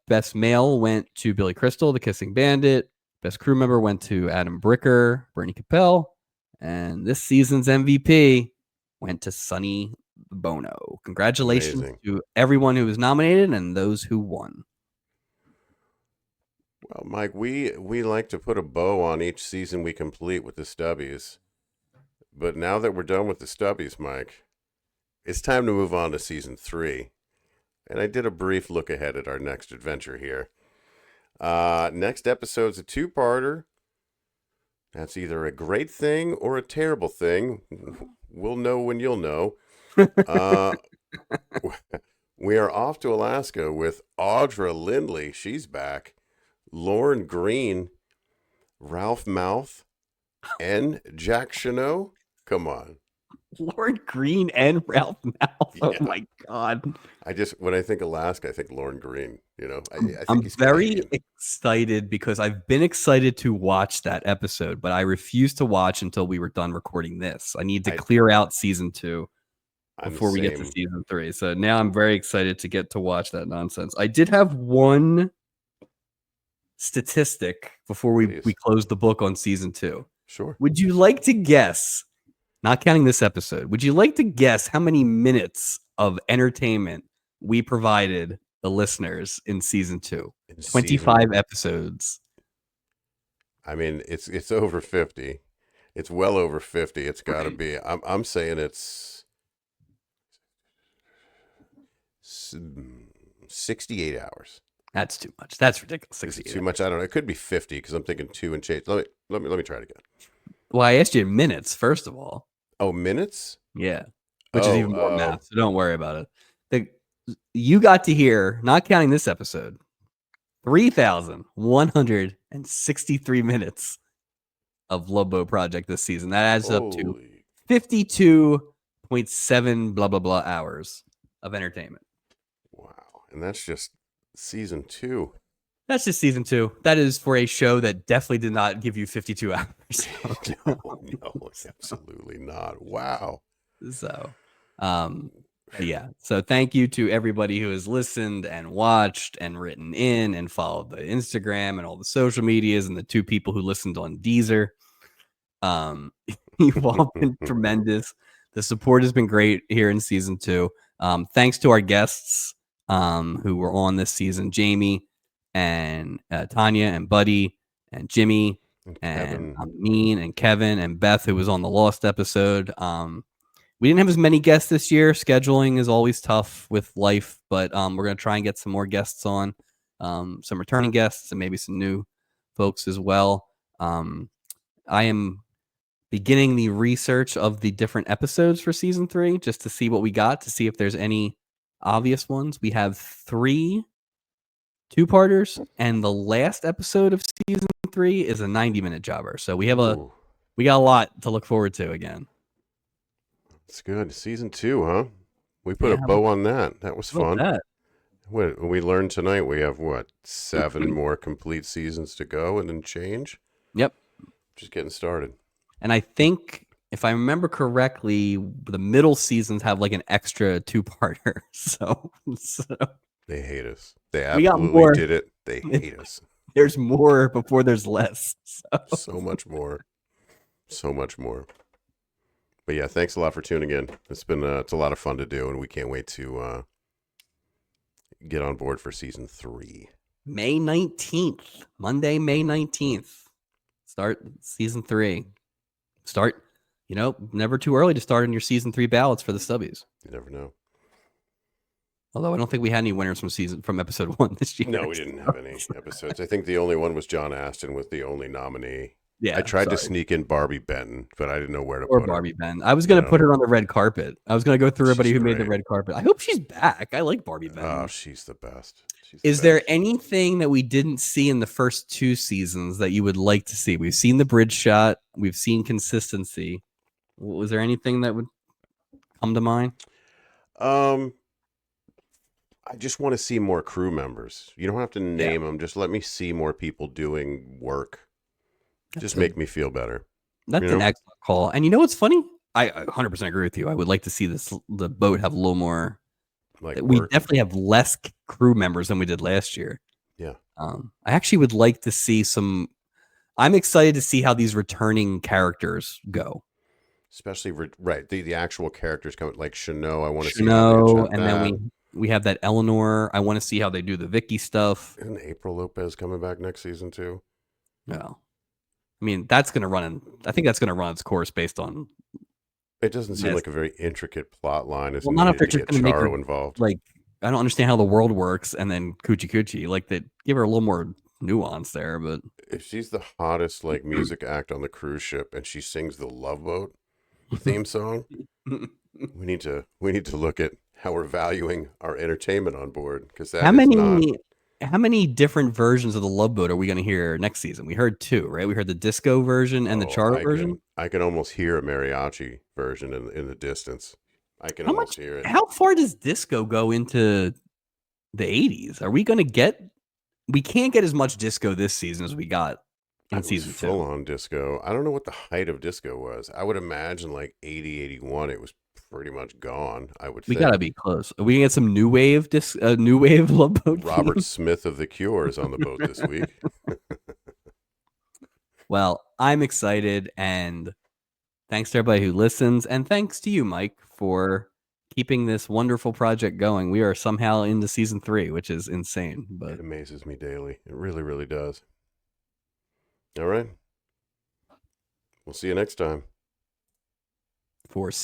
S1: Best male went to Billy Crystal, the Kissing Bandit. Best crew member went to Adam Bricker, Bernie Capel. And this season's MVP went to Sonny Bono. Congratulations to everyone who was nominated and those who won.
S2: Well, Mike, we like to put a bow on each season we complete with the Stubbies. But now that we're done with the Stubbies, Mike, it's time to move on to season 3. And I did a brief look ahead at our next adventure here. Next episode's a 2-parter. That's either a great thing or a terrible thing. We'll know when you'll know. We are off to Alaska with Audra Lindley. She's back. Lauren Green, Ralph Mouth, and Jack Chanot. Come on.
S1: Lauren Green and Ralph Mouth. Yeah. Oh my God.
S2: When I think Alaska, I think Lauren Green. You know, I think
S1: I'm
S2: he's
S1: very
S2: Canadian.
S1: excited because I've been excited to watch that episode, but I refused to watch until we were done recording this. I need to clear out season 2 before we get to season 3. So now I'm very excited to get to watch that nonsense. I did have one statistic before we closed the book on season 2.
S2: Sure.
S1: Would you like to guess, not counting this episode, would you like to guess how many minutes of entertainment we provided the listeners in season 2? 25 episodes.
S2: I mean, it's over 50. It's well over 50. It's got to be. I'm saying it's 68 hours.
S1: That's too much. That's ridiculous.
S2: Is it too much? I don't know. It could be 50 because I'm thinking 2 and change. Let me try it again.
S1: Well, I asked you minutes first of all.
S2: Oh, minutes?
S1: Yeah, which is even more math. So don't worry about it. You got to hear, not counting this episode, 3,163 minutes of Lobo Project this season. That adds up to 52.7 blah blah blah hours of entertainment.
S2: Wow, and that's just season 2.
S1: That's just season 2. That is for a show that definitely did not give you 52 hours.
S2: No, absolutely not. Wow.
S1: So, Yeah. So thank you to everybody who has listened and watched and written in and followed the Instagram and all the social medias and the 2 people who listened on Deezer. You've all been tremendous. The support has been great here in season 2. Thanks to our guests who were on this season, Jamie and Tanya and Buddy and Jimmy and Mean and Kevin and Beth, who was on the Lost episode. We didn't have as many guests this year. Scheduling is always tough with life, but we're going to try and get some more guests on, some returning guests and maybe some new folks as well. I am beginning the research of the different episodes for season 3 just to see what we got, to see if there's any obvious ones. We have 3 2-parters, and the last episode of season 3 is a 90-minute jobber. So we got a lot to look forward to again.
S2: It's good. Season 2, huh? We put a bow on that. That was fun. What we learned tonight, we have 7 more complete seasons to go and then change?
S1: Yep.
S2: Just getting started.
S1: And I think, if I remember correctly, the middle seasons have like an extra 2-parter. So
S2: they hate us. They absolutely did it. They hate us.
S1: There's more before there's less.
S2: So much more. So much more. But yeah, thanks a lot for tuning in. It's a lot of fun to do, and we can't wait to get on board for season 3.
S1: May 19th, Monday, May 19th. Start season 3. Start, never too early to start in your season 3 ballots for the Stubbies.
S2: You never know.
S1: Although I don't think we had any winners from episode 1 this year.
S2: No, we didn't have any episodes. I think the only one was John Aston was the only nominee.
S1: Yeah,
S2: I tried to sneak in Barbie Benton, but I didn't know where to
S1: put
S2: her.
S1: Barbie Benton. I was going to put her on the red carpet. I was going to go through everybody who made the red carpet. I hope she's back. I like Barbie Benton.
S2: Oh, she's the best.
S1: Is there anything that we didn't see in the first 2 seasons that you would like to see? We've seen the bridge shot. We've seen consistency. Was there anything that would come to mind?
S2: I just want to see more crew members. You don't have to name them. Just let me see more people doing work. Just make me feel better.
S1: That's an excellent call. And you know what's funny? I 100% agree with you. I would like to see the boat have a little more. We definitely have less crew members than we did last year.
S2: Yeah.
S1: I actually would like to see some. I'm excited to see how these returning characters go.
S2: Especially the actual characters come like Chanel. I want to see
S1: Chanel, and then we have that Eleanor. I want to see how they do the Vicky stuff.
S2: Isn't April Lopez coming back next season too?
S1: No. I mean, that's going to run I think that's going to run its course based on.
S2: It doesn't seem like a very intricate plot line.
S1: Well, not if they're just going to make her involved. Like, I don't understand how the world works, and then coochie coochie. Like, they give her a little more nuance there. But
S2: if she's the hottest music act on the cruise ship, and she sings the Love Boat theme song, we need to look at how we're valuing our entertainment on board, because
S1: how many different versions of the Love Boat are we going to hear next season? We heard 2, right? We heard the disco version and the charter version.
S2: I can almost hear a mariachi version in the distance. I can almost hear it.
S1: How far does disco go into the 80s? Are we going to get? We can't get as much disco this season as we got in season 2.
S2: Full on disco. I don't know what the height of disco was. I would imagine 80, 81. It was pretty much gone. I would.
S1: We gotta be close. Are we gonna get some new wave Love Boat.
S2: Robert Smith of the Cure is on the boat this week.
S1: Well, I'm excited, and thanks to everybody who listens, and thanks to you, Mike, for keeping this wonderful project going. We are somehow into season 3, which is insane. But
S2: it amazes me daily. It really, really does. All right. We'll see you next time.
S1: For season